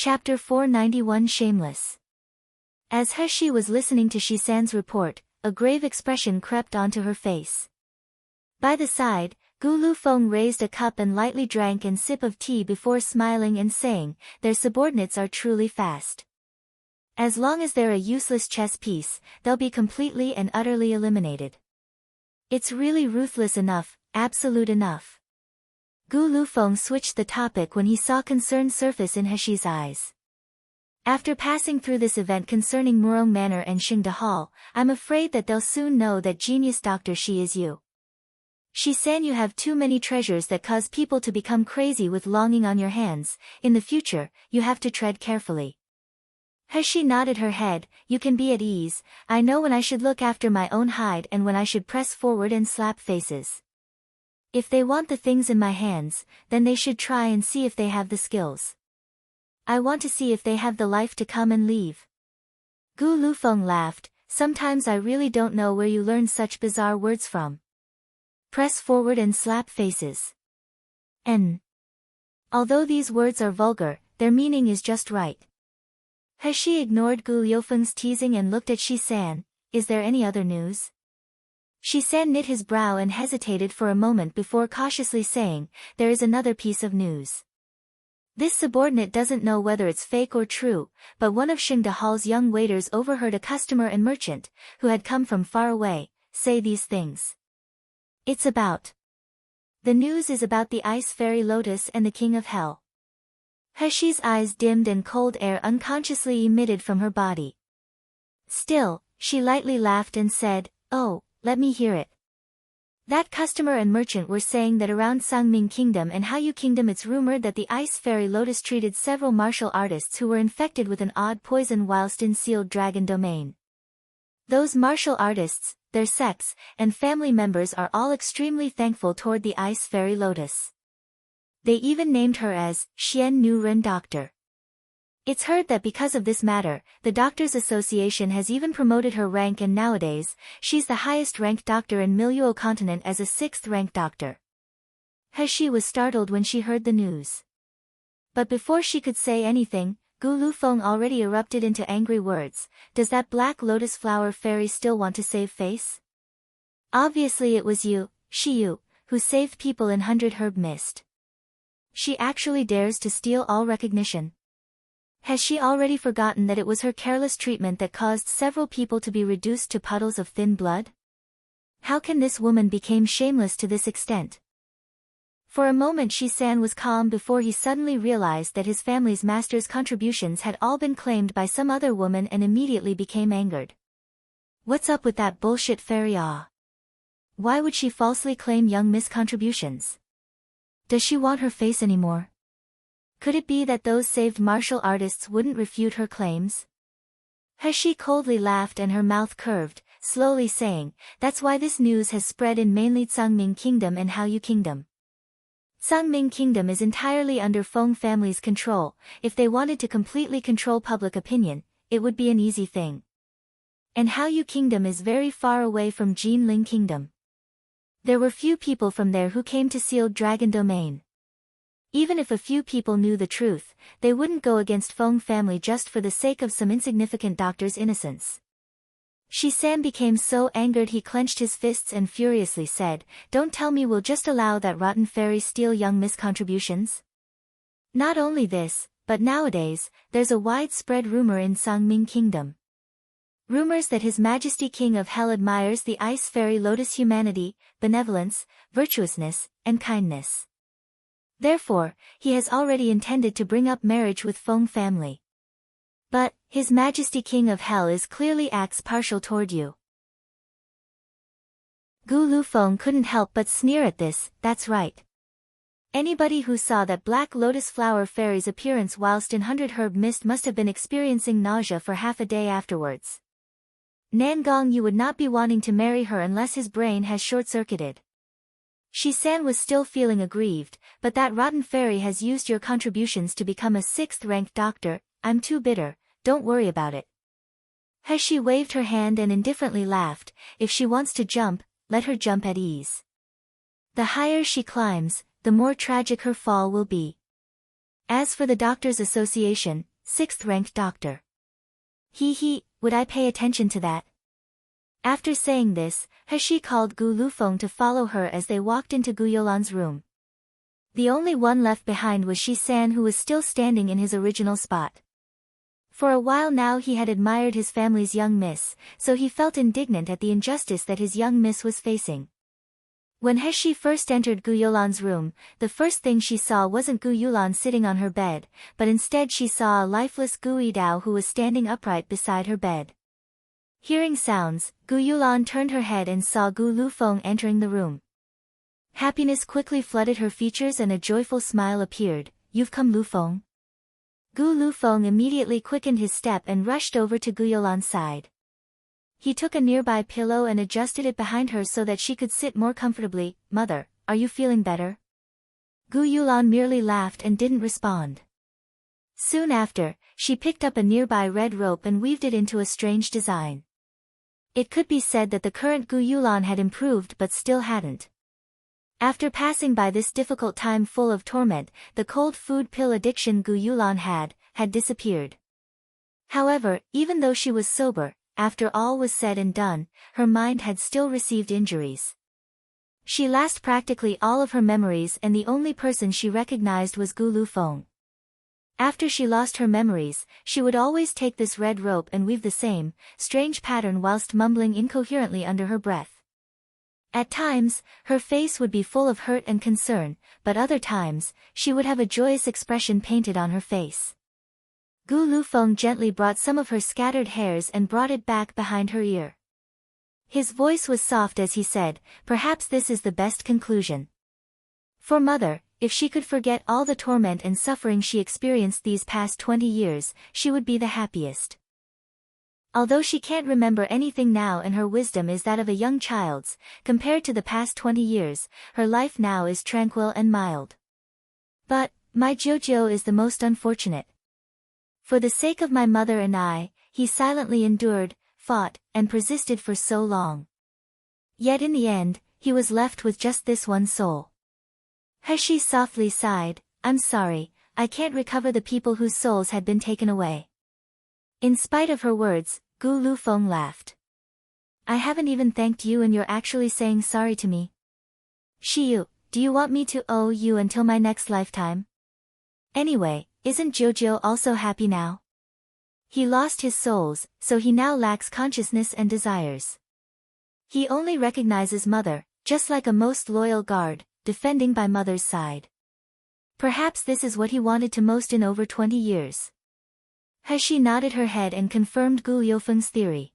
Chapter 491 Shameless. As He was listening to Shisan's report, a grave expression crept onto her face. By the side, Gu Lufeng raised a cup and lightly drank a sip of tea before smiling and saying, "Their subordinates are truly fast. As long as they're a useless chess piece, they'll be completely and utterly eliminated. It's really ruthless enough, absolute enough." Gu Lufeng switched the topic when he saw concern surface in Heshi's eyes. "After passing through this event concerning Murong Manor and Xingde Hall, I'm afraid that they'll soon know that genius Dr. Shi is you. Shisan, you have too many treasures that cause people to become crazy with longing on your hands. In the future, you have to tread carefully." Heshi nodded her head. "You can be at ease. I know when I should look after my own hide and when I should press forward and slap faces. If they want the things in my hands, then they should try and see if they have the skills. I want to see if they have the life to come and leave." Gu Lufeng laughed. "Sometimes I really don't know where you learn such bizarre words from. Press forward and slap faces. Although these words are vulgar, their meaning is just right." Heshi ignored Gu Liufeng's teasing and looked at Shisan. "Is there any other news?" Shisan knit his brow and hesitated for a moment before cautiously saying, "There is another piece of news. This subordinate doesn't know whether it's fake or true, but one of Xingde Hall's young waiters overheard a customer and merchant, who had come from far away, say these things. The news is about the Ice Fairy Lotus and the King of Hell." Heshi's eyes dimmed and cold air unconsciously emitted from her body. Still, she lightly laughed and said, "Oh, let me hear it. That customer and merchant were saying that around Sangming Kingdom and Haoyu Kingdom it's rumored that the Ice Fairy Lotus treated several martial artists who were infected with an odd poison whilst in sealed dragon domain. Those martial artists, their sects, and family members are all extremely thankful toward the Ice Fairy Lotus. They even named her as Xian Nu Ren Doctor. It's heard that because of this matter, the Doctors Association has even promoted her rank and nowadays, she's the highest-ranked doctor in Miluo continent as a 6th-ranked doctor." Heshi was startled when she heard the news. But before she could say anything, Gu Lufeng already erupted into angry words. "Does that black lotus flower fairy still want to save face? Obviously it was you, Shiyu, who saved people in 100 Herb Mist. She actually dares to steal all recognition. Has she already forgotten that it was her careless treatment that caused several people to be reduced to puddles of thin blood? How can this woman become shameless to this extent?" For a moment Shisan was calm before he suddenly realized that his family's master's contributions had all been claimed by some other woman and immediately became angered. What's up with that bullshit fairy? Why would she falsely claim young Miss contributions? Does she want her face anymore? Could it be that those saved martial artists wouldn't refute her claims? Heshi coldly laughed and her mouth curved, slowly saying, "That's why this news has spread in mainly Sangming Kingdom and Haoyu Kingdom. Sangming Kingdom is entirely under Feng family's control. If they wanted to completely control public opinion, it would be an easy thing. And Haoyu Kingdom is very far away from Jinling Kingdom. There were few people from there who came to sealed dragon domain. Even if a few people knew the truth, they wouldn't go against Feng family just for the sake of some insignificant doctor's innocence." Shisan became so angered he clenched his fists and furiously said, "Don't tell me we'll just allow that rotten fairy steal young Miss contributions. Not only this, but nowadays, there's a widespread rumor in Sangming Kingdom. Rumors that His Majesty King of Hell admires the Ice Fairy Lotus humanity, benevolence, virtuousness, and kindness. Therefore, he has already intended to bring up marriage with Feng family. But, His Majesty King of Hell is clearly acts partial toward you." Gu Lufeng couldn't help but sneer at this. "That's right. Anybody who saw that black lotus flower fairy's appearance whilst in 100 Herb Mist must have been experiencing nausea for half a day afterwards. Nangong, you would not be wanting to marry her unless his brain has short-circuited." Shisan was still feeling aggrieved, "But that rotten fairy has used your contributions to become a 6th-ranked doctor. I'm too bitter, don't worry about it." Heshi waved her hand and indifferently laughed. "If she wants to jump, let her jump at ease. The higher she climbs, the more tragic her fall will be. As for the Doctors Association, 6th-ranked doctor. Would I pay attention to that? After saying this, He called Gu Lufeng to follow her as they walked into Gu Youlan's room. The only one left behind was Shi-san, who was still standing in his original spot. For a while now he had admired his family's young miss, so he felt indignant at the injustice that his young miss was facing. When He first entered Gu Youlan's room, the first thing she saw wasn't Gu Youlan sitting on her bed, but instead she saw a lifeless Gu Yidao who was standing upright beside her bed. Hearing sounds, Gu Youlan turned her head and saw Gu Lufeng entering the room. Happiness quickly flooded her features and a joyful smile appeared. "You've come, Lufeng?" Gu Lufeng immediately quickened his step and rushed over to Gu Youlan's side. He took a nearby pillow and adjusted it behind her so that she could sit more comfortably. "Mother, are you feeling better?" Gu Youlan merely laughed and didn't respond. Soon after, she picked up a nearby red rope and weaved it into a strange design. It could be said that the current Gu Youlan had improved but still hadn't. After passing by this difficult time full of torment, the cold food pill addiction Gu Youlan had disappeared. However, even though she was sober, after all was said and done, her mind had still received injuries. She lost practically all of her memories and the only person she recognized was Gu Lufeng. After she lost her memories, she would always take this red rope and weave the same, strange pattern whilst mumbling incoherently under her breath. At times, her face would be full of hurt and concern, but other times, she would have a joyous expression painted on her face. Gu Lufeng gently brought some of her scattered hairs and brought it back behind her ear. His voice was soft as he said, "Perhaps this is the best conclusion. For Mother, if she could forget all the torment and suffering she experienced these past 20 years, she would be the happiest. Although she can't remember anything now and her wisdom is that of a young child's, compared to the past 20 years, her life now is tranquil and mild. But, my Jojo is the most unfortunate. For the sake of my mother and I, he silently endured, fought, and persisted for so long. Yet in the end, he was left with just this one soul." He softly sighed, "I'm sorry, I can't recover the people whose souls had been taken away." In spite of her words, Gu Lufeng laughed. "I haven't even thanked you and you're actually saying sorry to me? Shiyu, do you want me to owe you until my next lifetime? Anyway, isn't Jojo also happy now? He lost his souls, so he now lacks consciousness and desires. He only recognizes Mother, just like a most loyal guard, defending by Mother's side. Perhaps this is what he wanted to most in over 20 years. He nodded her head and confirmed Gu Youfeng's theory.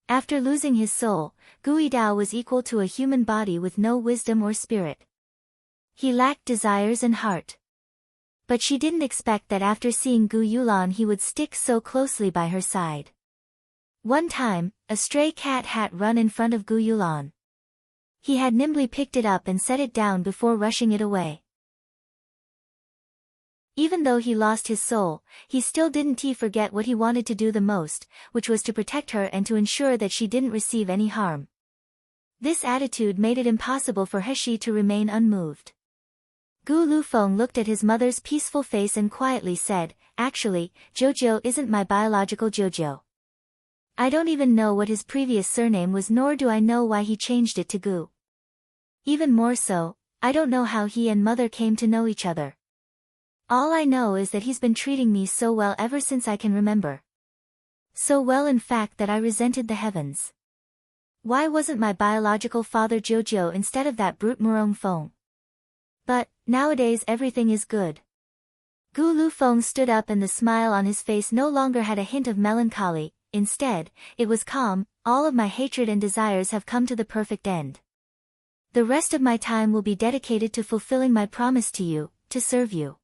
After losing his soul, Gu Yidao was equal to a human body with no wisdom or spirit. He lacked desires and heart. But she didn't expect that after seeing Gu Youlan he would stick so closely by her side. One time, a stray cat had run in front of Gu Youlan. He had nimbly picked it up and set it down before rushing it away. Even though he lost his soul, he still didn't forget what he wanted to do the most, which was to protect her and to ensure that she didn't receive any harm. This attitude made it impossible for He to remain unmoved. Gu Lufeng looked at his mother's peaceful face and quietly said, "Actually, Jojo isn't my biological Jojo. I don't even know what his previous surname was, nor do I know why he changed it to Gu. Even more so, I don't know how he and Mother came to know each other. All I know is that he's been treating me so well ever since I can remember. So well in fact that I resented the heavens. Why wasn't my biological father Jojo instead of that brute Murong Feng? But, nowadays everything is good." Gu Lufeng stood up and the smile on his face no longer had a hint of melancholy, instead, it was calm. "All of my hatred and desires have come to the perfect end. The rest of my time will be dedicated to fulfilling my promise to you, to serve you.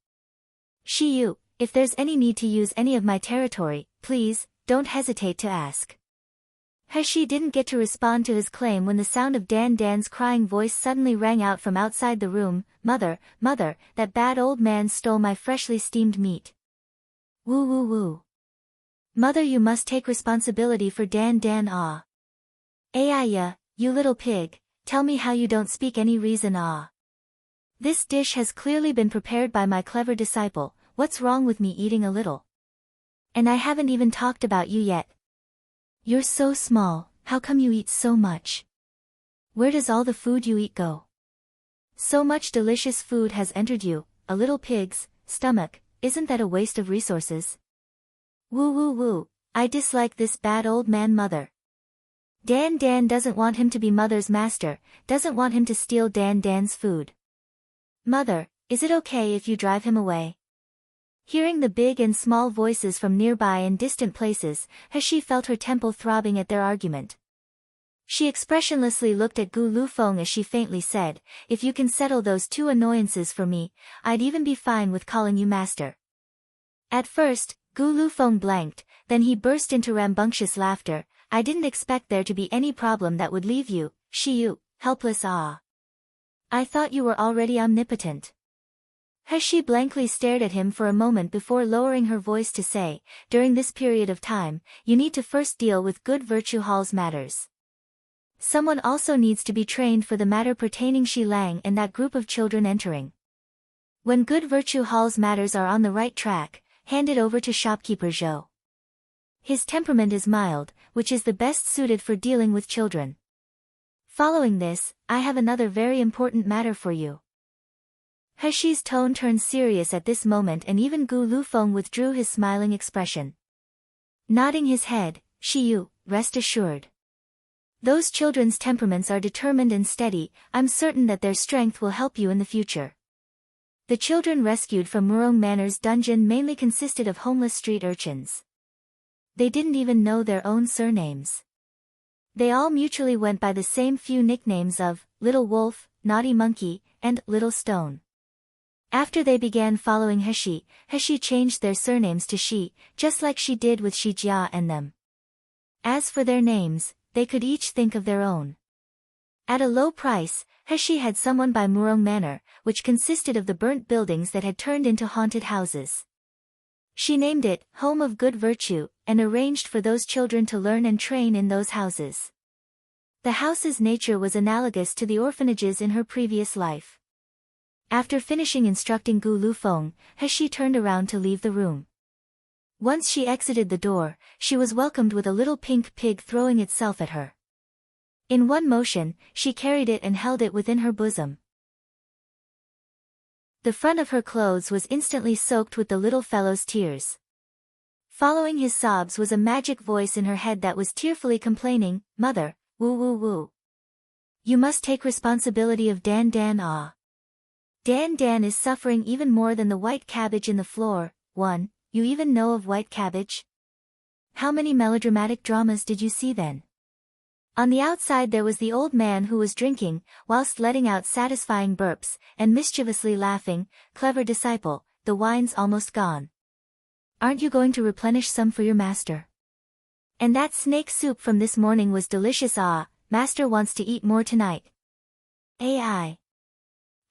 Shiyu, if there's any need to use any of my territory, please, don't hesitate to ask." He didn't get to respond to his claim when the sound of Dan Dan's crying voice suddenly rang out from outside the room. "Mother, Mother, that bad old man stole my freshly steamed meat. Woo woo woo. Mother, you must take responsibility for Dan Dan ah. Ayaya, you little pig, tell me how you don't speak any reason ah. This dish has clearly been prepared by my clever disciple, what's wrong with me eating a little? And I haven't even talked about you yet. You're so small, how come you eat so much? Where does all the food you eat go? So much delicious food has entered you, a little pig's stomach, isn't that a waste of resources? Woo woo woo, I dislike this bad old man mother. Dan doesn't want him to be mother's master, doesn't want him to steal Dan's food. Mother, is it okay if you drive him away? Hearing the big and small voices from nearby and distant places, she felt her temple throbbing at their argument. She expressionlessly looked at Gu Lufeng as she faintly said, if you can settle those two annoyances for me, I'd even be fine with calling you master. At first, Gu Lufeng blanked, then he burst into rambunctious laughter. I didn't expect there to be any problem that would leave you, Shiyu, helpless. I thought you were already omnipotent. She blankly stared at him for a moment before lowering her voice to say, during this period of time, you need to first deal with good virtue hall's matters. Someone also needs to be trained for the matter pertaining Shi Lang and that group of children entering. When good virtue hall's matters are on the right track, hand it over to shopkeeper Zhou. His temperament is mild, which is the best suited for dealing with children. Following this, I have another very important matter for you. Heshi's tone turned serious at this moment and even Gu Lufeng withdrew his smiling expression. Nodding his head, Shiyu, rest assured. Those children's temperaments are determined and steady, I'm certain that their strength will help you in the future. The children rescued from Murong Manor's dungeon mainly consisted of homeless street urchins. They didn't even know their own surnames. They all mutually went by the same few nicknames of Little Wolf, Naughty Monkey, and Little Stone. After they began following Heshi changed their surnames to Shi, just like she did with Shi Jia and them. As for their names, they could each think of their own. At a low price, Heshi had someone by Murong Manor, which consisted of the burnt buildings that had turned into haunted houses. She named it Home of Good Virtue, and arranged for those children to learn and train in those houses. The house's nature was analogous to the orphanages in her previous life. After finishing instructing Gu Lufeng, Heshi turned around to leave the room. Once she exited the door, she was welcomed with a little pink pig throwing itself at her. In one motion, she carried it and held it within her bosom. The front of her clothes was instantly soaked with the little fellow's tears. Following his sobs was a magic voice in her head that was tearfully complaining, Mother, woo woo woo. You must take responsibility of Dan. Dan is suffering even more than the white cabbage in the floor. 1. You even know of white cabbage? How many melodramatic dramas did you see then? On the outside there was the old man who was drinking, whilst letting out satisfying burps, and mischievously laughing, clever disciple, the wine's almost gone. Aren't you going to replenish some for your master? And that snake soup from this morning was delicious. Master wants to eat more tonight. AI.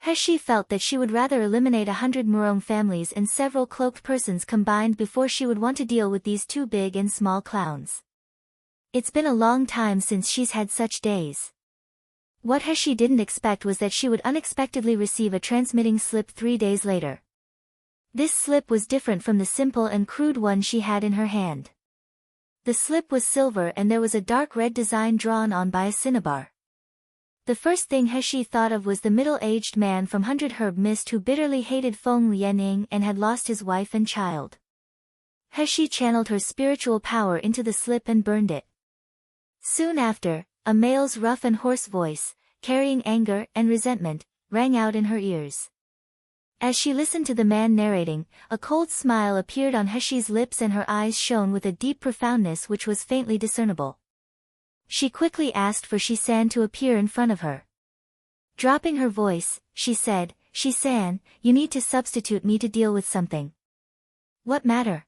Heshi felt that she would rather eliminate 100 Murong families and several cloaked persons combined before she would want to deal with these two big and small clowns. It's been a long time since she's had such days. What Heshi didn't expect was that she would unexpectedly receive a transmitting slip 3 days later. This slip was different from the simple and crude one she had in her hand. The slip was silver and there was a dark red design drawn on by a cinnabar. The first thing Heshi thought of was the middle-aged man from 100 Herb Mist who bitterly hated Feng Lianing and had lost his wife and child. Heshi channeled her spiritual power into the slip and burned it. Soon after, a male's rough and hoarse voice, carrying anger and resentment, rang out in her ears. As she listened to the man narrating, a cold smile appeared on Heshi's lips and her eyes shone with a deep profoundness which was faintly discernible. She quickly asked for Shi-san to appear in front of her. Dropping her voice, she said, Shi-san, you need to substitute me to deal with something. What matter?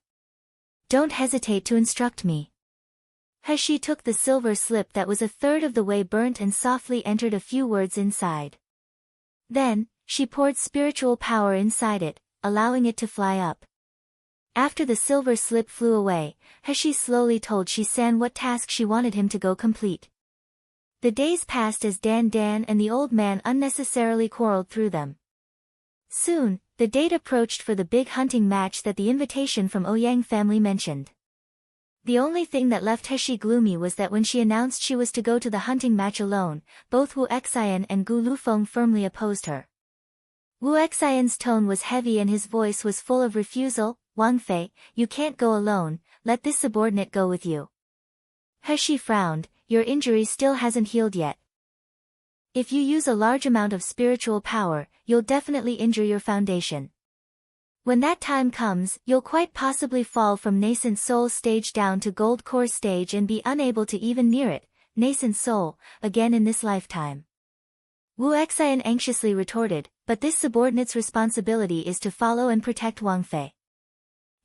Don't hesitate to instruct me. Heshi took the silver slip that was a third of the way burnt and softly entered a few words inside. Then, she poured spiritual power inside it, allowing it to fly up. After the silver slip flew away, Heshi slowly told Shi-san what task she wanted him to go complete. The days passed as Dan and the old man unnecessarily quarreled through them. Soon, The date approached for the big hunting match that the invitation from Ouyang family mentioned. The only thing that left Heshi gloomy was that when she announced she was to go to the hunting match alone, both Wu Exayan and Gu Lufeng firmly opposed her. Wu Exayan's tone was heavy and his voice was full of refusal. Wang Fei, you can't go alone, let this subordinate go with you. Heshi frowned, your injury still hasn't healed yet. If you use a large amount of spiritual power, you'll definitely injure your foundation. When that time comes, you'll quite possibly fall from nascent soul stage down to gold core stage and be unable to even near it, nascent soul, again in this lifetime. Wu Exayan anxiously retorted, but this subordinate's responsibility is to follow and protect Wang Fei.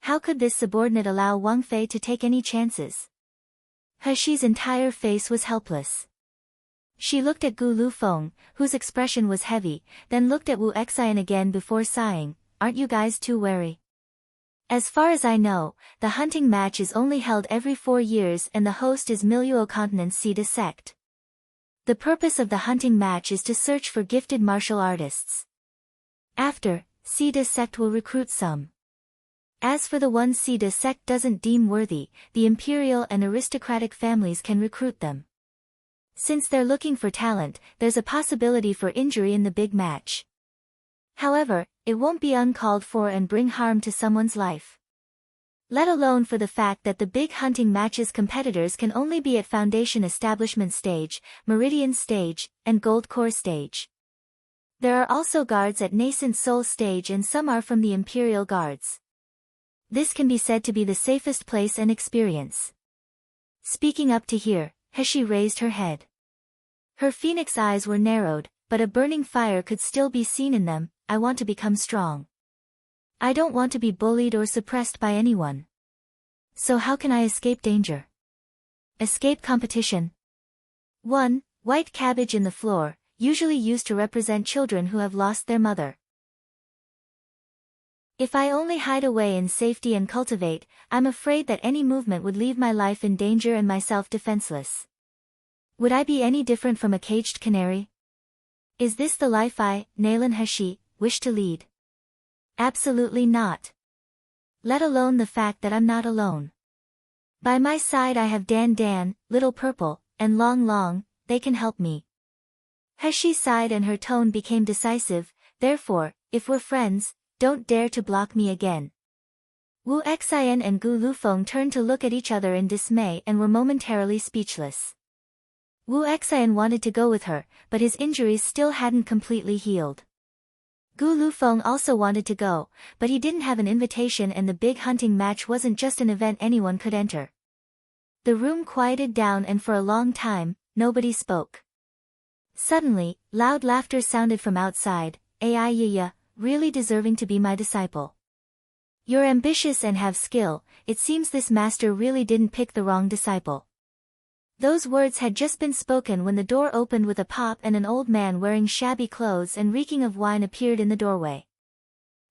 How could this subordinate allow Wang Fei to take any chances? Heshi's entire face was helpless. She looked at Gu Lufeng, whose expression was heavy, then looked at Wu Exayan again before sighing, aren't you guys too wary? As far as I know, the hunting match is only held every 4 years and the host is Miluo Continent's Sida sect. The purpose of the hunting match is to search for gifted martial artists. After, Sida sect will recruit some. As for the ones Sida sect doesn't deem worthy, the imperial and aristocratic families can recruit them. Since they're looking for talent, there's a possibility for injury in the big match. However, it won't be uncalled for and bring harm to someone's life. Let alone for the fact that the big hunting match's competitors can only be at Foundation Establishment stage, Meridian stage, and Gold Core stage. There are also guards at Nascent Soul stage and some are from the Imperial Guards. This can be said to be the safest place and experience. Speaking up to here, Heshi raised her head. Her phoenix eyes were narrowed, but a burning fire could still be seen in them. I want to become strong. I don't want to be bullied or suppressed by anyone. So how can I escape danger? Escape competition. 1. White cabbage in the floor, usually used to represent children who have lost their mother. If I only hide away in safety and cultivate, I'm afraid that any movement would leave my life in danger and myself defenseless. Would I be any different from a caged canary? Is this the life I, Nalan Heshi, wish to lead? Absolutely not. Let alone the fact that I'm not alone. By my side I have Dan, Little Purple, and Long, they can help me. Heshi sighed and her tone became decisive, therefore, if we're friends, don't dare to block me again. Wu Exayan and Gu Lufeng turned to look at each other in dismay and were momentarily speechless. Wu Exayan wanted to go with her, but his injuries still hadn't completely healed. Gu Lufeng also wanted to go, but he didn't have an invitation and the big hunting match wasn't just an event anyone could enter. The room quieted down and for a long time, nobody spoke. Suddenly, loud laughter sounded from outside. Aiya, really deserving to be my disciple. You're ambitious and have skill, it seems this master really didn't pick the wrong disciple. Those words had just been spoken when the door opened with a pop and an old man wearing shabby clothes and reeking of wine appeared in the doorway.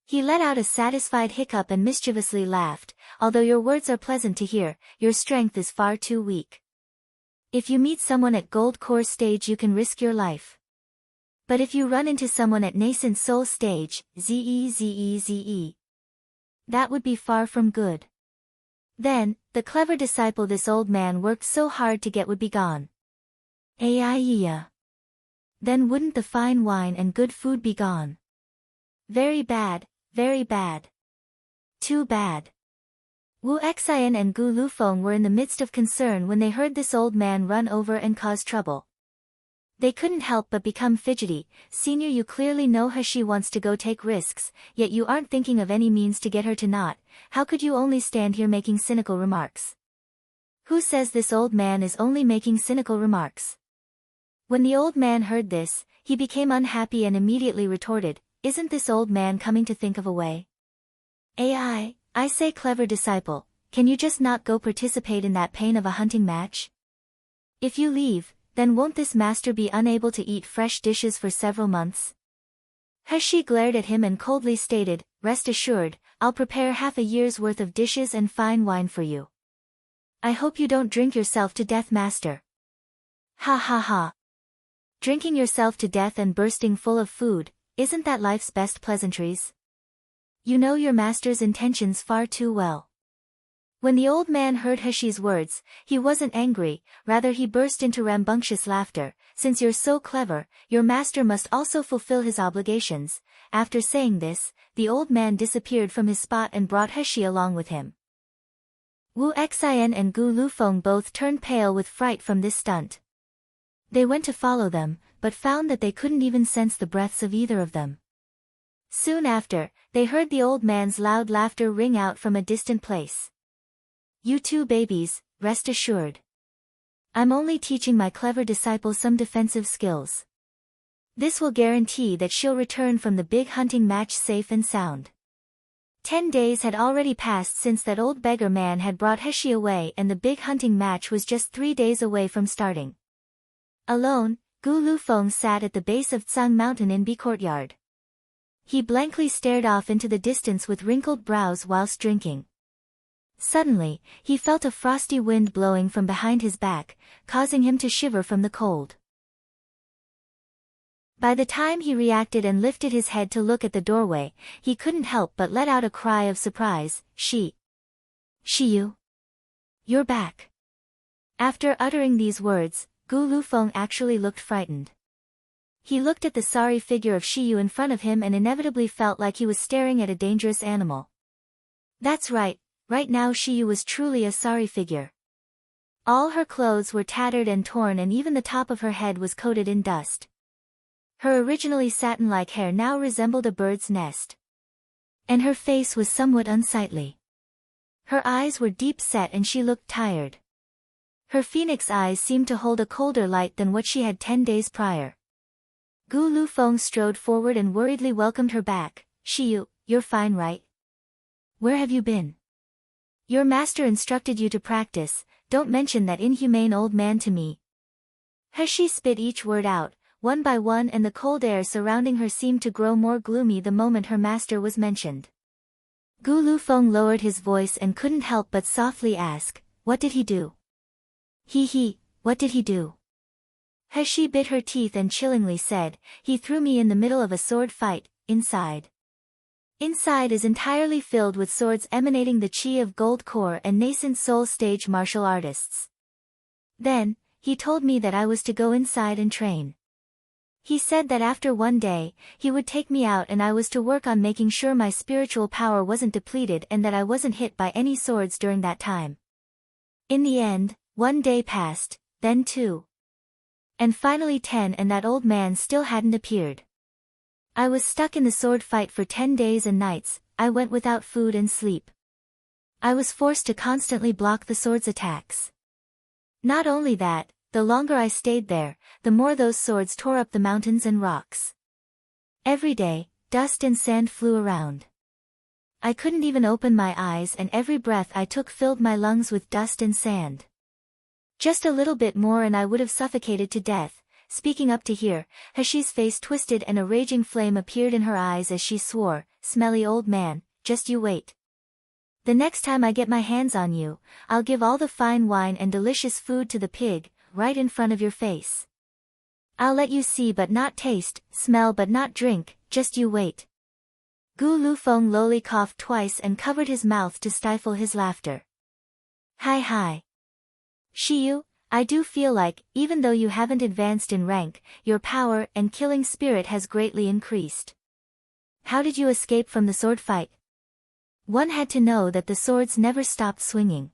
He let out a satisfied hiccup and mischievously laughed, although your words are pleasant to hear, your strength is far too weak. If you meet someone at Gold Core stage you can risk your life. But if you run into someone at Nascent Soul stage, Zeze, that would be far from good. Then, the clever disciple this old man worked so hard to get would be gone. Aiya. Then wouldn't the fine wine and good food be gone? Very bad, very bad. Too bad. Wu Exayan and Gu Lufeng were in the midst of concern when they heard this old man run over and cause trouble. They couldn't help but become fidgety. Senior, you clearly know Heshi wants to go take risks, yet you aren't thinking of any means to get her to not. How could you only stand here making cynical remarks? Who says this old man is only making cynical remarks? When the old man heard this, he became unhappy and immediately retorted, isn't this old man coming to think of a way? I say clever disciple, can you just not go participate in that pain of a hunting match? If you leave, then won't this master be unable to eat fresh dishes for several months? Heshi glared at him and coldly stated, rest assured, I'll prepare half a year's worth of dishes and fine wine for you. I hope you don't drink yourself to death, master. Ha ha ha. Drinking yourself to death and bursting full of food, isn't that life's best pleasantries? You know your master's intentions far too well. When the old man heard Heshi's words, he wasn't angry, rather he burst into rambunctious laughter. Since you're so clever, your master must also fulfill his obligations. After saying this, the old man disappeared from his spot and brought Heshi along with him. Wu Xian and Gu Lufeng both turned pale with fright from this stunt. They went to follow them, but found that they couldn't even sense the breaths of either of them. Soon after, they heard the old man's loud laughter ring out from a distant place. You two babies, rest assured. I'm only teaching my clever disciple some defensive skills. This will guarantee that she'll return from the big hunting match safe and sound. 10 days had already passed since that old beggar man had brought Heshi away, and the big hunting match was just 3 days away from starting. Alone, Gu Lufeng sat at the base of Tsang Mountain in B courtyard. He blankly stared off into the distance with wrinkled brows whilst drinking. Suddenly, he felt a frosty wind blowing from behind his back, causing him to shiver from the cold. By the time he reacted and lifted his head to look at the doorway, he couldn't help but let out a cry of surprise. Shiyu? You're back. After uttering these words, Gu Lufeng actually looked frightened. He looked at the sorry figure of Shiyu in front of him and inevitably felt like he was staring at a dangerous animal. That's right. Right now Shiyu was truly a sorry figure. All her clothes were tattered and torn, and even the top of her head was coated in dust. Her originally satin-like hair now resembled a bird's nest. And her face was somewhat unsightly. Her eyes were deep-set and she looked tired. Her phoenix eyes seemed to hold a colder light than what she had 10 days prior. Gu Lufeng strode forward and worriedly welcomed her back. Shiyu, you're fine, right? Where have you been? Your master instructed you to practice. Don't mention that inhumane old man to me. Heshi spit each word out, one by one, and the cold air surrounding her seemed to grow more gloomy the moment her master was mentioned. Gu Lufeng lowered his voice and couldn't help but softly ask, what did he do? What did he do? Heshi bit her teeth and chillingly said, he threw me in the middle of a sword fight, inside. Inside is entirely filled with swords emanating the chi of gold core and nascent soul stage martial artists. Then, he told me that I was to go inside and train. He said that after 1 day, he would take me out and I was to work on making sure my spiritual power wasn't depleted and that I wasn't hit by any swords during that time. In the end, 1 day passed, then 2. And finally 10, and that old man still hadn't appeared. I was stuck in the sword fight for 10 days and nights. I went without food and sleep. I was forced to constantly block the sword's attacks. Not only that, the longer I stayed there, the more those swords tore up the mountains and rocks. Every day, dust and sand flew around. I couldn't even open my eyes, and every breath I took filled my lungs with dust and sand. Just a little bit more and I would have suffocated to death. Speaking up to here, Heshi's face twisted and a raging flame appeared in her eyes as she swore, smelly old man, just you wait. The next time I get my hands on you, I'll give all the fine wine and delicious food to the pig, right in front of your face. I'll let you see but not taste, smell but not drink, just you wait. Gu Lufeng lowly coughed twice and covered his mouth to stifle his laughter. Hi. Shiyu, I do feel like, even though you haven't advanced in rank, your power and killing spirit has greatly increased. How did you escape from the sword fight? One had to know that the swords never stopped swinging.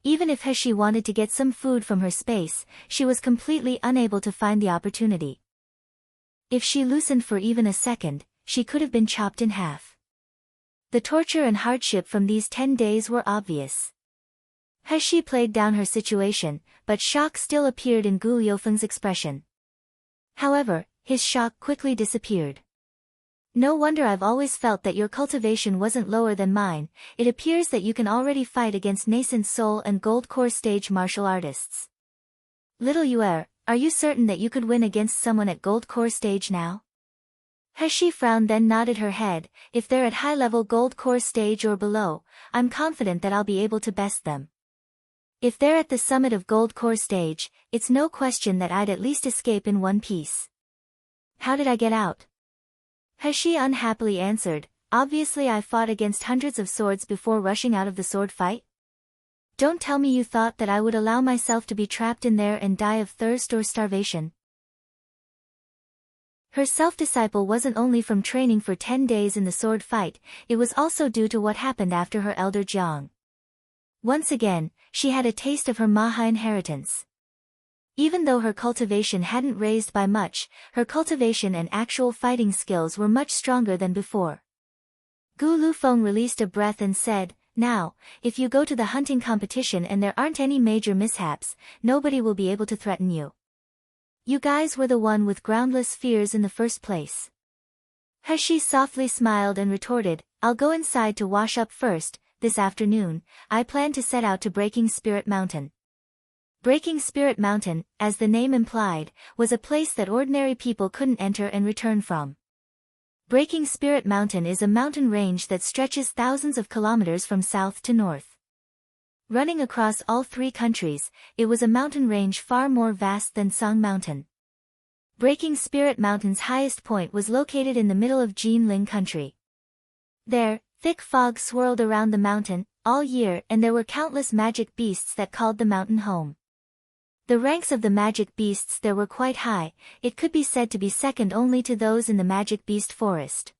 Even if Heshi wanted to get some food from her space, she was completely unable to find the opportunity. If she loosened for even a second, she could have been chopped in half. The torture and hardship from these 10 days were obvious. Heshi played down her situation, but shock still appeared in Gu Liufeng's expression. However, his shock quickly disappeared. No wonder I've always felt that your cultivation wasn't lower than mine. It appears that you can already fight against nascent soul and gold core stage martial artists. Little Yuer, are you certain that you could win against someone at gold core stage now? Heshi frowned then nodded her head. If they're at high-level gold core stage or below, I'm confident that I'll be able to best them. If they're at the summit of gold core stage, it's no question that I'd at least escape in one piece. How did I get out? Heshi unhappily answered, obviously I fought against hundreds of swords before rushing out of the sword fight. Don't tell me you thought that I would allow myself to be trapped in there and die of thirst or starvation. Her self-disciple wasn't only from training for 10 days in the sword fight, it was also due to what happened after her elder Jiang. Once again, she had a taste of her Maha inheritance. Even though her cultivation hadn't raised by much, her cultivation and actual fighting skills were much stronger than before. Gu Lufeng released a breath and said, "Now, if you go to the hunting competition and there aren't any major mishaps, nobody will be able to threaten you. You guys were the one with groundless fears in the first place." He softly smiled and retorted, "I'll go inside to wash up first. This afternoon, I plan to set out to Breaking Spirit Mountain." Breaking Spirit Mountain, as the name implied, was a place that ordinary people couldn't enter and return from. Breaking Spirit Mountain is a mountain range that stretches thousands of kilometers from south to north. Running across all three countries, it was a mountain range far more vast than Song Mountain. Breaking Spirit Mountain's highest point was located in the middle of Jinling country. There, thick fog swirled around the mountain all year, and there were countless magic beasts that called the mountain home. The ranks of the magic beasts there were quite high, it could be said to be second only to those in the magic beast forest.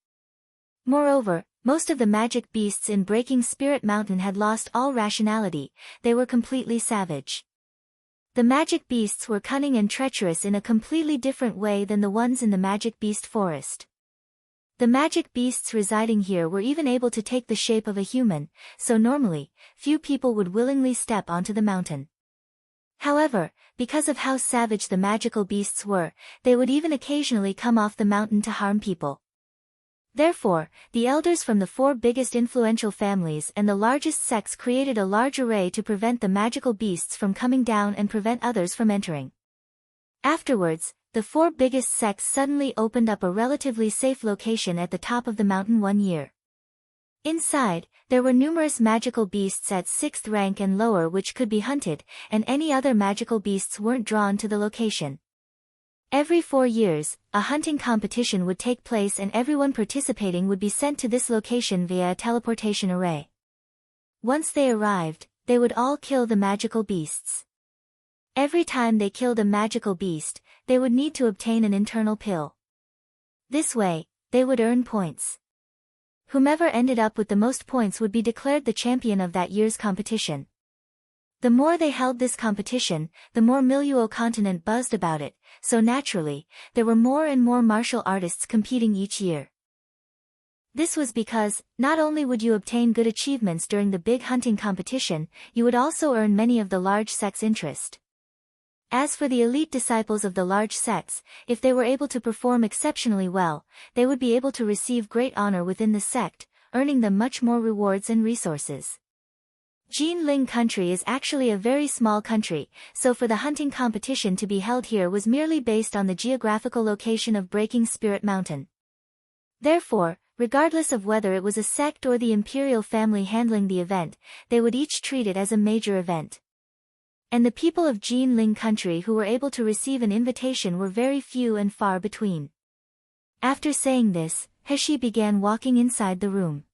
Moreover, most of the magic beasts in Breaking Spirit Mountain had lost all rationality, they were completely savage. The magic beasts were cunning and treacherous in a completely different way than the ones in the magic beast forest. The magic beasts residing here were even able to take the shape of a human, so normally, few people would willingly step onto the mountain. However, because of how savage the magical beasts were, they would even occasionally come off the mountain to harm people. Therefore, the elders from the four biggest influential families and the largest sects created a large array to prevent the magical beasts from coming down and prevent others from entering. Afterwards, the four biggest sects suddenly opened up a relatively safe location at the top of the mountain one year. Inside, there were numerous magical beasts at 6th rank and lower which could be hunted, and any other magical beasts weren't drawn to the location. Every 4 years, a hunting competition would take place and everyone participating would be sent to this location via a teleportation array. Once they arrived, they would all kill the magical beasts. Every time they killed a magical beast, they would need to obtain an internal pill. This way, they would earn points. Whomever ended up with the most points would be declared the champion of that year's competition. The more they held this competition, the more Miluo continent buzzed about it, so naturally, there were more and more martial artists competing each year. This was because, not only would you obtain good achievements during the big hunting competition, you would also earn many of the large sects' interest. As for the elite disciples of the large sects, if they were able to perform exceptionally well, they would be able to receive great honor within the sect, earning them much more rewards and resources. Jinling country is actually a very small country, so for the hunting competition to be held here was merely based on the geographical location of Breaking Spirit Mountain. Therefore, regardless of whether it was a sect or the imperial family handling the event, they would each treat it as a major event. And the people of Jinling country who were able to receive an invitation were very few and far between. After saying this, He began walking inside the room.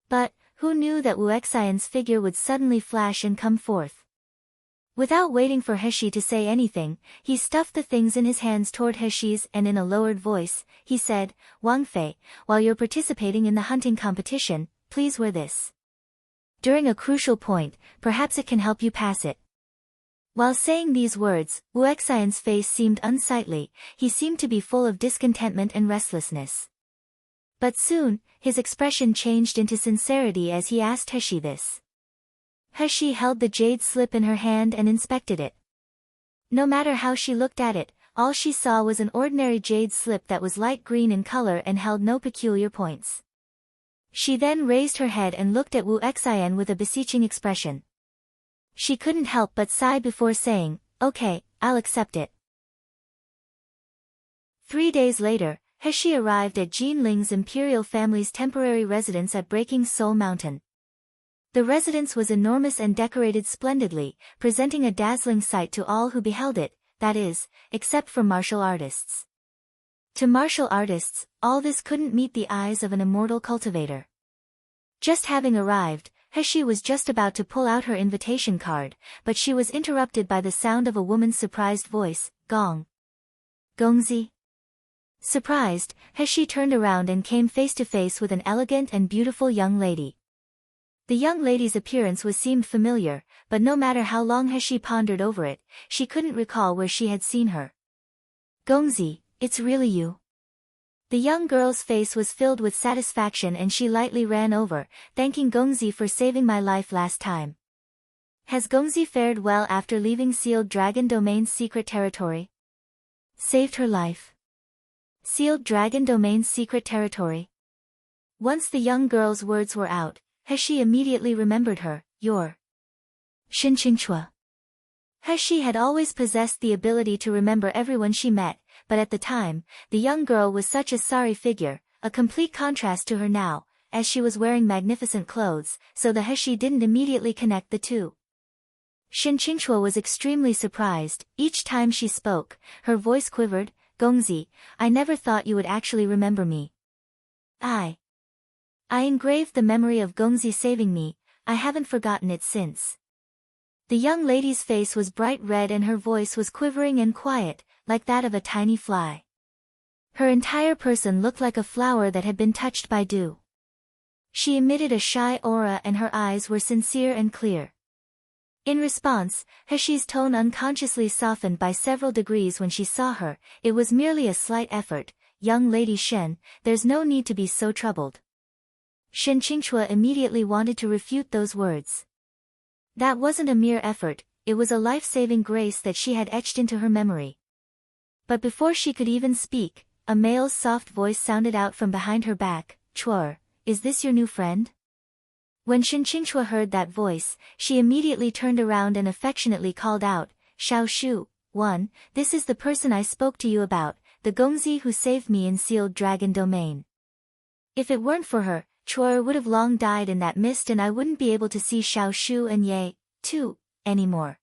But, who knew that Wu Xian's figure would suddenly flash and come forth? Without waiting for He to say anything, he stuffed the things in his hands toward He's and in a lowered voice, he said, "Wang Fei, while you're participating in the hunting competition, please wear this. During a crucial point, perhaps it can help you pass it." While saying these words, Wu Xian's face seemed unsightly, he seemed to be full of discontentment and restlessness. But soon, his expression changed into sincerity as he asked He this. He held the jade slip in her hand and inspected it. No matter how she looked at it, all she saw was an ordinary jade slip that was light green in color and held no peculiar points. She then raised her head and looked at Wu Xian with a beseeching expression. She couldn't help but sigh before saying, "Okay, I'll accept it." 3 days later, He arrived at Jinling's imperial family's temporary residence at Breaking Soul Mountain. The residence was enormous and decorated splendidly, presenting a dazzling sight to all who beheld it, that is, except for martial artists. To martial artists, all this couldn't meet the eyes of an immortal cultivator. Just having arrived, Heshi was just about to pull out her invitation card, but she was interrupted by the sound of a woman's surprised voice, Gong. Gongzi. Surprised, Heshi turned around and came face to face with an elegant and beautiful young lady. The young lady's appearance seemed familiar, but no matter how long Heshi pondered over it, she couldn't recall where she had seen her. Gongzi, it's really you. The young girl's face was filled with satisfaction and she lightly ran over, thanking Gongzi for saving my life last time. Has Gongzi fared well after leaving Sealed Dragon Domain's secret territory? Saved her life. Sealed Dragon Domain's secret territory. Once the young girl's words were out, Heshi immediately remembered her, you're Shin Qingchua. Heshi had always possessed the ability to remember everyone she met, but at the time, the young girl was such a sorry figure, a complete contrast to her now, as she was wearing magnificent clothes, so the Heshi didn't immediately connect the two. Shin Qingchua was extremely surprised. Each time she spoke, her voice quivered. Gongzi, I never thought you would actually remember me. I engraved the memory of Gongzi saving me, I haven't forgotten it since. The young lady's face was bright red and her voice was quivering and quiet, like that of a tiny fly. Her entire person looked like a flower that had been touched by dew. She emitted a shy aura and her eyes were sincere and clear. In response, Heshi's tone unconsciously softened by several degrees when she saw her. It was merely a slight effort. Young lady Shen, there's no need to be so troubled. Shin Qingchua immediately wanted to refute those words. That wasn't a mere effort, it was a life-saving grace that she had etched into her memory. But before she could even speak, a male's soft voice sounded out from behind her back, Chuer, is this your new friend? When Shin Qingchua heard that voice, she immediately turned around and affectionately called out, Xiao Shu, this is the person I spoke to you about, the Gongzi who saved me in Sealed Dragon Domain. If it weren't for her, Chuer would have long died in that mist and I wouldn't be able to see Xiao Shu and Ye, too, anymore.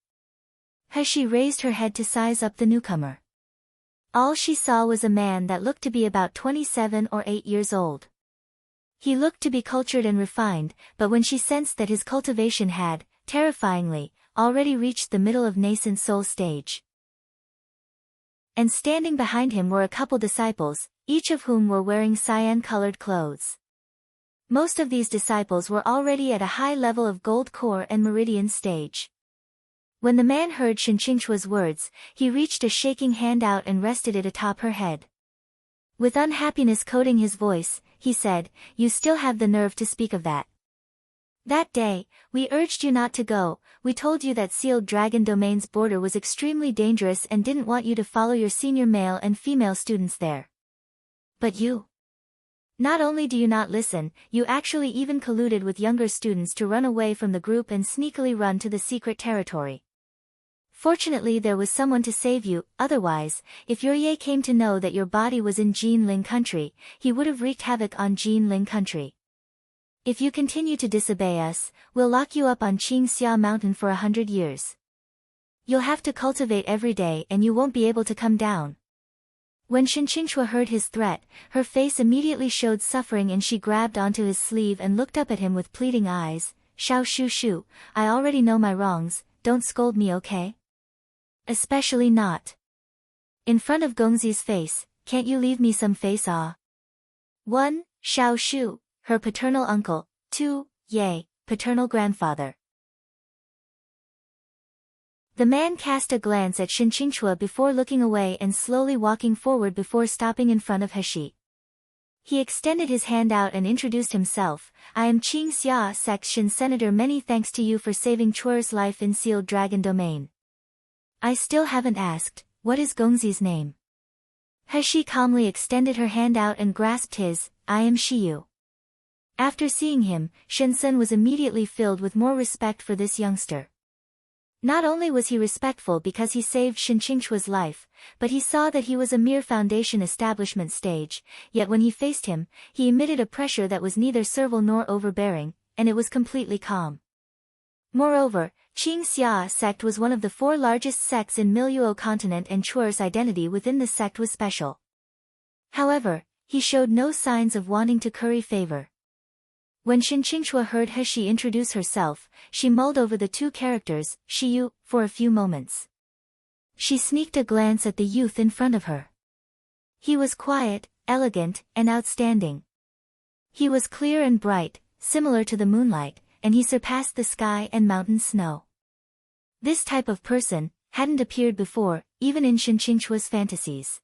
Heshi raised her head to size up the newcomer. All she saw was a man that looked to be about 27 or 8 years old. He looked to be cultured and refined, but when she sensed that his cultivation had, terrifyingly, already reached the middle of nascent soul stage. And standing behind him were a couple disciples, each of whom were wearing cyan-colored clothes. Most of these disciples were already at a high level of gold core and meridian stage. When the man heard Shin Qingchua's words, he reached a shaking hand out and rested it atop her head. With unhappiness coating his voice, he said, you still have the nerve to speak of that. That day, we urged you not to go, we told you that Sealed Dragon Domain's border was extremely dangerous and didn't want you to follow your senior male and female students there. But you. Not only do you not listen, you actually even colluded with younger students to run away from the group and sneakily run to the secret territory. Fortunately there was someone to save you, otherwise, if Ye came to know that your body was in Jinling country, he would have wreaked havoc on Jinling country. If you continue to disobey us, we'll lock you up on Qingxia Mountain for 100 years. You'll have to cultivate every day and you won't be able to come down. When Shin Qingchua heard his threat, her face immediately showed suffering and she grabbed onto his sleeve and looked up at him with pleading eyes. Xiao Shu Shu, I already know my wrongs, don't scold me, okay? Especially not in front of Gongzi's face, can't you leave me some face? 1. Xiao Shu, her paternal uncle, 2. Ye, paternal grandfather. The man cast a glance at Shin Qingchua before looking away and slowly walking forward before stopping in front of Heshi. He extended his hand out and introduced himself, I am Qingxia Section Senator, many thanks to you for saving Chuer's life in Sealed Dragon Domain. I still haven't asked, what is Gongzi's name? Heshi calmly extended her hand out and grasped his, I am Shiyu. After seeing him, Shinsen was immediately filled with more respect for this youngster. Not only was he respectful because he saved Shin Qingchua's life, but he saw that he was a mere foundation establishment stage, yet when he faced him, he emitted a pressure that was neither servile nor overbearing, and it was completely calm. Moreover, Qingxia sect was one of the 4 largest sects in Miluo continent and Chuer's identity within the sect was special. However, he showed no signs of wanting to curry favor. When Shinqingxue heard He introduce herself, she mulled over the two characters, Shiyu, for a few moments. She sneaked a glance at the youth in front of her. He was quiet, elegant, and outstanding. He was clear and bright, similar to the moonlight, and he surpassed the sky and mountain snow. This type of person hadn't appeared before, even in Shinqingxue's fantasies.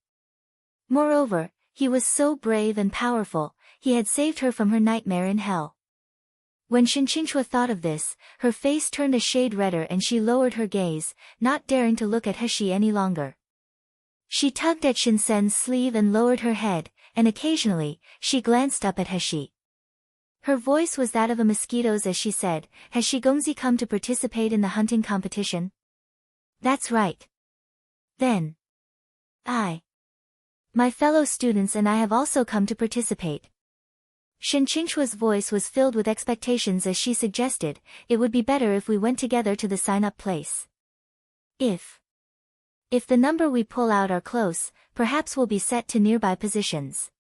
Moreover, he was so brave and powerful, he had saved her from her nightmare in hell. When Shinqingxue thought of this, her face turned a shade redder and she lowered her gaze, not daring to look at He any longer. She tugged at Shinsen's sleeve and lowered her head, and occasionally, she glanced up at He. Her voice was that of a mosquito's as she said, "Has Shigongzi come to participate in the hunting competition?" "That's right. Then, my fellow students and I have also come to participate." Shinqingxue's voice was filled with expectations as she suggested, "It would be better if we went together to the sign-up place. If the number we pull out are close, perhaps we'll be set to nearby positions."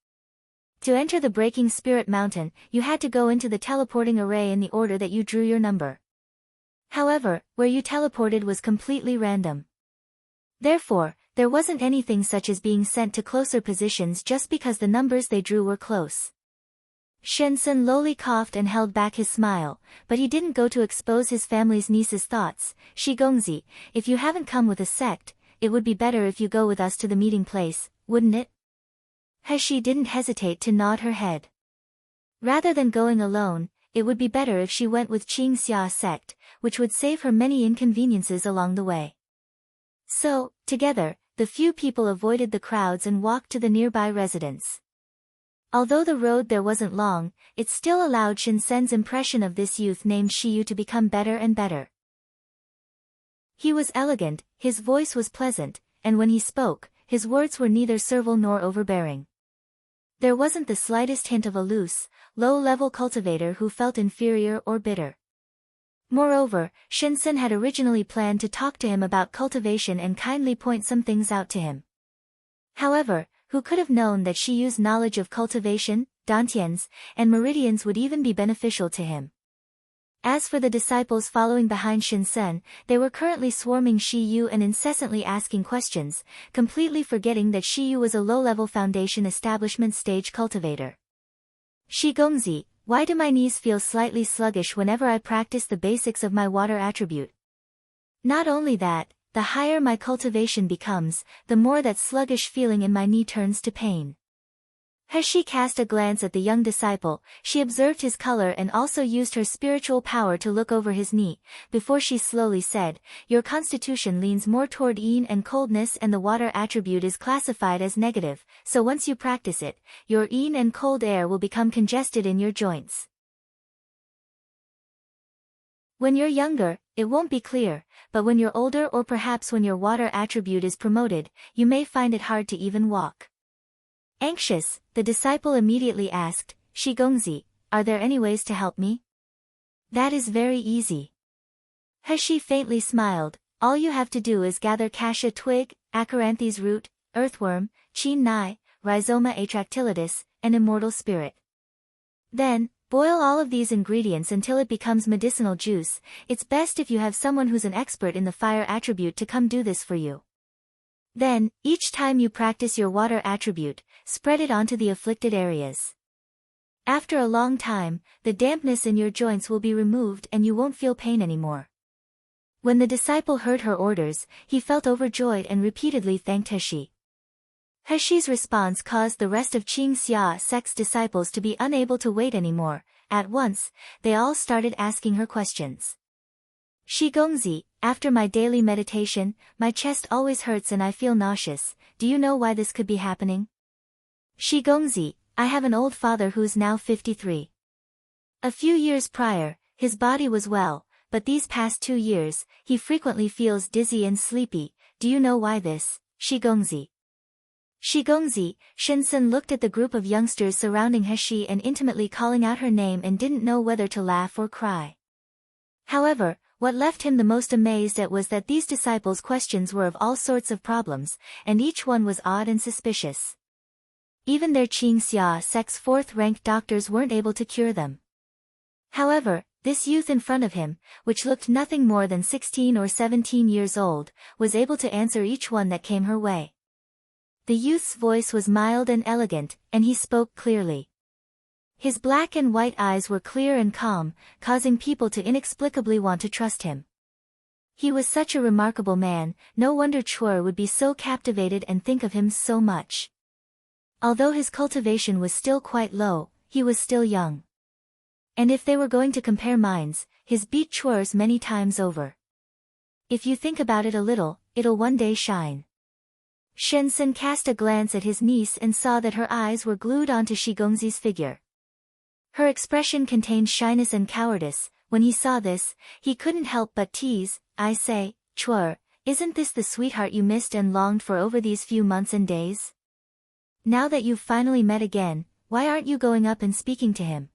To enter the Breaking Spirit Mountain, you had to go into the teleporting array in the order that you drew your number. However, where you teleported was completely random. Therefore, there wasn't anything such as being sent to closer positions just because the numbers they drew were close. Shensen lowly coughed and held back his smile, but he didn't go to expose his family's niece's thoughts. "Shigongzi, if you haven't come with a sect, it would be better if you go with us to the meeting place, wouldn't it?" He didn't hesitate to nod her head. Rather than going alone, it would be better if she went with Qing Xia sect, which would save her many inconveniences along the way. So, together, the few people avoided the crowds and walked to the nearby residence. Although the road there wasn't long, it still allowed Shinsen's impression of this youth named Shiyu to become better and better. He was elegant, his voice was pleasant, and when he spoke, his words were neither servile nor overbearing. There wasn't the slightest hint of a loose, low-level cultivator who felt inferior or bitter. Moreover, Shinsen had originally planned to talk to him about cultivation and kindly point some things out to him. However, who could have known that Shiyu's knowledge of cultivation, dantians, and meridians would even be beneficial to him? As for the disciples following behind Shinsen, they were currently swarming Shiyu and incessantly asking questions, completely forgetting that Shiyu was a low-level foundation establishment stage cultivator. "Shigongzi, why do my knees feel slightly sluggish whenever I practice the basics of my water attribute? Not only that, the higher my cultivation becomes, the more that sluggish feeling in my knee turns to pain." As she cast a glance at the young disciple, she observed his color and also used her spiritual power to look over his knee, before she slowly said, "Your constitution leans more toward yin and coldness and the water attribute is classified as negative, so once you practice it, your yin and cold air will become congested in your joints. When you're younger, it won't be clear, but when you're older or perhaps when your water attribute is promoted, you may find it hard to even walk." Anxious, the disciple immediately asked, "Shigongzi, are there any ways to help me?" "That is very easy." He faintly smiled, "All you have to do is gather cassia twig, acaranthes root, earthworm, chin nai, rhizoma atractilitis, and immortal spirit. Then, boil all of these ingredients until it becomes medicinal juice. It's best if you have someone who's an expert in the fire attribute to come do this for you. Then, each time you practice your water attribute, spread it onto the afflicted areas. After a long time, the dampness in your joints will be removed and you won't feel pain anymore." When the disciple heard her orders, he felt overjoyed and repeatedly thanked He. He's response caused the rest of Qing Xia sect's disciples to be unable to wait anymore. At once, they all started asking her questions. "Shigongzi, after my daily meditation, my chest always hurts and I feel nauseous. Do you know why this could be happening?" "Shigongzi, I have an old father who's now 53. A few years prior, his body was well, but these past 2 years, he frequently feels dizzy and sleepy. Do you know why this, Shigongzi?" "Shigongzi," Shinsen looked at the group of youngsters surrounding He and intimately calling out her name and didn't know whether to laugh or cry. However, what left him the most amazed at was that these disciples' questions were of all sorts of problems, and each one was odd and suspicious. Even their Qing Xia sect's fourth-ranked doctors weren't able to cure them. However, this youth in front of him, which looked nothing more than 16 or 17 years old, was able to answer each one that came her way. The youth's voice was mild and elegant, and he spoke clearly. His black and white eyes were clear and calm, causing people to inexplicably want to trust him. He was such a remarkable man, no wonder Chuer would be so captivated and think of him so much. Although his cultivation was still quite low, he was still young. And if they were going to compare minds, his beat Chuer's many times over. If you think about it a little, it'll one day shine. Shensen cast a glance at his niece and saw that her eyes were glued onto Shigongzi's figure. Her expression contained shyness and cowardice. When he saw this, he couldn't help but tease, "I say, Chuer, isn't this the sweetheart you missed and longed for over these few months and days? Now that you've finally met again, why aren't you going up and speaking to him?"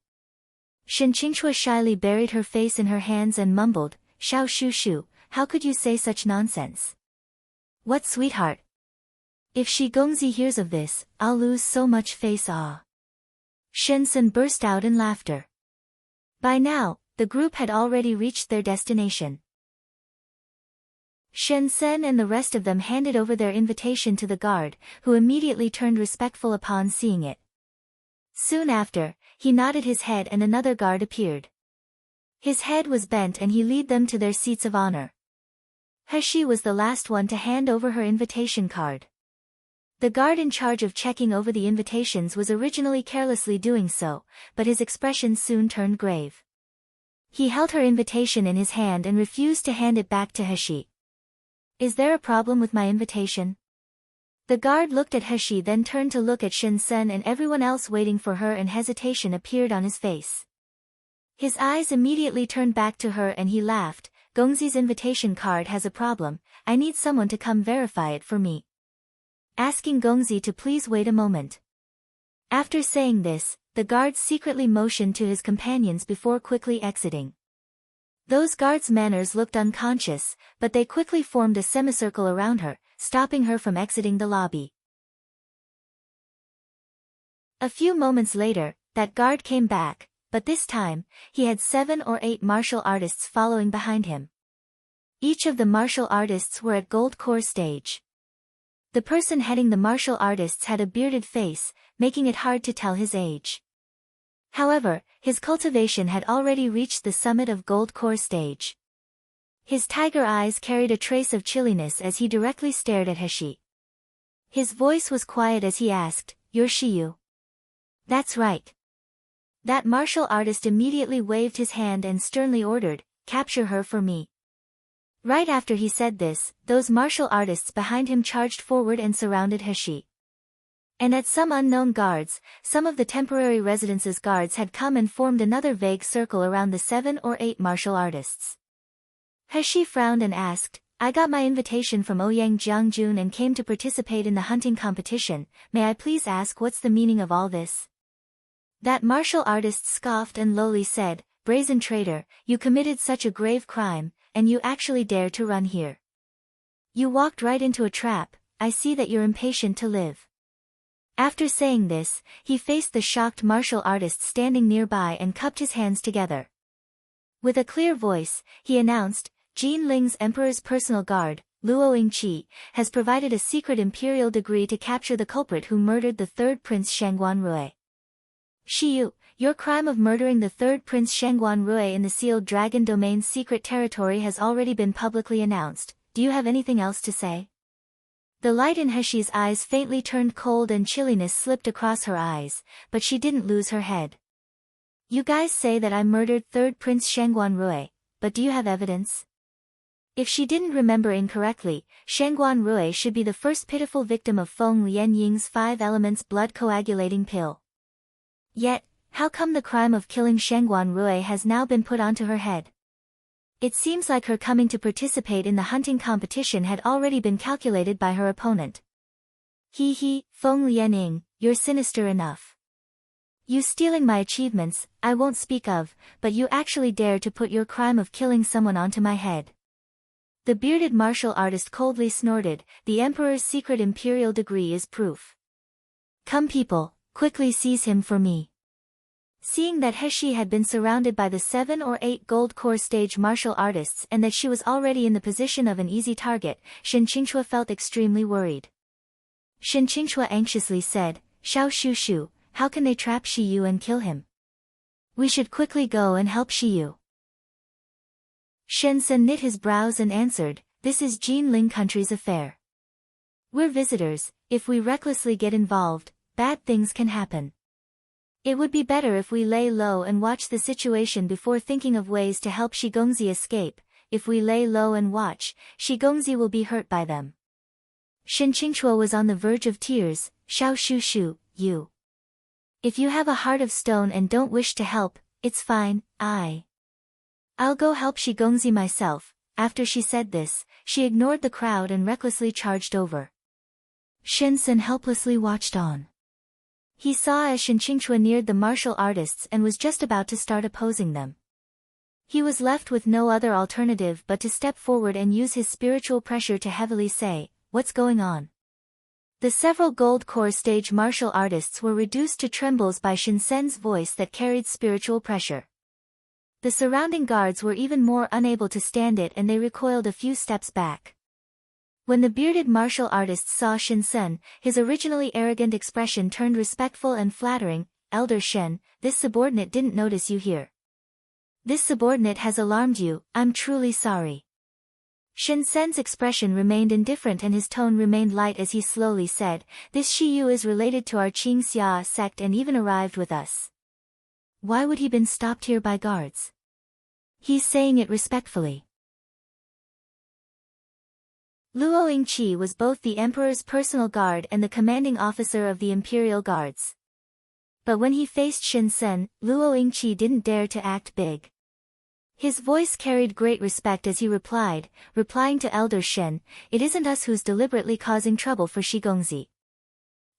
Shen Qingchua shyly buried her face in her hands and mumbled, "Xiao Shu Shu, how could you say such nonsense? What sweetheart? If Shi Gongzi hears of this, I'll lose so much face awe." Shensen burst out in laughter. By now, the group had already reached their destination. Shensen and the rest of them handed over their invitation to the guard, who immediately turned respectful upon seeing it. Soon after, he nodded his head and another guard appeared. His head was bent and he led them to their seats of honor. Heshi was the last one to hand over her invitation card. The guard in charge of checking over the invitations was originally carelessly doing so, but his expression soon turned grave. He held her invitation in his hand and refused to hand it back to Heshi. "Is there a problem with my invitation?" The guard looked at Heshi, then turned to look at Shensen and everyone else waiting for her, and hesitation appeared on his face. His eyes immediately turned back to her and he laughed. "Gongzi's invitation card has a problem. I need someone to come verify it for me. Asking Gongzi to please wait a moment." After saying this, the guards secretly motioned to his companions before quickly exiting. Those guards' manners looked unconscious, but they quickly formed a semicircle around her, stopping her from exiting the lobby. A few moments later, that guard came back, but this time, he had 7 or 8 martial artists following behind him. Each of the martial artists were at gold core stage. The person heading the martial artists had a bearded face, making it hard to tell his age. However, his cultivation had already reached the summit of gold core stage. His tiger eyes carried a trace of chilliness as he directly stared at Heshi. His voice was quiet as he asked, "You're Shiyu?" "That's right." That martial artist immediately waved his hand and sternly ordered, "Capture her for me." Right after he said this, those martial artists behind him charged forward and surrounded Heshi. And at some unknown guards, some of the temporary residence's guards had come and formed another vague circle around the 7 or 8 martial artists. Heshi frowned and asked, "I got my invitation from Ouyang Jiangjun and came to participate in the hunting competition. May I please ask what's the meaning of all this?" That martial artist scoffed and lowly said, "Brazen traitor, you committed such a grave crime, and you actually dare to run here. You walked right into a trap. I see that you're impatient to live." After saying this, he faced the shocked martial artist standing nearby and cupped his hands together. With a clear voice, he announced, "Jin Ling's Emperor's personal guard, Luo Yingqi, has provided a secret imperial decree to capture the culprit who murdered the third prince Shangguan Rui. Shiyu, your crime of murdering the third prince Shangguan Rui in the sealed dragon domain's secret territory has already been publicly announced. Do you have anything else to say?" The light in Heshi's eyes faintly turned cold and chilliness slipped across her eyes, but she didn't lose her head. "You guys say that I murdered third prince Shangguan Rui, but do you have evidence?" If she didn't remember incorrectly, Shangguan Rui should be the first pitiful victim of Feng Lianying's 5 elements blood coagulating pill. Yet, how come the crime of killing Shangguan Rui has now been put onto her head? It seems like her coming to participate in the hunting competition had already been calculated by her opponent. He, Feng Lianying, you're sinister enough. You stealing my achievements, I won't speak of, but you actually dare to put your crime of killing someone onto my head. The bearded martial artist coldly snorted, "The Emperor's secret imperial decree is proof. Come people, quickly seize him for me. Seeing that Heshi had been surrounded by the 7 or 8 gold core stage martial artists and that she was already in the position of an easy target, Shen Qingchua felt extremely worried. Shen Qingchua anxiously said, Xiao Shu Shu, how can they trap Shi Yu and kill him? We should quickly go and help Shi Yu. Shen Sen knit his brows and answered, this is Jin Ling country's affair. We're visitors, if we recklessly get involved, bad things can happen. It would be better if we lay low and watch the situation before thinking of ways to help Shigongzi escape. If we lay low and watch, Shigongzi will be hurt by them. Shen Qingchua was on the verge of tears. Xiao Shu Shu, you. If you have a heart of stone and don't wish to help, it's fine, I'll go help Shigongzi myself. After she said this, she ignored the crowd and recklessly charged over. Shen Sen helplessly watched on. He saw as Shen Qingchua neared the martial artists and was just about to start opposing them. He was left with no other alternative but to step forward and use his spiritual pressure to heavily say, what's going on? The several gold core stage martial artists were reduced to trembles by Shen Sen's voice that carried spiritual pressure. The surrounding guards were even more unable to stand it and they recoiled a few steps back. When the bearded martial artists saw Shen Sen, his originally arrogant expression turned respectful and flattering. Elder Shen, this subordinate didn't notice you here. This subordinate has alarmed you, I'm truly sorry. Shen Sen's expression remained indifferent and his tone remained light as he slowly said, this Shi Yu is related to our Qing Xia sect and even arrived with us. Why would he been stopped here by guards? He's saying it respectfully. Luo Yingqi was both the emperor's personal guard and the commanding officer of the imperial guards. But when he faced Shen Sen, Luo Yingqi didn't dare to act big. His voice carried great respect as he replying to Elder Shen, it isn't us who's deliberately causing trouble for Shigongzi.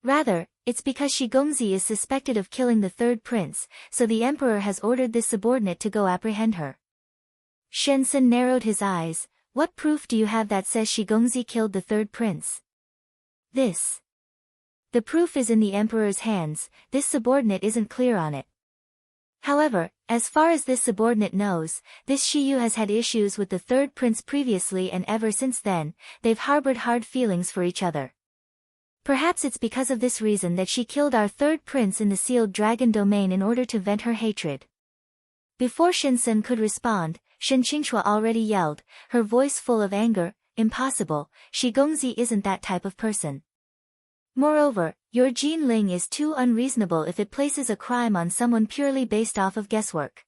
Rather, it's because Shigongzi is suspected of killing the third prince, so the emperor has ordered this subordinate to go apprehend her. Shen Sen narrowed his eyes. What proof do you have that says Shigongzi killed the third prince? This. The proof is in the emperor's hands, this subordinate isn't clear on it. However, as far as this subordinate knows, this Shi Yu has had issues with the third prince previously and ever since then, they've harbored hard feelings for each other. Perhaps it's because of this reason that she killed our third prince in the sealed dragon domain in order to vent her hatred. Before Shen Sen could respond, Shen Qingchua already yelled, her voice full of anger, impossible, Shigongzi isn't that type of person. Moreover, your Jin Ling is too unreasonable if it places a crime on someone purely based off of guesswork.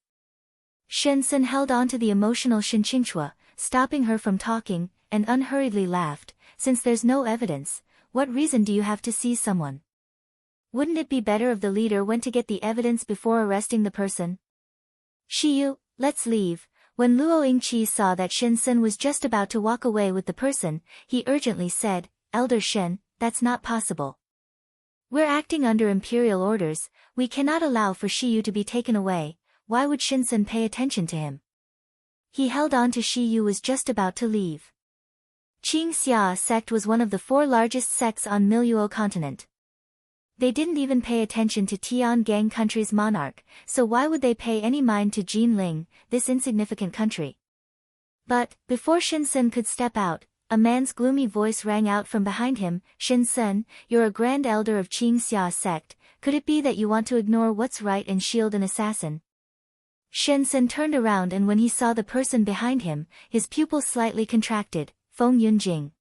Shen Sen held on to the emotional Shen Qingchua, stopping her from talking, and unhurriedly laughed, since there's no evidence, what reason do you have to seize someone? Wouldn't it be better if the leader went to get the evidence before arresting the person? Shi Yu, let's leave. When Luo Yingqi saw that Shen Sen was just about to walk away with the person, he urgently said, Elder Shen, that's not possible. We're acting under imperial orders, we cannot allow for Shi Yu to be taken away, why would Shen Sen pay attention to him? He held on to Shi Yu was just about to leave. Qing Xia sect was one of the 4 largest sects on Miluo continent. They didn't even pay attention to Tiangang country's monarch, so why would they pay any mind to Jin Ling, this insignificant country? But, before Shen Sen could step out, a man's gloomy voice rang out from behind him, Shen Sen, you're a grand elder of Qing Xia sect, could it be that you want to ignore what's right and shield an assassin? Shen Sen turned around and when he saw the person behind him, his pupils slightly contracted, Feng Yunjing.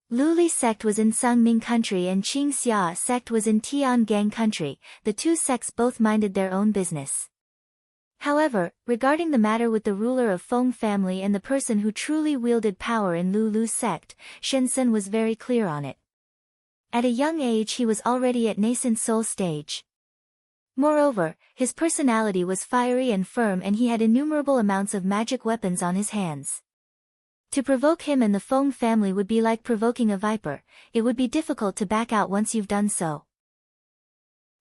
Luli sect was in Sangming country and Qing Xia sect was in Tiangang country, the two sects both minded their own business. However, regarding the matter with the ruler of Feng family and the person who truly wielded power in Lulu sect, Shen Sen was very clear on it. At a young age he was already at nascent soul stage. Moreover, his personality was fiery and firm and he had innumerable amounts of magic weapons on his hands. To provoke him and the Feng family would be like provoking a viper, it would be difficult to back out once you've done so.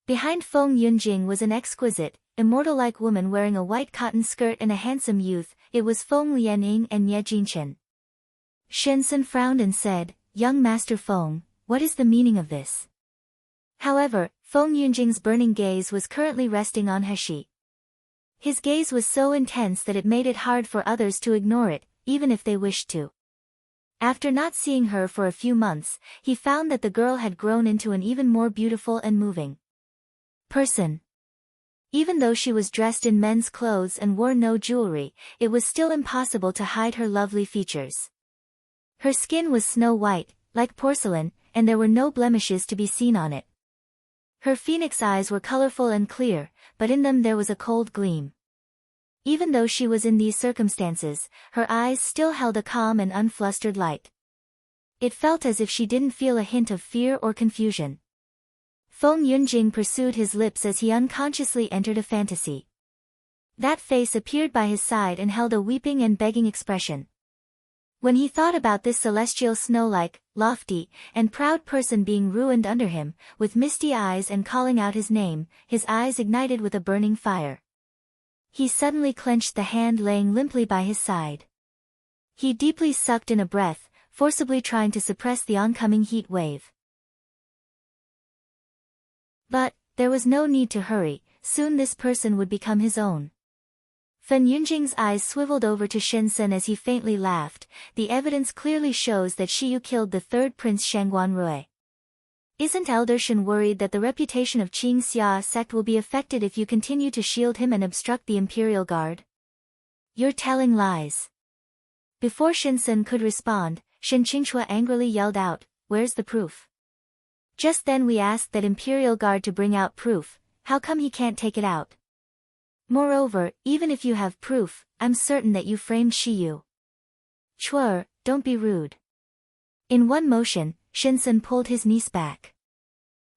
Behind Feng Yunjing was an exquisite, immortal-like woman wearing a white cotton skirt and a handsome youth, it was Feng Lianying and Ye Jinchen. Shen Sen frowned and said, Young Master Feng, what is the meaning of this? However, Feng Yunjing's burning gaze was currently resting on Heshi. His gaze was so intense that it made it hard for others to ignore it, even if they wished to. After not seeing her for a few months, he found that the girl had grown into an even more beautiful and moving person. Even though she was dressed in men's clothes and wore no jewelry, it was still impossible to hide her lovely features. Her skin was snow white, like porcelain, and there were no blemishes to be seen on it. Her phoenix eyes were colorful and clear, but in them there was a cold gleam. Even though she was in these circumstances, her eyes still held a calm and unflustered light. It felt as if she didn't feel a hint of fear or confusion. Feng Yunjing pursued his lips as he unconsciously entered a fantasy. That face appeared by his side and held a weeping and begging expression. When he thought about this celestial snow-like, lofty, and proud person being ruined under him, with misty eyes and calling out his name, his eyes ignited with a burning fire. He suddenly clenched the hand laying limply by his side. He deeply sucked in a breath, forcibly trying to suppress the oncoming heat wave. But, there was no need to hurry, soon this person would become his own. Fen Yunjing's eyes swiveled over to Shensen as he faintly laughed. The evidence clearly shows that Shiyu killed the third prince Shangguan Rui. Isn't Elder Shen worried that the reputation of Qing Xia sect will be affected if you continue to shield him and obstruct the Imperial Guard? You're telling lies. Before Shensen could respond, Shen Qingchua angrily yelled out, "Where's the proof?" Just then we asked that Imperial Guard to bring out proof. How come he can't take it out? Moreover, even if you have proof, I'm certain that you framed Shiyu. Chuer, don't be rude. In one motion, Shensen pulled his niece back.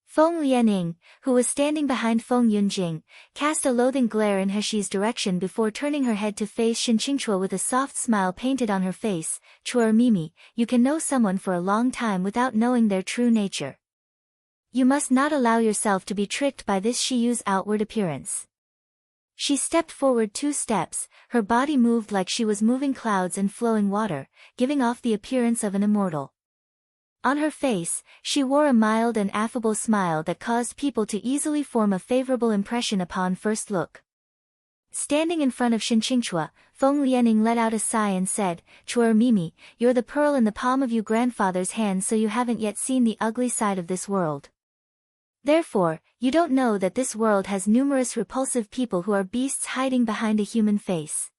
Feng Lianing, who was standing behind Feng Yunjing, cast a loathing glare in Heshi's direction before turning her head to face Shen Qingchua with a soft smile painted on her face. Chuer Mimi, you can know someone for a long time without knowing their true nature. You must not allow yourself to be tricked by this Shiyu's outward appearance. She stepped forward 2 steps, her body moved like she was moving clouds and flowing water, giving off the appearance of an immortal. On her face, she wore a mild and affable smile that caused people to easily form a favorable impression upon first look. Standing in front of Shen Qingchua, Feng Lianing let out a sigh and said, "Chuer Mimi, you're the pearl in the palm of your grandfather's hand, so you haven't yet seen the ugly side of this world. Therefore, you don't know that this world has numerous repulsive people who are beasts hiding behind a human face.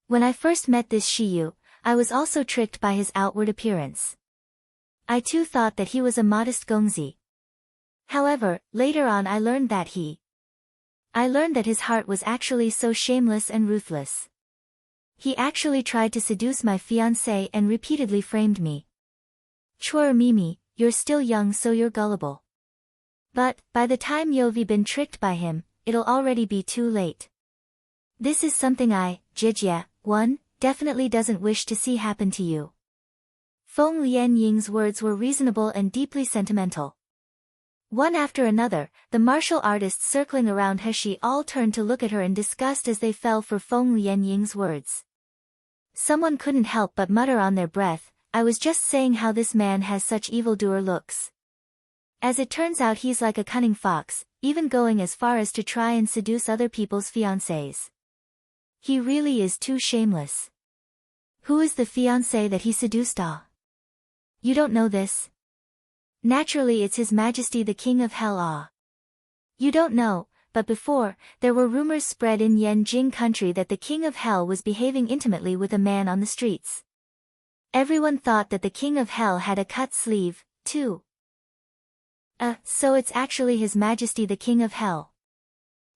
When I first met this Shiyu, I was also tricked by his outward appearance. I too thought that he was a modest gongzi. However, later on I learned that his heart was actually so shameless and ruthless. He actually tried to seduce my fiancé and repeatedly framed me. Chuer Mimi, you're still young, so you're gullible. But, by the time you've been tricked by him, it'll already be too late. This is something Jijie, definitely doesn't wish to see happen to you." Feng Lianying's words were reasonable and deeply sentimental. One after another, the martial artists circling around Heshi all turned to look at her in disgust as they fell for Feng Lianying's words. Someone couldn't help but mutter on their breath, "I was just saying how this man has such evildoer looks. As it turns out, he's like a cunning fox, even going as far as to try and seduce other people's fiancés. He really is too shameless. Who is the fiancé that he seduced? You don't know this? Naturally it's His Majesty the King of Hell. You don't know, but before, there were rumors spread in Yanjing country that the King of Hell was behaving intimately with a man on the streets. Everyone thought that the King of Hell had a cut sleeve, too. So it's actually His Majesty the King of Hell.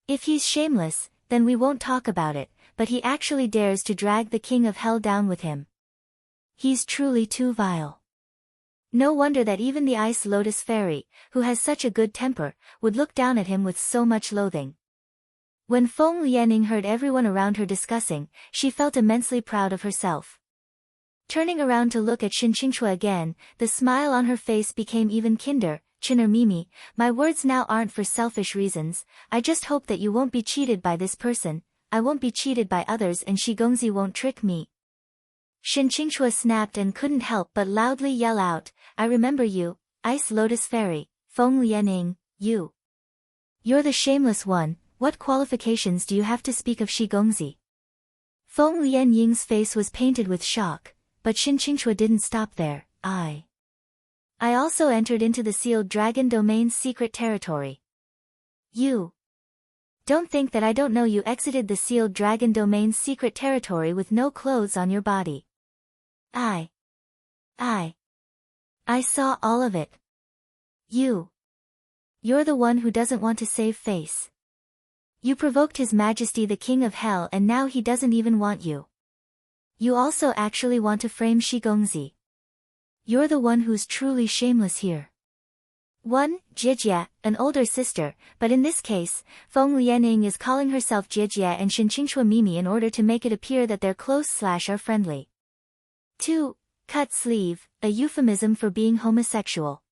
If he's shameless, then we won't talk about it, but he actually dares to drag the King of Hell down with him. He's truly too vile. No wonder that even the Ice Lotus Fairy, who has such a good temper, would look down at him with so much loathing." When Feng Lianing heard everyone around her discussing, she felt immensely proud of herself. Turning around to look at Shen Qingchua again, the smile on her face became even kinder. "Chuer Mimi, my words now aren't for selfish reasons, I just hope that you won't be cheated by this person, I won't be cheated by others, and Shi Gongzi won't trick me." Shen Qingchua snapped and couldn't help but loudly yell out, "I remember you, Ice Lotus Fairy, Feng Lianing, You're the shameless one, what qualifications do you have to speak of Shigongzi? Feng Lianying's face was painted with shock, but Shin Qingchua didn't stop there. I also entered into the sealed dragon domain's secret territory. You don't think that I don't know you exited the sealed dragon domain's secret territory with no clothes on your body. I saw all of it. You're the one who doesn't want to save face. You provoked His Majesty the King of Hell and now he doesn't even want you. You also actually want to frame Shigongzi. You're the one who's truly shameless here. 1. Jijie, an older sister, but in this case, Feng Lianing is calling herself Jijie and Shin Qingchua Mimi in order to make it appear that they're close/are friendly. 2. Cut sleeve, a euphemism for being homosexual.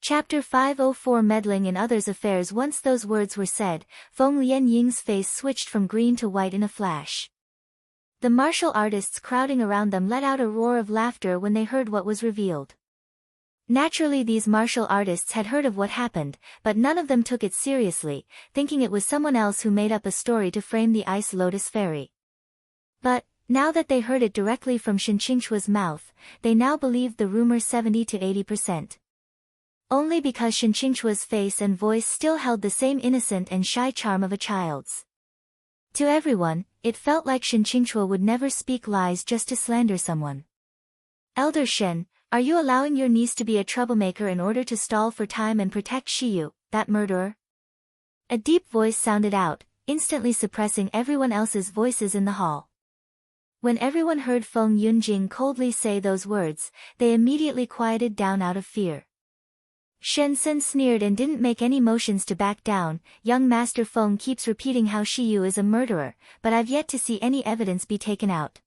Chapter 504 Meddling in Others' Affairs. Once those words were said, Feng Lianying's face switched from green to white in a flash. The martial artists crowding around them let out a roar of laughter when they heard what was revealed. Naturally, these martial artists had heard of what happened, but none of them took it seriously, thinking it was someone else who made up a story to frame the Ice Lotus Fairy. But, now that they heard it directly from Shin Qingchua's mouth, they now believed the rumor 70 to 80%. Only because Shin Qingchua's face and voice still held the same innocent and shy charm of a child's. To everyone, it felt like Shin Qingchua would never speak lies just to slander someone. Elder Shen, are you allowing your niece to be a troublemaker in order to stall for time and protect Shiyu, that murderer? A deep voice sounded out, instantly suppressing everyone else's voices in the hall. When everyone heard Feng Yunjing coldly say those words, they immediately quieted down out of fear. Shen Sen sneered and didn't make any motions to back down. Young Master Feng keeps repeating how Shiyu is a murderer, but I've yet to see any evidence be taken out.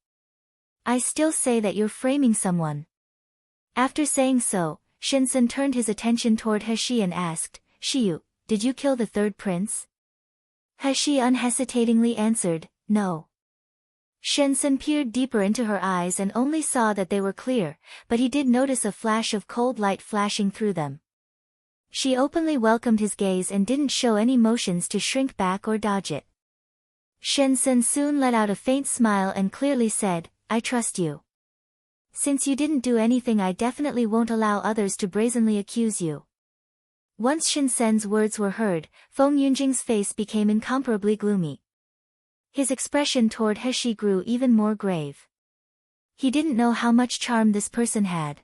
I still say that you're framing someone. After saying so, Shen Sen turned his attention toward He and asked, Shiyu, did you kill the third prince? He unhesitatingly answered, no. Shen Sen peered deeper into her eyes and only saw that they were clear, but he did notice a flash of cold light flashing through them. She openly welcomed his gaze and didn't show any motions to shrink back or dodge it. Shen Sen soon let out a faint smile and clearly said, I trust you. Since you didn't do anything, I definitely won't allow others to brazenly accuse you. Once Shen Sen's words were heard, Feng Yunjing's face became incomparably gloomy. His expression toward He grew even more grave. He didn't know how much charm this person had.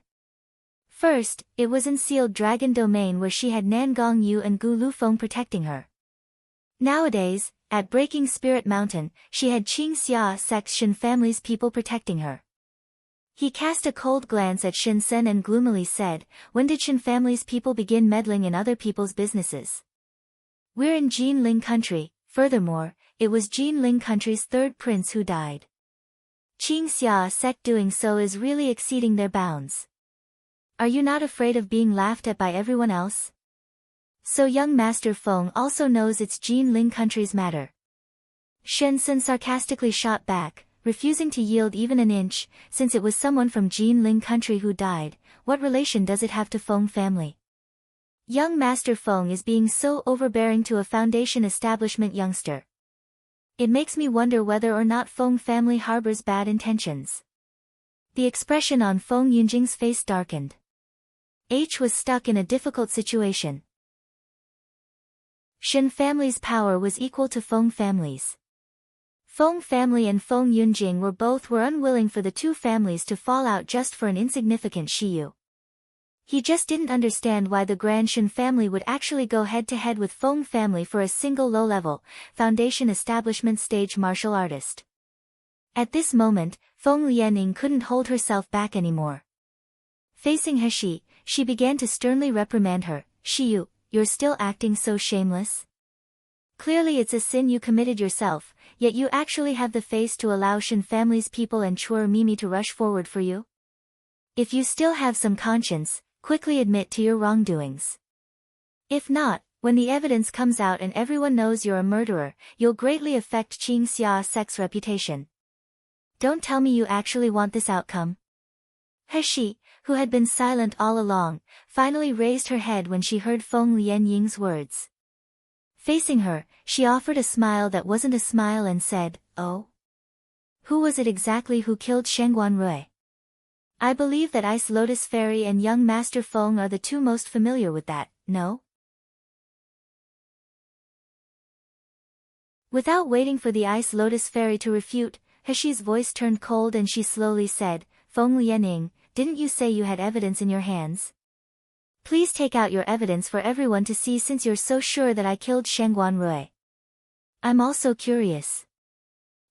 First, it was in sealed dragon domain where she had Nangong Yu and Gu Lufeng protecting her. Nowadays, at Breaking Spirit Mountain, she had Qing Xia Sec's Shin family's people protecting her. He cast a cold glance at Shin Sen and gloomily said, when did Shin family's people begin meddling in other people's businesses? We're in Jinling country. Furthermore, it was Jinling country's third prince who died. Qing Xia Sec doing so is really exceeding their bounds. Are you not afraid of being laughed at by everyone else? So young Master Feng also knows it's Jinling country's matter. Shen Sen sarcastically shot back, refusing to yield even an inch. Since it was someone from Jinling country who died, what relation does it have to Feng family? Young Master Feng is being so overbearing to a foundation establishment youngster. It makes me wonder whether or not Feng family harbors bad intentions. The expression on Feng Yunjing's face darkened. H was stuck in a difficult situation. Shin family's power was equal to Feng family's. Feng family and Feng Yunjing were unwilling for the two families to fall out just for an insignificant Shiyu. He just didn't understand why the Grand Shin family would actually go head-to-head with Feng family for a single low-level, foundation establishment stage martial artist. At this moment, Feng Lianing couldn't hold herself back anymore. Facing He, she began to sternly reprimand her. Shiyu, you're still acting so shameless? Clearly it's a sin you committed yourself, yet you actually have the face to allow Shin family's people and Chuer Mimi to rush forward for you? If you still have some conscience, quickly admit to your wrongdoings. If not, when the evidence comes out and everyone knows you're a murderer, you'll greatly affect Qing Xia Sec's reputation. Don't tell me you actually want this outcome. He, who had been silent all along, finally raised her head when she heard Feng Lianying's words. Facing her, she offered a smile that wasn't a smile and said, "Oh? Who was it exactly who killed Shengguan Rui? I believe that Ice Lotus Fairy and young Master Feng are the two most familiar with that, no?" Without waiting for the Ice Lotus Fairy to refute, Heshi's voice turned cold and she slowly said, "Feng Lianing, didn't you say you had evidence in your hands? Please take out your evidence for everyone to see since you're so sure that I killed Shengguan Rui. I'm also curious.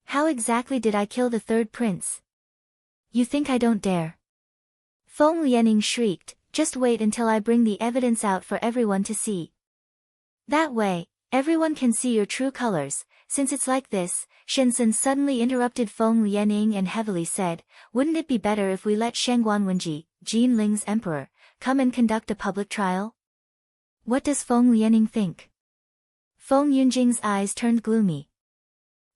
How exactly did I kill the third prince? You think I don't dare?" Feng Lianing shrieked, "Just wait until I bring the evidence out for everyone to see. That way, everyone can see your true colors, since it's like this." Shensen suddenly interrupted Feng Lianing and heavily said, "Wouldn't it be better if we let Shengguan Wenji, Jin Ling's emperor, come and conduct a public trial? What does Feng Lianing think?" Feng Yunjing's eyes turned gloomy.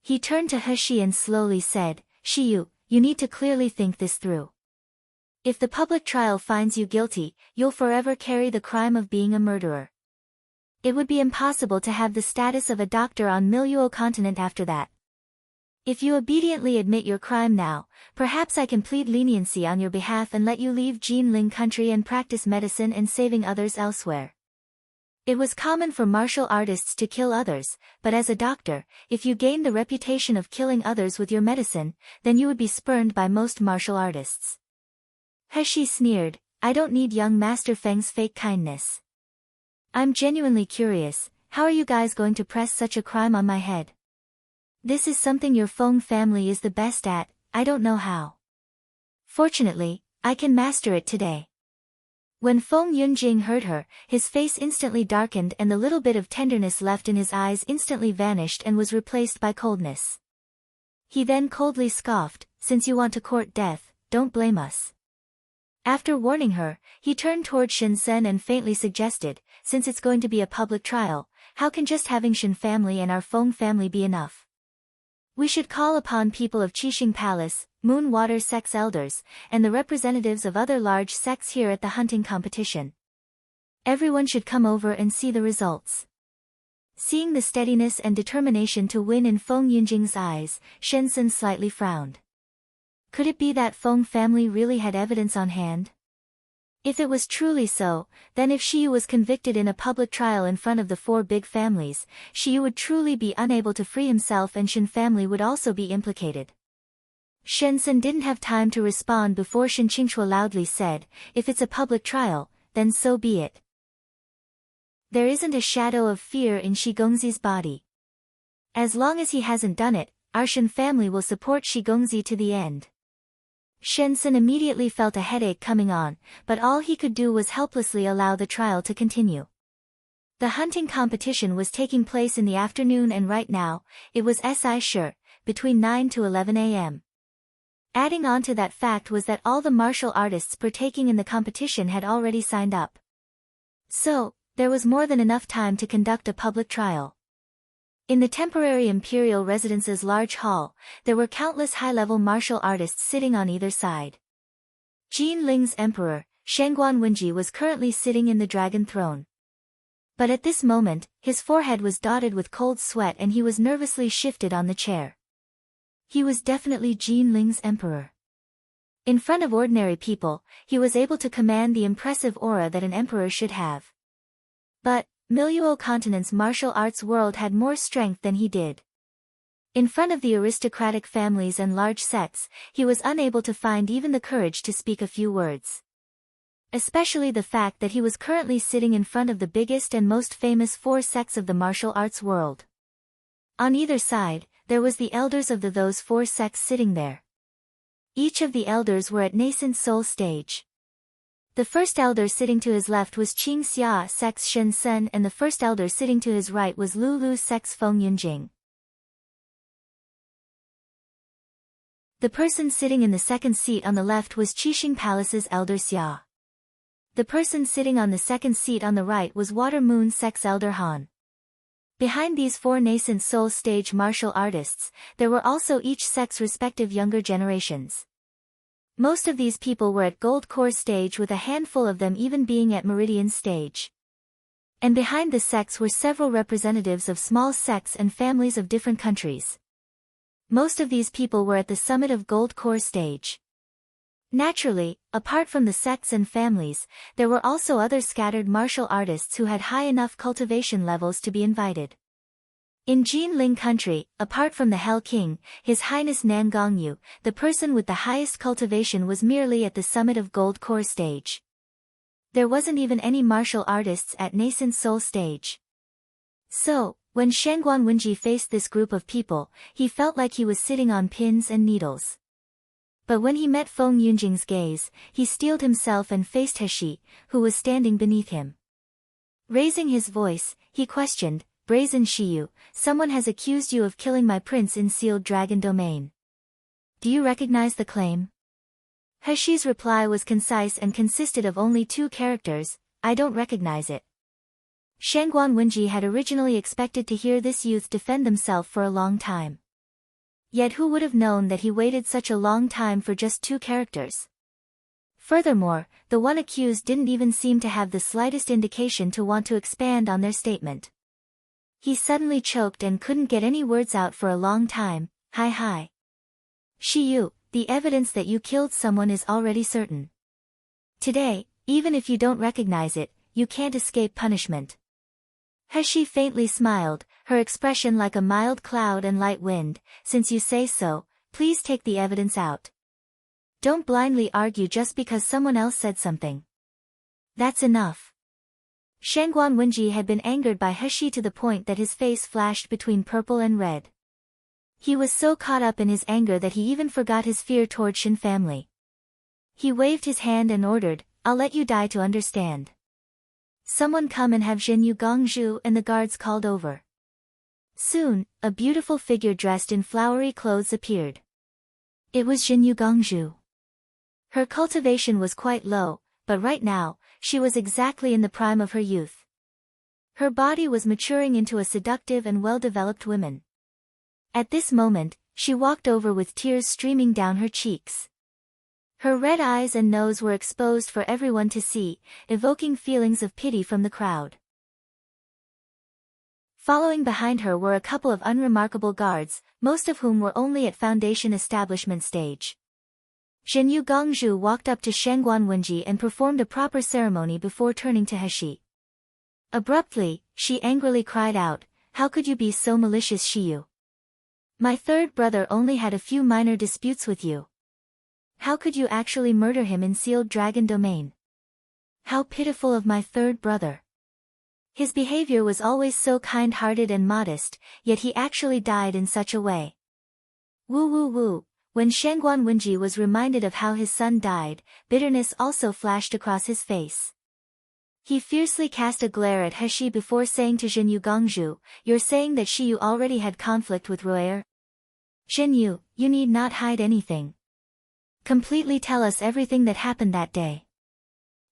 He turned to Heshi and slowly said, "Shiyu, you need to clearly think this through. If the public trial finds you guilty, you'll forever carry the crime of being a murderer. It would be impossible to have the status of a doctor on Miluo continent after that. If you obediently admit your crime now, perhaps I can plead leniency on your behalf and let you leave Jinling country and practice medicine and saving others elsewhere." It was common for martial artists to kill others, but as a doctor, if you gained the reputation of killing others with your medicine, then you would be spurned by most martial artists. Heshi sneered, "I don't need young Master Feng's fake kindness. I'm genuinely curious, how are you guys going to press such a crime on my head? This is something your Feng family is the best at, I don't know how. Fortunately, I can master it today." When Feng Yunjing heard her, his face instantly darkened and the little bit of tenderness left in his eyes instantly vanished and was replaced by coldness. He then coldly scoffed, "Since you want to court death, don't blame us." After warning her, he turned toward Shenzhen and faintly suggested, "Since it's going to be a public trial, how can just having Shen family and our Feng family be enough? We should call upon people of Qixing Palace, Moon Water Sect's elders, and the representatives of other large sects here at the hunting competition. Everyone should come over and see the results." Seeing the steadiness and determination to win in Feng Yunjing's eyes, Shenzhen slightly frowned. Could it be that Feng family really had evidence on hand? If it was truly so, then if Shiyu was convicted in a public trial in front of the four big families, Shiyu would truly be unable to free himself and Shen family would also be implicated. Shenzhen didn't have time to respond before Shen Qingchua loudly said, "If it's a public trial, then so be it. There isn't a shadow of fear in Shi Gongzi's body. As long as he hasn't done it, our Shen family will support Shi Gongzi to the end." Shenzhen immediately felt a headache coming on, but all he could do was helplessly allow the trial to continue. The hunting competition was taking place in the afternoon and right now, it was sure, between 9 to 11 a.m. Adding on to that fact was that all the martial artists partaking in the competition had already signed up. So, there was more than enough time to conduct a public trial. In the temporary imperial residence's large hall, there were countless high-level martial artists sitting on either side. Jin Ling's emperor, Shengguan Wenji, was currently sitting in the dragon throne. But at this moment, his forehead was dotted with cold sweat and he was nervously shifted on the chair. He was definitely Jin Ling's emperor. In front of ordinary people, he was able to command the impressive aura that an emperor should have. But, Miluo continent's martial arts world had more strength than he did. In front of the aristocratic families and large sects, he was unable to find even the courage to speak a few words. Especially the fact that he was currently sitting in front of the biggest and most famous four sects of the martial arts world. On either side, there was the elders of those four sects sitting there. Each of the elders were at nascent soul stage. The first elder sitting to his left was Qing Xia Sec's Shen Sen and the first elder sitting to his right was Lu Lu Sec's Feng Yunjing. The person sitting in the second seat on the left was Qixing Palace's elder Xia. The person sitting on the second seat on the right was Water Moon Sec's elder Han. Behind these four nascent soul stage martial artists, there were also each sect's respective younger generations. Most of these people were at gold core stage, with a handful of them even being at meridian stage. And behind the sects were several representatives of small sects and families of different countries. Most of these people were at the summit of gold core stage. Naturally, apart from the sects and families, there were also other scattered martial artists who had high enough cultivation levels to be invited. In Jinling country, apart from the Hell King, His Highness Nangongyu, the person with the highest cultivation was merely at the summit of gold core stage. There wasn't even any martial artists at nascent soul stage. So, when Shangguan Wenji faced this group of people, he felt like he was sitting on pins and needles. But when he met Feng Yunjing's gaze, he steeled himself and faced Heshi, who was standing beneath him. Raising his voice, he questioned, "Brazen Shiyu, someone has accused you of killing my prince in sealed dragon domain. Do you recognize the claim?" Heshi's reply was concise and consisted of only 2 characters, "I don't recognize it." Shangguan Wenji had originally expected to hear this youth defend himself for a long time. Yet who would have known that he waited such a long time for just 2 characters? Furthermore, the one accused didn't even seem to have the slightest indication to want to expand on their statement. He suddenly choked and couldn't get any words out for a long time. Hi. Shiyu, the evidence that you killed someone is already certain. Today, even if you don't recognize it, you can't escape punishment. Heshi faintly smiled, her expression like a mild cloud and light wind. "Since you say so, please take the evidence out. Don't blindly argue just because someone else said something. That's enough." Shangguan Wenji had been angered by Heshi to the point that his face flashed between purple and red. He was so caught up in his anger that he even forgot his fear toward Shin family. He waved his hand and ordered, "I'll let you die to understand. Someone come and have Jinyu Gongzhu and the guards called over." Soon, a beautiful figure dressed in flowery clothes appeared. It was Jinyu Gongzhu. Her cultivation was quite low, but right now, she was exactly in the prime of her youth. Her body was maturing into a seductive and well-developed woman. At this moment, she walked over with tears streaming down her cheeks. Her red eyes and nose were exposed for everyone to see, evoking feelings of pity from the crowd. Following behind her were a couple of unremarkable guards, most of whom were only at foundation establishment stage. Jinyu Gongzhu walked up to Shangguan Wenji and performed a proper ceremony before turning to Heshi. Abruptly, she angrily cried out, "How could you be so malicious, Shiyu? My 3rd brother only had a few minor disputes with you. How could you actually murder him in sealed dragon domain? How pitiful of my 3rd brother. His behavior was always so kind-hearted and modest, yet he actually died in such a way." Woo. When Shangguan Wenji was reminded of how his son died, bitterness also flashed across his face. He fiercely cast a glare at Heshi before saying to Jinyu Gongzhu, "You're saying that Shiyu already had conflict with Ruer? Jinyu, you need not hide anything. Completely tell us everything that happened that day."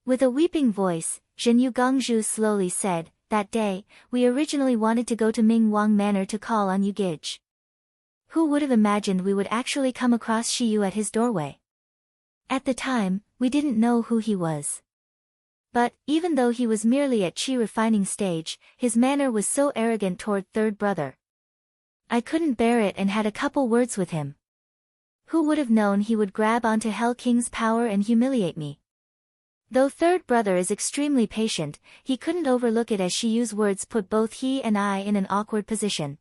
With a weeping voice, Jinyu Gongzhu slowly said, "That day, we originally wanted to go to Mingwang Manor to call on Yugij. Who would have imagined we would actually come across Shiyu at his doorway? At the time, we didn't know who he was. But, even though he was merely at chi refining stage, his manner was so arrogant toward 3rd brother. I couldn't bear it and had a couple words with him. Who would have known he would grab onto Hell King's power and humiliate me? Though 3rd brother is extremely patient, he couldn't overlook it as Shiyu's words put both he and I in an awkward position.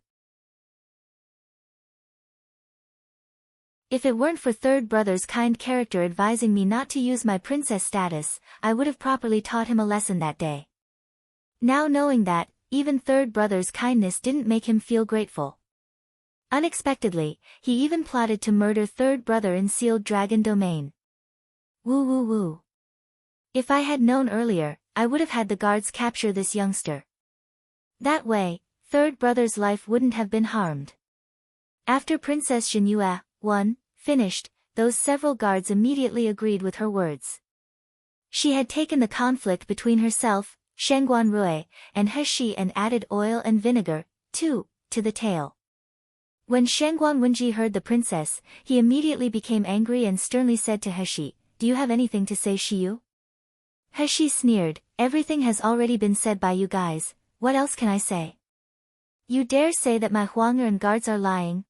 If it weren't for 3rd brother's kind character advising me not to use my princess status, I would have properly taught him a lesson that day. Now knowing that, even 3rd brother's kindness didn't make him feel grateful. Unexpectedly, he even plotted to murder 3rd brother in sealed dragon domain. Woo. If I had known earlier, I would have had the guards capture this youngster. That way, 3rd brother's life wouldn't have been harmed. After Princess Jinyu finished, those several guards immediately agreed with her words. She had taken the conflict between herself, Shangguan Rui, and Heshi and added oil and vinegar, too, to the tale. When Shangguan Wenji heard the princess, he immediately became angry and sternly said to Heshi, "Do you have anything to say, Shiyu?" Heshi sneered, "Everything has already been said by you guys, what else can I say? You dare say that my huang'er and guards are lying?"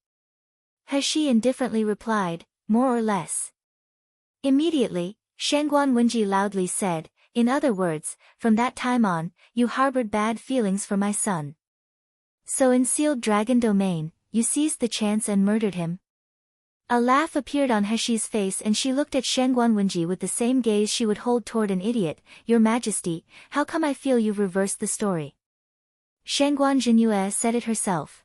Heshi indifferently replied, "More or less." Immediately, Shangguan Wenji loudly said, "In other words, from that time on, you harbored bad feelings for my son. So in sealed dragon domain, you seized the chance and murdered him?" A laugh appeared on Heshi's face and she looked at Shangguan Wenji with the same gaze she would hold toward an idiot. "Your Majesty, how come I feel you've reversed the story?" Shangguan Jinyue said it herself.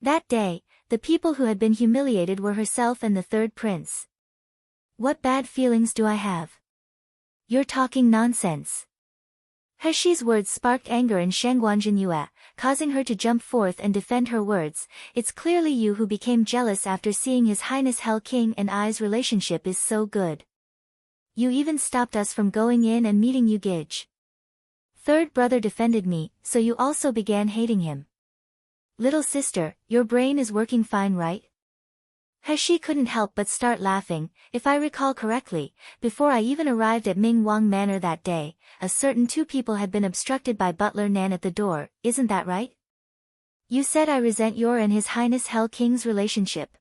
That day, the people who had been humiliated were herself and the third prince. "What bad feelings do I have? You're talking nonsense." Heshi's words sparked anger in Shangguan Jinyue, causing her to jump forth and defend her words. "It's clearly you who became jealous after seeing His Highness Hell King and I's relationship is so good. You even stopped us from going in and meeting Yu Gij. Third brother defended me, so you also began hating him. Little sister, your brain is working fine, right?" Heshi couldn't help but start laughing. "If I recall correctly, before I even arrived at Ming Wang Manor that day, a certain two people had been obstructed by Butler Nan at the door, isn't that right? You said I resent your and His Highness Hell King's relationship.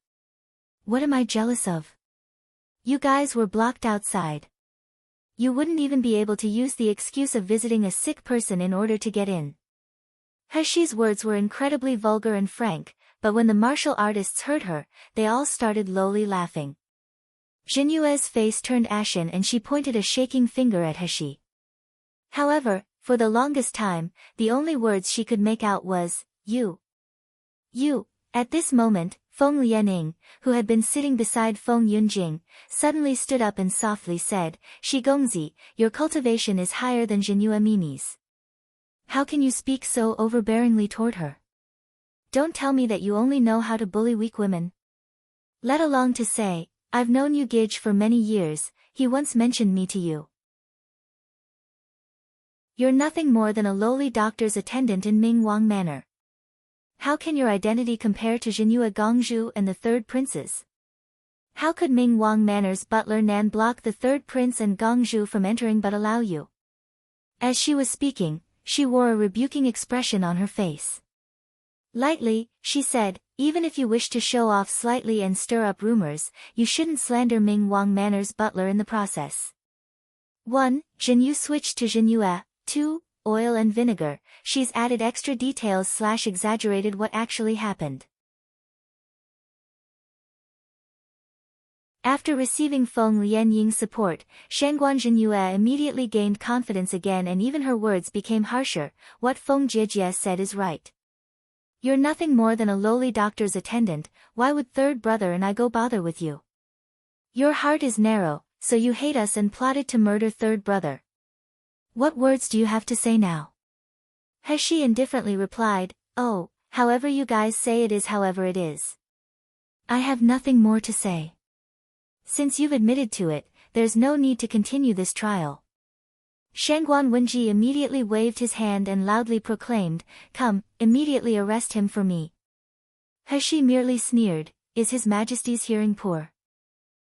What am I jealous of? You guys were blocked outside. You wouldn't even be able to use the excuse of visiting a sick person in order to get in." Heshi's words were incredibly vulgar and frank, but when the martial artists heard her, they all started lowly laughing. Jinyue's face turned ashen and she pointed a shaking finger at Heshi. However, for the longest time, the only words she could make out was, "You. You." At this moment, Feng Lianing, who had been sitting beside Feng Yunjing, suddenly stood up and softly said, "Shi Gongzi, your cultivation is higher than Jinyue Mimi's. How can you speak so overbearingly toward her? Don't tell me that you only know how to bully weak women. Let alone to say, I've known Yu Gij for many years, he once mentioned me to you. You're nothing more than a lowly doctor's attendant in Ming Wang Manor. How can your identity compare to Jinyue Gongzhu and the third princes? How could Ming Wang Manor's butler Nan block the third prince and Gongzhu from entering but allow you?" As she was speaking, she wore a rebuking expression on her face. Lightly, she said, "Even if you wish to show off slightly and stir up rumors, you shouldn't slander Ming Wang Manor's butler in the process. 1. Jinyu switched to Jinyue. 2. Oil and vinegar. She's added extra details / exaggerated what actually happened." After receiving Feng Lianying's support, Shangguan Jinyue immediately gained confidence again and even her words became harsher. "What Feng Jie said is right. You're nothing more than a lowly doctor's attendant, why would third brother and I go bother with you? Your heart is narrow, so you hate us and plotted to murder third brother. What words do you have to say now?" Heshi indifferently replied, "Oh, however you guys say it is however it is. I have nothing more to say. Since you've admitted to it, there's no need to continue this trial." Shangguan Wenji immediately waved his hand and loudly proclaimed, "Come, immediately arrest him for me." Heshi merely sneered, "Is His Majesty's hearing poor?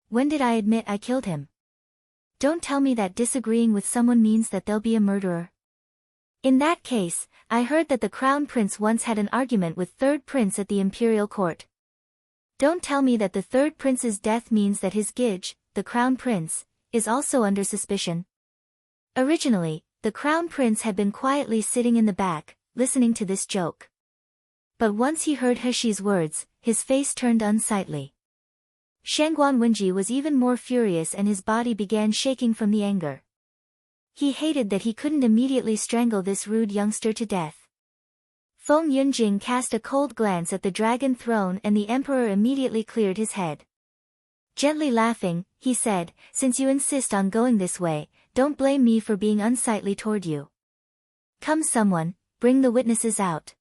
When did I admit I killed him? Don't tell me that disagreeing with someone means that they'll be a murderer. In that case, I heard that the Crown Prince once had an argument with Third Prince at the Imperial Court. Don't tell me that the Third Prince's death means that his Gij, the Crown Prince, is also under suspicion." Originally, the Crown Prince had been quietly sitting in the back, listening to this joke. But once he heard Heshi's words, his face turned unsightly. Shangguan Wenji was even more furious and his body began shaking from the anger. He hated that he couldn't immediately strangle this rude youngster to death. Feng Yunjing cast a cold glance at the dragon throne and the emperor immediately cleared his head. Gently laughing, he said, "Since you insist on going this way, don't blame me for being unsightly toward you. Come someone, bring the witnesses out."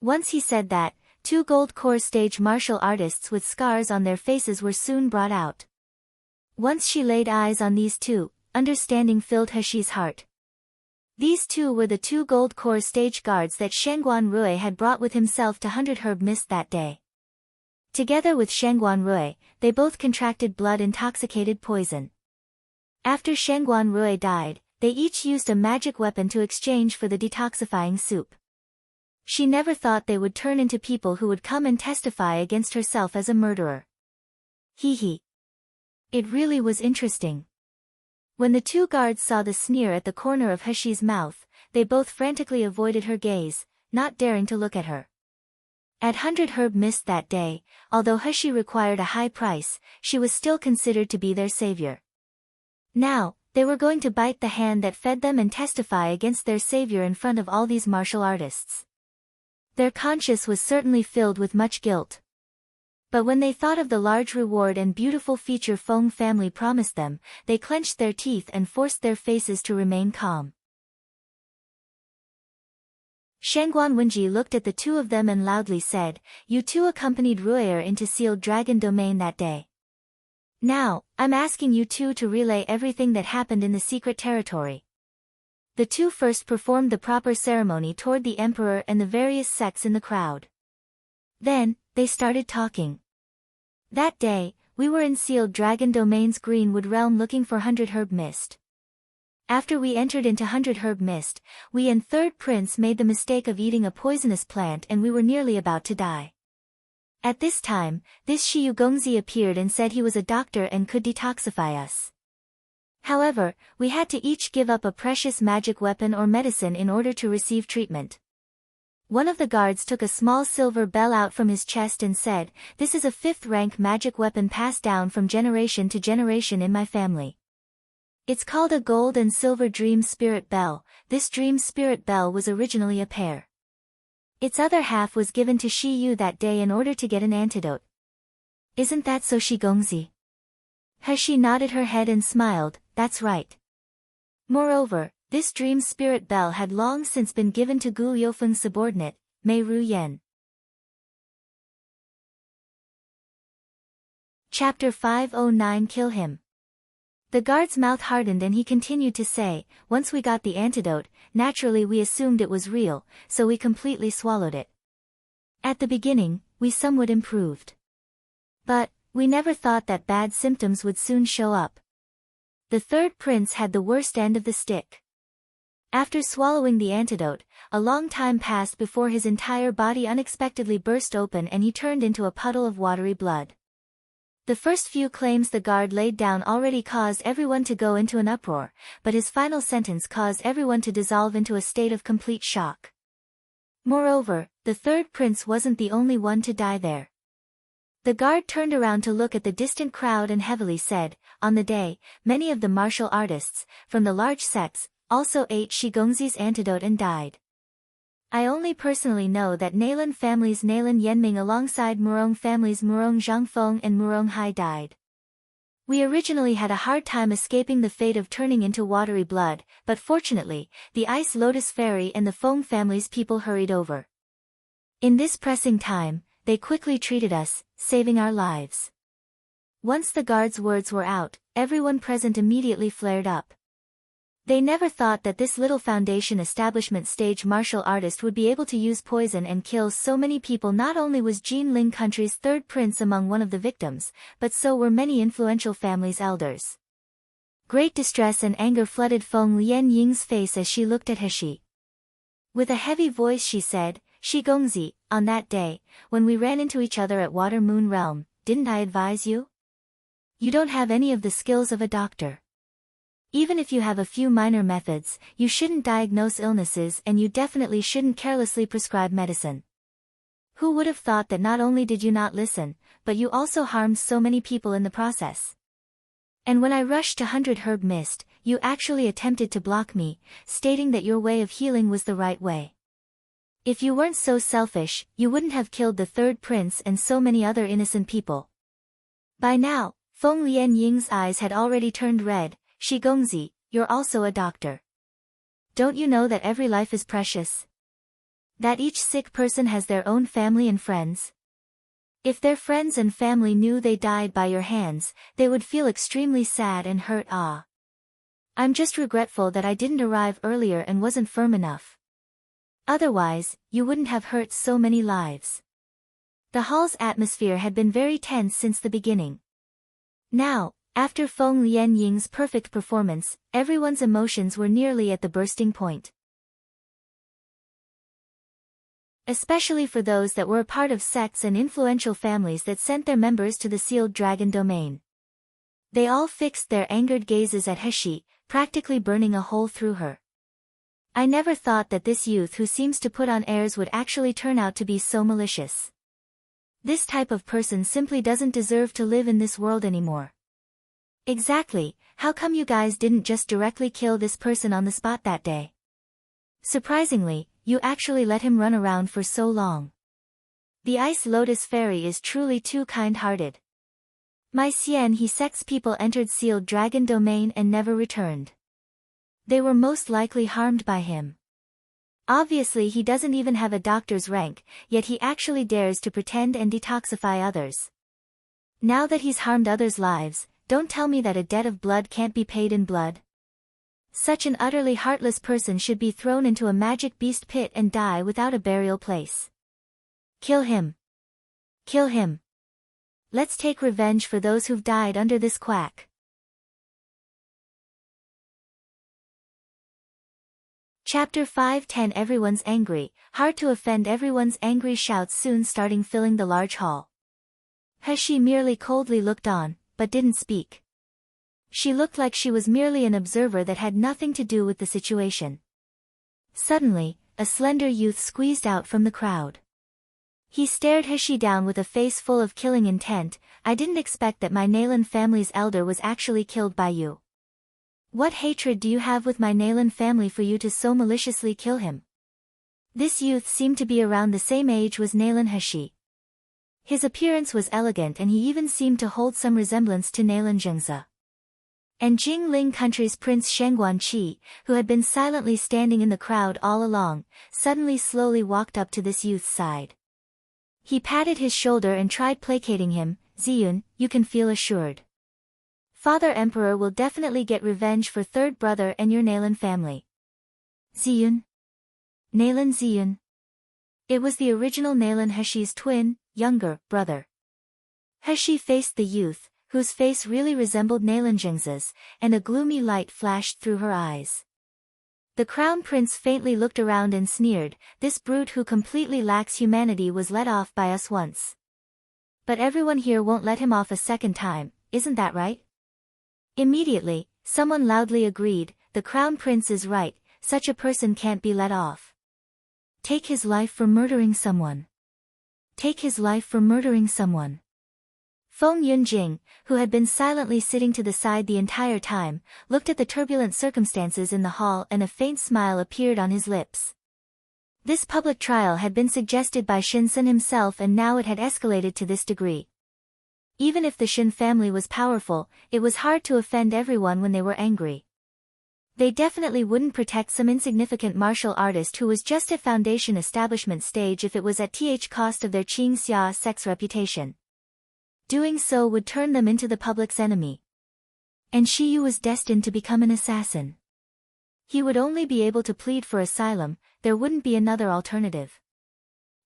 Once he said that, 2 gold core stage martial artists with scars on their faces were soon brought out. Once she laid eyes on these two, understanding filled Heshi's heart. These two were the 2 gold core stage guards that Shangguan Rui had brought with himself to 100 Herb Mist that day. Together with Shangguan Rui, they both contracted blood-intoxicated poison. After Shangguan Rui died, they each used a magic weapon to exchange for the detoxifying soup. She never thought they would turn into people who would come and testify against herself as a murderer. Hee hee. It really was interesting. When the two guards saw the sneer at the corner of Heshi's mouth, they both frantically avoided her gaze, not daring to look at her. At 100 Herb Mist that day, although Heshi required a high price, she was still considered to be their savior. Now, they were going to bite the hand that fed them and testify against their savior in front of all these martial artists. Their conscience was certainly filled with much guilt. But when they thought of the large reward and beautiful future Feng family promised them, they clenched their teeth and forced their faces to remain calm. Shangguan Wenji looked at the two of them and loudly said, "You two accompanied Ruier into Sealed Dragon Domain that day. Now, I'm asking you two to relay everything that happened in the secret territory." The two first performed the proper ceremony toward the emperor and the various sects in the crowd. Then, they started talking. That day, we were in Sealed Dragon Domain's Greenwood realm looking for 100 Herb Mist. After we entered into 100 Herb Mist, we and Third Prince made the mistake of eating a poisonous plant and we were nearly about to die. At this time, this Shiyu Gongzi appeared and said he was a doctor and could detoxify us. However, we had to each give up a precious magic weapon or medicine in order to receive treatment. One of the guards took a small silver bell out from his chest and said, "This is a 5th rank magic weapon passed down from generation to generation in my family. It's called a gold and silver dream spirit bell. This dream spirit bell was originally a pair. Its other half was given to Shi Yu that day in order to get an antidote. Isn't that so, Shi Gongzi?" Heshi nodded her head and smiled, "That's right." Moreover, this dream spirit bell had long since been given to Gu Yofeng's subordinate, Mei Ru Yen. Chapter 509 Kill Him. The guard's mouth hardened and he continued to say, "Once we got the antidote, naturally we assumed it was real, so we completely swallowed it. At the beginning, we somewhat improved. But, we never thought that bad symptoms would soon show up. The Third Prince had the worst end of the stick. After swallowing the antidote, a long time passed before his entire body unexpectedly burst open and he turned into a puddle of watery blood. The first few claims the guard laid down already caused everyone to go into an uproar, but his final sentence caused everyone to dissolve into a state of complete shock. Moreover, the Third Prince wasn't the only one to die there. The guard turned around to look at the distant crowd and heavily said, "On the day, many of the martial artists, from the large sects, also ate Shi Gongzi's antidote and died. I only personally know that Nailan family's Nailan Yenming alongside Murong family's Murong Zhangfeng and Murong Hai died. We originally had a hard time escaping the fate of turning into watery blood, but fortunately, the Ice Lotus Fairy and the Feng family's people hurried over. In this pressing time, they quickly treated us, saving our lives." Once the guard's words were out, everyone present immediately flared up. They never thought that this little foundation establishment stage martial artist would be able to use poison and kill so many people. Not only was Jin Ling country's Third Prince among one of the victims, but so were many influential families' elders. Great distress and anger flooded Feng Lian Ying's face as she looked at Heshi. With a heavy voice she said, "Shi Gongzi, on that day, when we ran into each other at Water Moon Realm, didn't I advise you? You don't have any of the skills of a doctor. Even if you have a few minor methods, you shouldn't diagnose illnesses and you definitely shouldn't carelessly prescribe medicine. Who would have thought that not only did you not listen, but you also harmed so many people in the process? And when I rushed to 100 Herb Mist, you actually attempted to block me, stating that your way of healing was the right way. If you weren't so selfish, you wouldn't have killed the Third Prince and so many other innocent people." By now, Feng Lian Ying's eyes had already turned red. "Shi Gongzi, you're also a doctor. Don't you know that every life is precious? That each sick person has their own family and friends? If their friends and family knew they died by your hands, they would feel extremely sad and hurt. I'm just regretful that I didn't arrive earlier and wasn't firm enough. Otherwise, you wouldn't have hurt so many lives." The hall's atmosphere had been very tense since the beginning. Now, after Feng Lianying's perfect performance, everyone's emotions were nearly at the bursting point. Especially for those that were a part of sects and influential families that sent their members to the sealed dragon domain. They all fixed their angered gazes at Heshi, practically burning a hole through her. I never thought that this youth who seems to put on airs would actually turn out to be so malicious. This type of person simply doesn't deserve to live in this world anymore. Exactly, how come you guys didn't just directly kill this person on the spot that day? Surprisingly, you actually let him run around for so long. The Ice Lotus Fairy is truly too kind-hearted. My Xian he sect's people entered sealed dragon domain and never returned. They were most likely harmed by him. Obviously he doesn't even have a doctor's rank, yet he actually dares to pretend and detoxify others. Now that he's harmed others' lives, don't tell me that a debt of blood can't be paid in blood. Such an utterly heartless person should be thrown into a magic beast pit and die without a burial place. Kill him. Kill him. Let's take revenge for those who've died under this quack. Chapter 5:10 Everyone's angry, hard to offend. Everyone's angry shouts soon starting filling the large hall. Heshi merely coldly looked on, but didn't speak. She looked like she was merely an observer that had nothing to do with the situation. Suddenly, a slender youth squeezed out from the crowd. He stared Heshi down with a face full of killing intent. I didn't expect that my Nalan family's elder was actually killed by you. What hatred do you have with my Nalan family for you to so maliciously kill him? This youth seemed to be around the same age as Nalan Heshi. His appearance was elegant and he even seemed to hold some resemblance to Nalan Zhengzi. And Jingling country's Prince Shengguan Qi, who had been silently standing in the crowd all along, suddenly slowly walked up to this youth's side. He patted his shoulder and tried placating him. Ziyun, you can feel assured. Father Emperor will definitely get revenge for third brother and your Nalan family. Ziyun? Nalan Ziyun? It was the original Nalan Heshi's twin, younger, brother. Heshi faced the youth, whose face really resembled Nalan Zhengzi's, and a gloomy light flashed through her eyes. The crown prince faintly looked around and sneered, this brute who completely lacks humanity was let off by us once. But everyone here won't let him off a second time, isn't that right? Immediately, someone loudly agreed, the crown prince is right, such a person can't be let off. Take his life for murdering someone. Take his life for murdering someone. Feng Yunjing, who had been silently sitting to the side the entire time, looked at the turbulent circumstances in the hall and a faint smile appeared on his lips. This public trial had been suggested by Shinsen himself and now it had escalated to this degree. Even if the Shin family was powerful, it was hard to offend everyone when they were angry. They definitely wouldn't protect some insignificant martial artist who was just at foundation establishment stage if it was at the cost of their Qingxia sect's reputation. Doing so would turn them into the public's enemy. And Shiyu was destined to become an assassin. He would only be able to plead for asylum, there wouldn't be another alternative.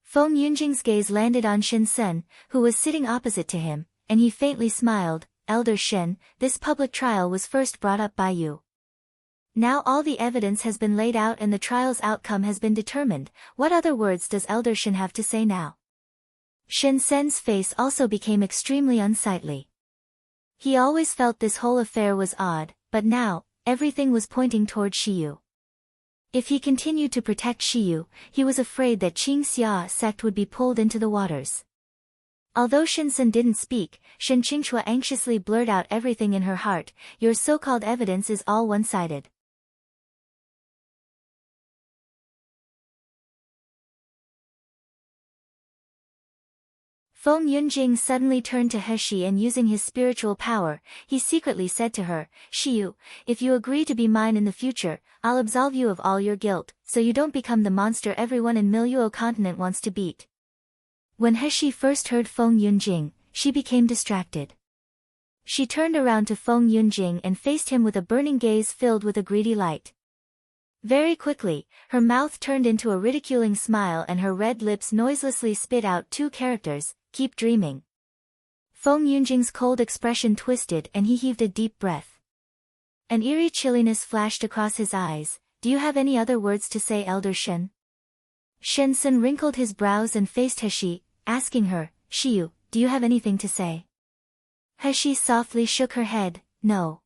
Feng Yunjing's gaze landed on Shinsen, who was sitting opposite to him, and he faintly smiled, Elder Shen, this public trial was first brought up by you. Now all the evidence has been laid out and the trial's outcome has been determined, what other words does Elder Shen have to say now? Shinsen's face also became extremely unsightly. He always felt this whole affair was odd, but now, everything was pointing toward Shiyu. If he continued to protect Shiyu, he was afraid that Qingxia sect would be pulled into the waters. Although Shinsen didn't speak, Shen Qingchua anxiously blurted out everything in her heart, your so-called evidence is all one-sided. Feng Yunjing suddenly turned to Heshi and using his spiritual power, he secretly said to her, Shiyu, if you agree to be mine in the future, I'll absolve you of all your guilt, so you don't become the monster everyone in Miluo continent wants to beat. When Heshi first heard Feng Yunjing, she became distracted. She turned around to Feng Yunjing and faced him with a burning gaze filled with a greedy light. Very quickly, her mouth turned into a ridiculing smile and her red lips noiselessly spit out 2 characters, keep dreaming. Feng Yunjing's cold expression twisted and he heaved a deep breath. An eerie chilliness flashed across his eyes. Do you have any other words to say, Elder Shen? Shensen wrinkled his brows and faced Heshi, asking her, Shiyu, do you have anything to say? Heshi softly shook her head, no.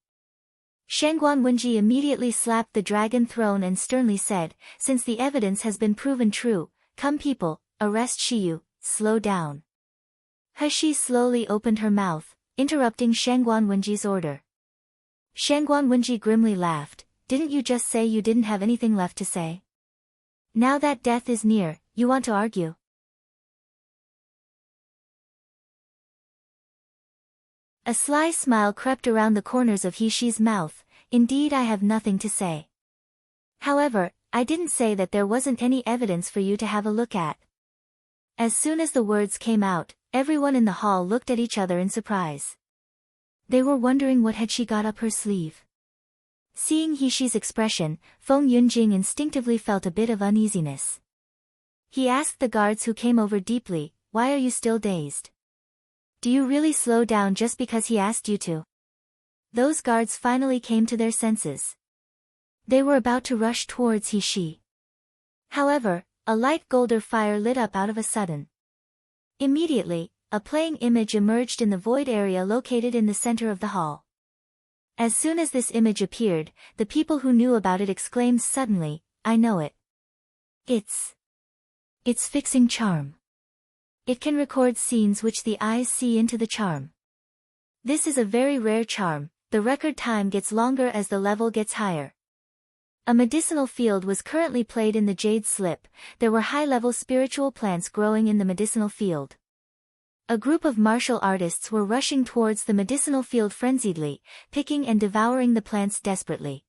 Shangguan Wenji immediately slapped the dragon throne and sternly said, since the evidence has been proven true, come people, arrest Shiyu, slow down. Heshi slowly opened her mouth, interrupting Shangguan Wenji's order. Shangguan Wenji grimly laughed, didn't you just say you didn't have anything left to say? Now that death is near, you want to argue? A sly smile crept around the corners of Hishi's mouth. Indeed, I have nothing to say. However, I didn't say that there wasn't any evidence for you to have a look at. As soon as the words came out, everyone in the hall looked at each other in surprise. They were wondering what had she got up her sleeve. Seeing Hishi's expression, Feng Yunjing instinctively felt a bit of uneasiness. He asked the guards who came over deeply, why are you still dazed? Do you really slow down just because he asked you to? Those guards finally came to their senses. They were about to rush towards Hishi. However, a light golden fire lit up out of a sudden. Immediately, a playing image emerged in the void area located in the center of the hall. As soon as this image appeared, the people who knew about it exclaimed suddenly, I know it. It's fixing charm. It can record scenes which the eyes see into the charm. This is a very rare charm, the record time gets longer as the level gets higher. A medicinal field was currently played in the jade slip, there were high-level spiritual plants growing in the medicinal field. A group of martial artists were rushing towards the medicinal field frenziedly, picking and devouring the plants desperately.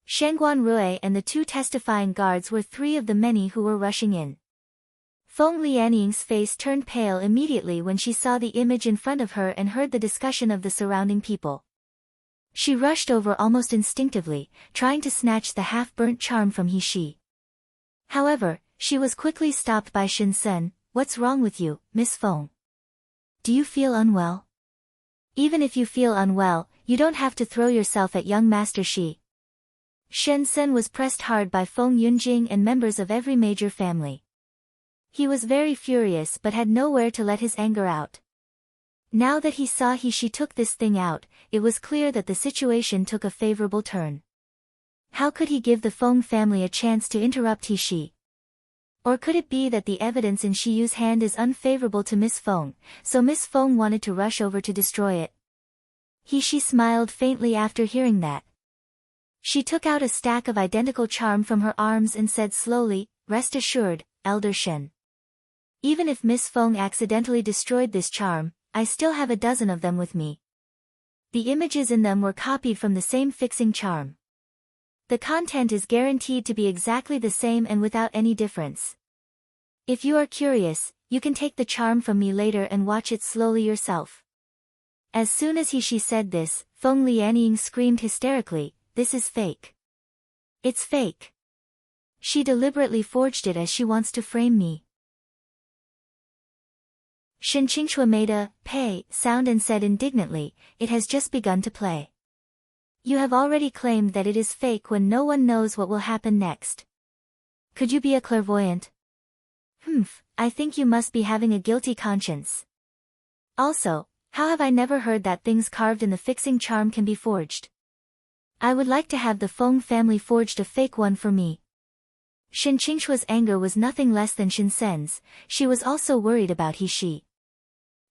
Shangguan Rui and the 2 testifying guards were 3 of the many who were rushing in. Feng Lianying's face turned pale immediately when she saw the image in front of her and heard the discussion of the surrounding people. She rushed over almost instinctively, trying to snatch the half-burnt charm from Hishi. However, she was quickly stopped by Shinsen. What's wrong with you, Miss Feng? Do you feel unwell? Even if you feel unwell, you don't have to throw yourself at young Master Shi. Shinsen was pressed hard by Feng Yunjing and members of every major family. He was very furious but had nowhere to let his anger out. Now that he saw Hishi took this thing out, it was clear that the situation took a favorable turn. How could he give the Feng family a chance to interrupt Hishi? Or could it be that the evidence in Shiyu's hand is unfavorable to Miss Feng, so Miss Feng wanted to rush over to destroy it? Hishi smiled faintly after hearing that. She took out a stack of identical charm from her arms and said slowly, rest assured, Elder Shen. Even if Miss Feng accidentally destroyed this charm, I still have a dozen of them with me. The images in them were copied from the same fixing charm. The content is guaranteed to be exactly the same and without any difference. If you are curious, you can take the charm from me later and watch it slowly yourself. As soon as Hishi said this, Feng Lianying screamed hysterically, this is fake. It's fake. She deliberately forged it as she wants to frame me. Shen Qingchua made a pay sound and said indignantly, it has just begun to play. You have already claimed that it is fake when no one knows what will happen next. Could you be a clairvoyant? I think you must be having a guilty conscience. Also, how have I never heard that things carved in the fixing charm can be forged? I would like to have the Feng family forged a fake one for me. Shen Qingchua's anger was nothing less than Shinsen's. She was also worried about Hishi.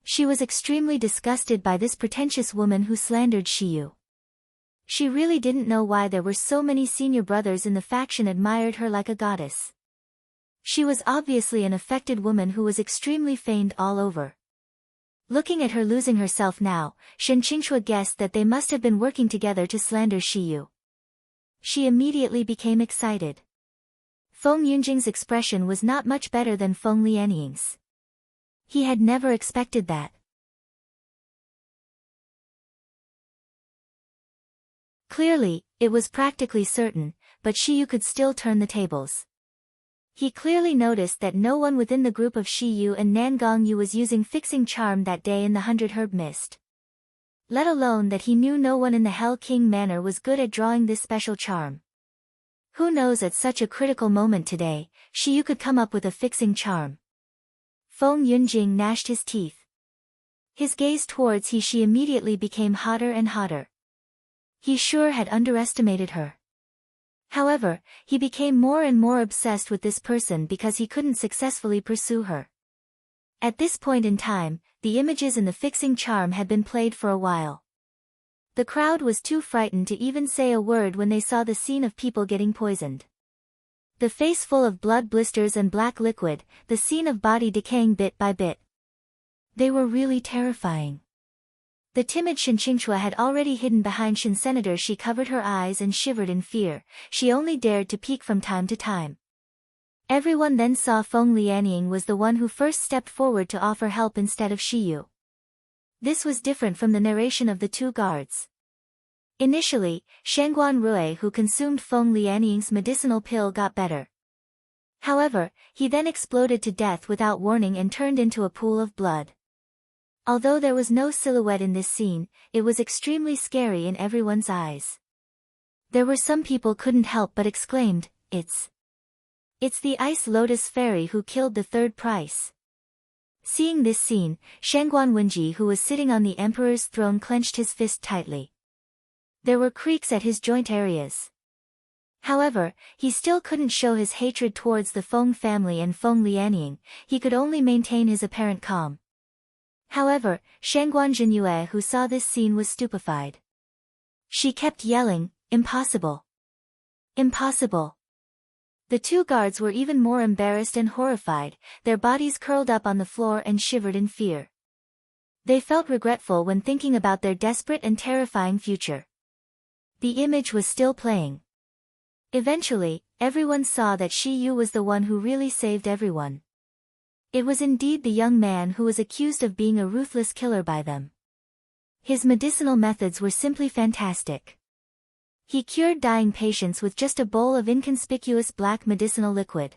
She was extremely disgusted by this pretentious woman who slandered Shiyu. She really didn't know why there were so many senior brothers in the faction admired her like a goddess. She was obviously an affected woman who was extremely feigned all over. Looking at her losing herself now, Shen Qingchua guessed that they must have been working together to slander Shiyu. She immediately became excited. Feng Yunjing's expression was not much better than Feng Lianying's. He had never expected that. Clearly, it was practically certain, but Shiyu could still turn the tables. He clearly noticed that no one within the group of Shiyu and Nangongyu was using fixing charm that day in the 100 Herb Mist. Let alone that he knew no one in the Hell King Manor was good at drawing this special charm. Who knows, at such a critical moment today, Shiyu could come up with a fixing charm. Feng Yunjing gnashed his teeth. His gaze towards she immediately became hotter and hotter. He sure had underestimated her. However, he became more and more obsessed with this person because he couldn't successfully pursue her. At this point in time, the images in the fixing charm had been played for a while. The crowd was too frightened to even say a word when they saw the scene of people getting poisoned. The face full of blood blisters and black liquid, the scene of body decaying bit by bit. They were really terrifying. The timid Shinqingxue had already hidden behind Shin Senator. She covered her eyes and shivered in fear. She only dared to peek from time to time. Everyone then saw Feng Lianying was the one who first stepped forward to offer help instead of Shiyu. This was different from the narration of the two guards. Initially, Shangguan Rui, who consumed Feng Lianying's medicinal pill, got better. However, he then exploded to death without warning and turned into a pool of blood. Although there was no silhouette in this scene, it was extremely scary in everyone's eyes. There were some people couldn't help but exclaimed, It's the Ice Lotus Fairy who killed the third price. Seeing this scene, Shangguan Wenji, who was sitting on the emperor's throne, clenched his fist tightly. There were creaks at his joint areas. However, he still couldn't show his hatred towards the Feng family and Feng Lianying. He could only maintain his apparent calm. However, Shangguan Jinyue, who saw this scene, was stupefied. She kept yelling, Impossible! Impossible! The two guards were even more embarrassed and horrified, their bodies curled up on the floor and shivered in fear. They felt regretful when thinking about their desperate and terrifying future. The image was still playing. Eventually, everyone saw that Shiyu was the one who really saved everyone. It was indeed the young man who was accused of being a ruthless killer by them. His medicinal methods were simply fantastic. He cured dying patients with just a bowl of inconspicuous black medicinal liquid.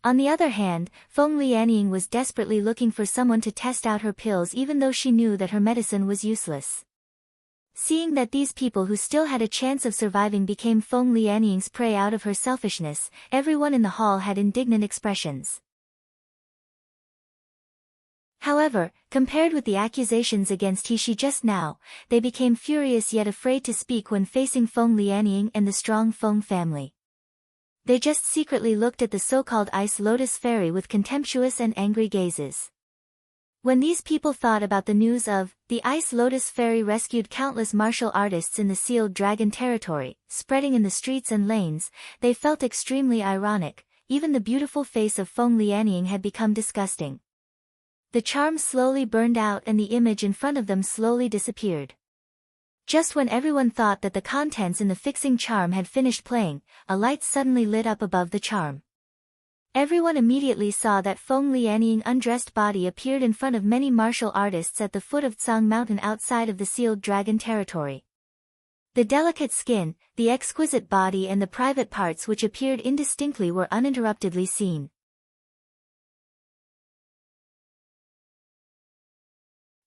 On the other hand, Feng Lianying was desperately looking for someone to test out her pills, even though she knew that her medicine was useless. Seeing that these people who still had a chance of surviving became Feng Lianying's prey out of her selfishness, everyone in the hall had indignant expressions. However, compared with the accusations against He just now, they became furious yet afraid to speak when facing Feng Lianying and the strong Feng family. They just secretly looked at the so-called Ice Lotus Fairy with contemptuous and angry gazes. When these people thought about the news of, the Ice Lotus Fairy rescued countless martial artists in the sealed dragon territory, spreading in the streets and lanes, they felt extremely ironic. Even the beautiful face of Feng Lianying had become disgusting. The charm slowly burned out and the image in front of them slowly disappeared. Just when everyone thought that the contents in the fixing charm had finished playing, a light suddenly lit up above the charm. Everyone immediately saw that Feng Lianying's undressed body appeared in front of many martial artists at the foot of Tsang Mountain outside of the sealed dragon territory. The delicate skin, the exquisite body and the private parts which appeared indistinctly were uninterruptedly seen.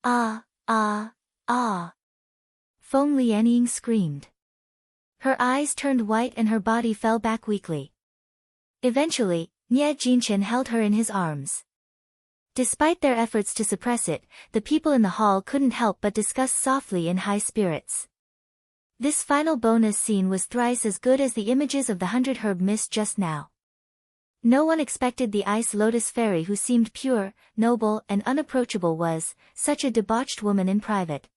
Ah, ah, ah! Feng Lianying screamed. Her eyes turned white and her body fell back weakly. Eventually, Nie Jinchen held her in his arms. Despite their efforts to suppress it, the people in the hall couldn't help but discuss softly in high spirits. This final bonus scene was thrice as good as the images of the 100 Herb Mist just now. No one expected the Ice Lotus Fairy, who seemed pure, noble and unapproachable, was such a debauched woman in private.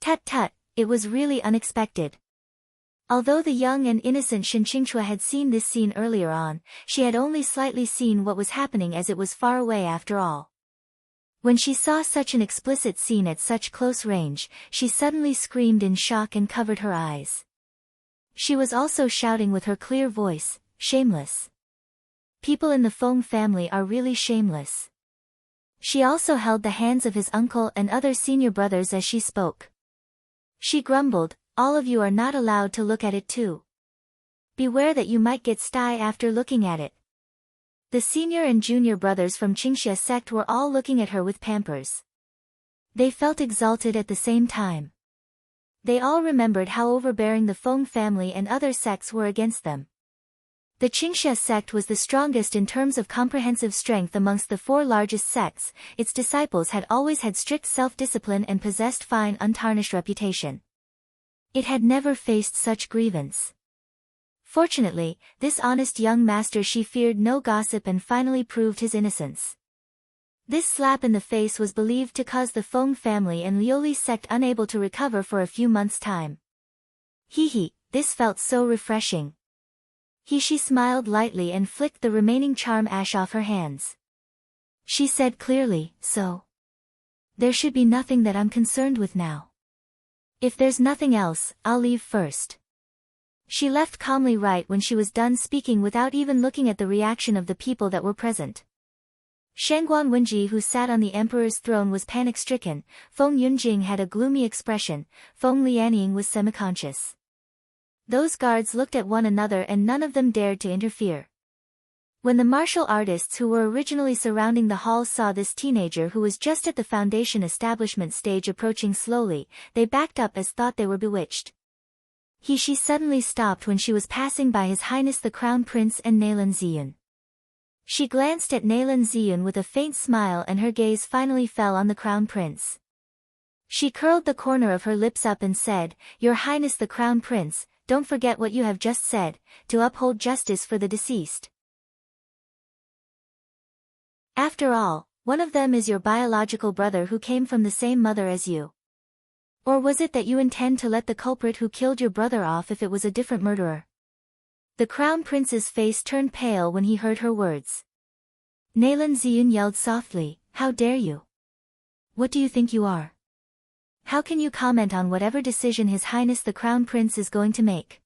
Tut tut, it was really unexpected. Although the young and innocent Shinqingxue had seen this scene earlier on, she had only slightly seen what was happening as it was far away after all. When she saw such an explicit scene at such close range, she suddenly screamed in shock and covered her eyes. She was also shouting with her clear voice, "Shameless! People in the Feng family are really shameless." She also held the hands of his uncle and other senior brothers as she spoke. She grumbled, "All of you are not allowed to look at it too. Beware that you might get sty after looking at it. The senior and junior brothers from Qingxia sect were all looking at her with pampers. They felt exalted at the same time. They all remembered how overbearing the Feng family and other sects were against them. The Qingxia sect was the strongest in terms of comprehensive strength amongst the 4 largest sects. Its disciples had always had strict self-discipline and possessed fine untarnished reputation. It had never faced such grievance. Fortunately, this honest young master she feared no gossip and finally proved his innocence. This slap in the face was believed to cause the Feng family and Liuli sect unable to recover for a few months' time. Hee, this felt so refreshing. She smiled lightly and flicked the remaining charm ash off her hands. She said clearly, so. There should be nothing that I'm concerned with now. If there's nothing else, I'll leave first. She left calmly right when she was done speaking without even looking at the reaction of the people that were present. Shangguan Wenji, who sat on the emperor's throne, was panic-stricken. Feng Yunjing had a gloomy expression. Feng Lianying was semi-conscious. Those guards looked at one another and none of them dared to interfere. When the martial artists who were originally surrounding the hall saw this teenager who was just at the foundation establishment stage approaching slowly, they backed up as thought they were bewitched. She suddenly stopped when she was passing by His Highness the Crown Prince and Naylan Ziyun. She glanced at Naylan Ziyun with a faint smile and her gaze finally fell on the Crown Prince. She curled the corner of her lips up and said, "Your Highness the Crown Prince, don't forget what you have just said, to uphold justice for the deceased. After all, one of them is your biological brother who came from the same mother as you. Or was it that you intend to let the culprit who killed your brother off if it was a different murderer?" The Crown Prince's face turned pale when he heard her words. Naylan Ziyun yelled softly, "How dare you? What do you think you are? How can you comment on whatever decision His Highness the Crown Prince is going to make?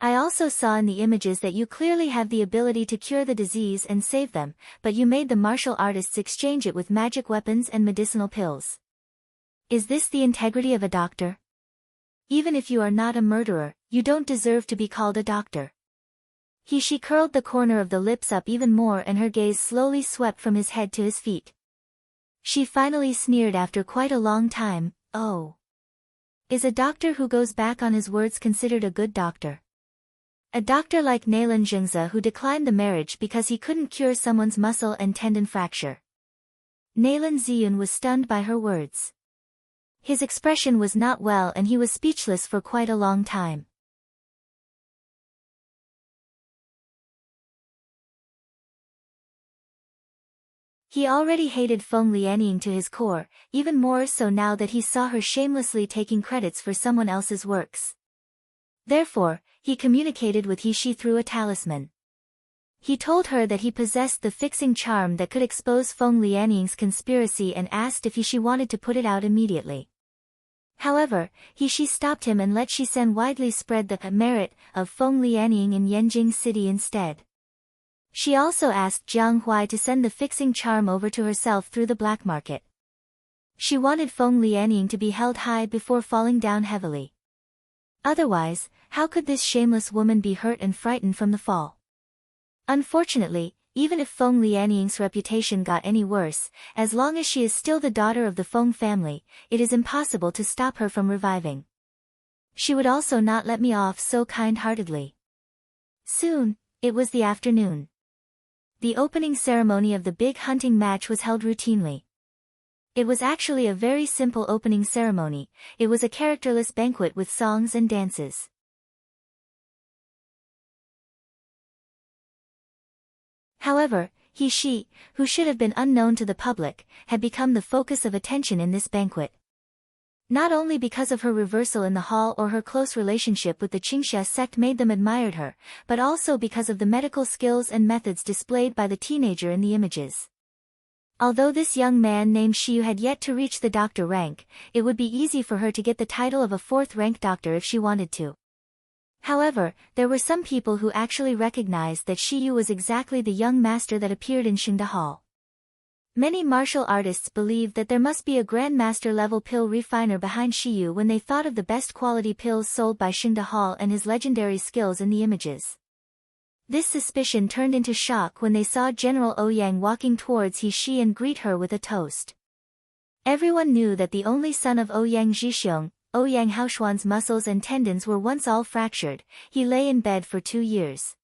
I also saw in the images that you clearly have the ability to cure the disease and save them, but you made the martial artists exchange it with magic weapons and medicinal pills. Is this the integrity of a doctor? Even if you are not a murderer, you don't deserve to be called a doctor." She curled the corner of the lips up even more and her gaze slowly swept from his head to his feet. She finally sneered after quite a long time, "Oh. Is a doctor who goes back on his words considered a good doctor? A doctor like Naylan Zhengze who declined the marriage because he couldn't cure someone's muscle and tendon fracture?" Naylan Ziyun was stunned by her words. His expression was not well and he was speechless for quite a long time. He already hated Feng Lianying to his core, even more so now that he saw her shamelessly taking credits for someone else's works. Therefore, he communicated with He through a talisman. He told her that he possessed the fixing charm that could expose Feng Lianying's conspiracy and asked if she wanted to put it out immediately. However, she stopped him and let Shisen widely spread the merit of Feng Lianying in Yanjing City instead. She also asked Jiang Huai to send the fixing charm over to herself through the black market. She wanted Feng Lianying to be held high before falling down heavily. Otherwise, how could this shameless woman be hurt and frightened from the fall? Unfortunately, even if Feng Lianying's reputation got any worse, as long as she is still the daughter of the Feng family, it is impossible to stop her from reviving. She would also not let me off so kind-heartedly. Soon, it was the afternoon. The opening ceremony of the big hunting match was held routinely. It was actually a very simple opening ceremony. It was a characterless banquet with songs and dances. However, she, who should have been unknown to the public, had become the focus of attention in this banquet. Not only because of her reversal in the hall or her close relationship with the Qingxia sect made them admired her, but also because of the medical skills and methods displayed by the teenager in the images. Although this young man named Shiyu had yet to reach the doctor rank, it would be easy for her to get the title of a 4th-rank doctor if she wanted to. However, there were some people who actually recognized that Shiyu was exactly the young master that appeared in Xingda Hall. Many martial artists believe that there must be a grandmaster level pill refiner behind Shiyu when they thought of the best quality pills sold by Xingda Hall and his legendary skills in the images. This suspicion turned into shock when they saw General Ouyang walking towards He Shi and greet her with a toast. Everyone knew that the only son of Ouyang Zhixiong, Ouyang Haoshuan's muscles and tendons were once all fractured. He lay in bed for 2 years.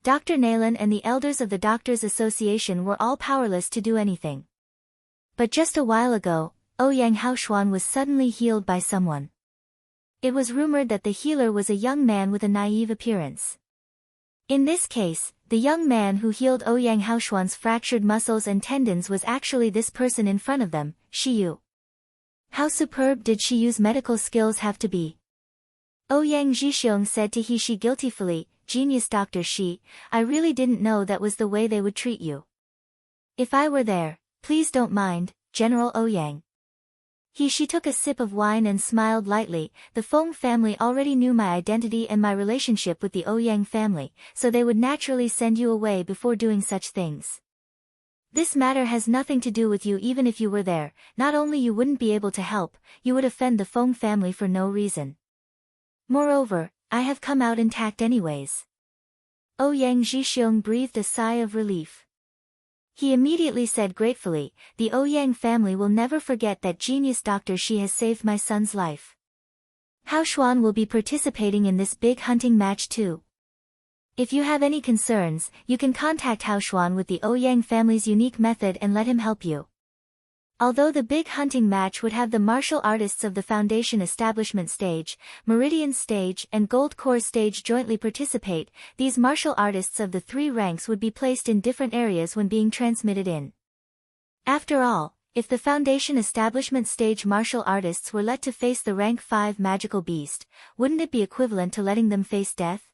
Dr. Naylan and the elders of the Doctors' Association were all powerless to do anything. But just a while ago, Ouyang Haoshuan was suddenly healed by someone. It was rumored that the healer was a young man with a naive appearance. In this case, the young man who healed Ouyang Haoshuan's fractured muscles and tendons was actually this person in front of them, Shiyu. How superb did Shiyu's medical skills have to be? Ouyang Zhixiong said to He Shi guiltily, "Genius Dr. Shi, I really didn't know that was the way they would treat you. If I were there, please don't mind, General Ouyang." He Shi took a sip of wine and smiled lightly. The Feng family already knew my identity and my relationship with the Ouyang family, so they would naturally send you away before doing such things. This matter has nothing to do with you. Even if you were there, not only you wouldn't be able to help, you would offend the Feng family for no reason. Moreover, I have come out intact anyways. Ouyang Zhixiong breathed a sigh of relief. He immediately said gratefully, "The Ouyang family will never forget that genius Dr. Shi has saved my son's life. Haoshuan will be participating in this big hunting match too. If you have any concerns, you can contact Haoshuan with the Ouyang family's unique method and let him help you." Although the big hunting match would have the martial artists of the Foundation Establishment Stage, Meridian Stage and Gold Core Stage jointly participate, these martial artists of the 3 ranks would be placed in different areas when being transmitted in. After all, if the Foundation Establishment Stage martial artists were let to face the rank 5 magical beast, wouldn't it be equivalent to letting them face death?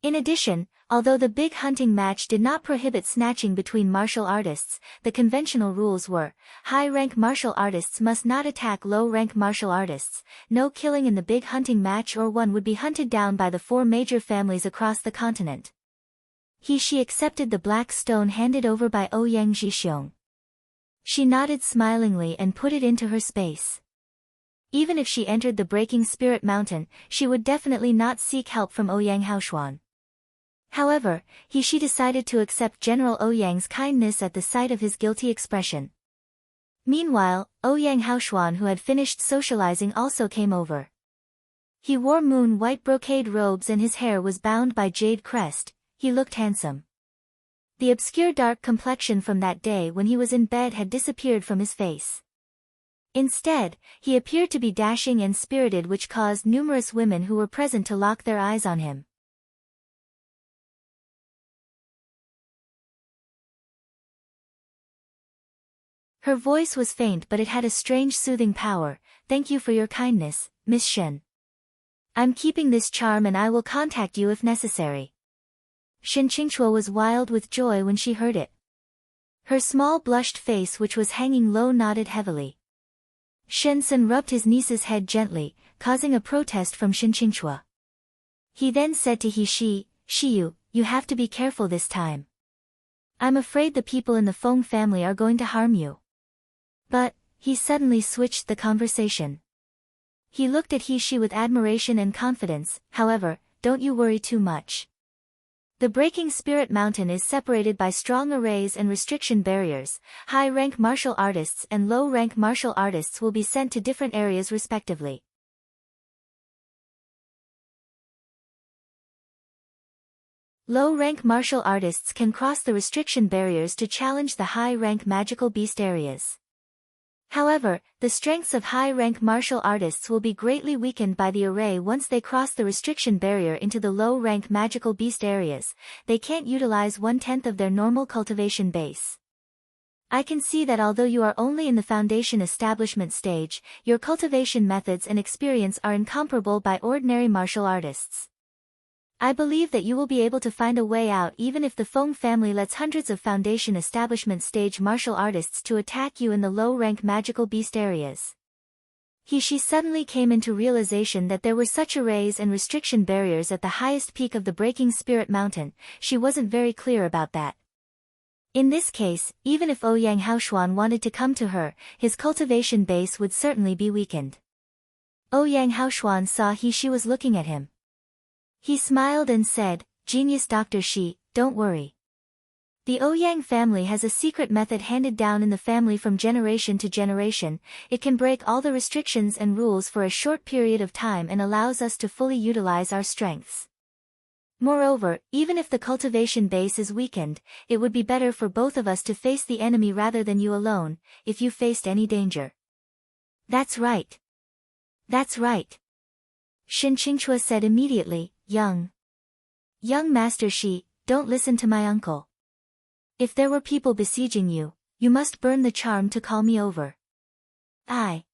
In addition, although the big hunting match did not prohibit snatching between martial artists, the conventional rules were, high-rank martial artists must not attack low-rank martial artists, no killing in the big hunting match or one would be hunted down by the 4 major families across the continent. He Shi accepted the black stone handed over by Ouyang Zhixiong. She nodded smilingly and put it into her space. Even if she entered the Breaking Spirit Mountain, she would definitely not seek help from Ouyang Haoshuan. However, He Shi decided to accept General Ouyang's kindness at the sight of his guilty expression. Meanwhile, Ouyang Haoshuan, who had finished socializing, also came over. He wore moon-white brocade robes and his hair was bound by jade crest. He looked handsome. The obscure dark complexion from that day when he was in bed had disappeared from his face. Instead, he appeared to be dashing and spirited, which caused numerous women who were present to lock their eyes on him. Her voice was faint, but it had a strange soothing power. "Thank you for your kindness, Miss Shen. I'm keeping this charm and I will contact you if necessary." Shen Qingchua was wild with joy when she heard it. Her small blushed face, which was hanging low, nodded heavily. Shen Sun rubbed his niece's head gently, causing a protest from Shen Qingchua. He then said to He Shi, "Shiyu, you have to be careful this time. I'm afraid the people in the Feng family are going to harm you." But, he suddenly switched the conversation. He looked at He Shi with admiration and confidence. "However, don't you worry too much. The Breaking Spirit Mountain is separated by strong arrays and restriction barriers. High-rank martial artists and low-rank martial artists will be sent to different areas respectively. Low-rank martial artists can cross the restriction barriers to challenge the high-rank magical beast areas. However, the strengths of high-rank martial artists will be greatly weakened by the array once they cross the restriction barrier into the low-rank magical beast areas. They can't utilize 1/10 of their normal cultivation base. I can see that although you are only in the Foundation Establishment Stage, your cultivation methods and experience are incomparable by ordinary martial artists. I believe that you will be able to find a way out even if the Feng family lets hundreds of Foundation Establishment Stage martial artists to attack you in the low-rank magical beast areas." He Shi suddenly came into realization that there were such arrays and restriction barriers at the highest peak of the Breaking Spirit Mountain. She wasn't very clear about that. In this case, even if Ouyang Haoshuan wanted to come to her, his cultivation base would certainly be weakened. Ouyang Haoshuan saw she was looking at him. He smiled and said, "Genius Dr. Shi, don't worry. The Ouyang family has a secret method handed down in the family from generation to generation. It can break all the restrictions and rules for a short period of time and allows us to fully utilize our strengths. Moreover, even if the cultivation base is weakened, it would be better for both of us to face the enemy rather than you alone, if you faced any danger." "That's right. That's right," Shin Qingchua said immediately. Young Master Shi, don't listen to my uncle. If there were people besieging you, you must burn the charm to call me over. I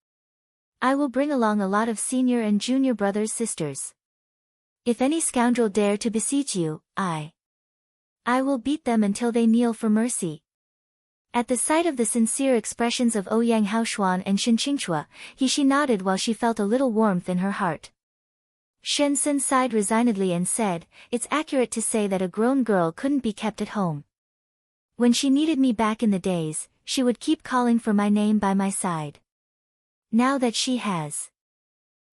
will bring along a lot of senior and junior brothers sisters. If any scoundrel dare to besiege you, I will beat them until they kneel for mercy." At the sight of the sincere expressions of Ouyang Haoshuan and Shin Qingchua, she nodded while she felt a little warmth in her heart. Shen Sun sighed resignedly and said, "It's accurate to say that a grown girl couldn't be kept at home. When she needed me back in the days, she would keep calling for my name by my side. Now that she has.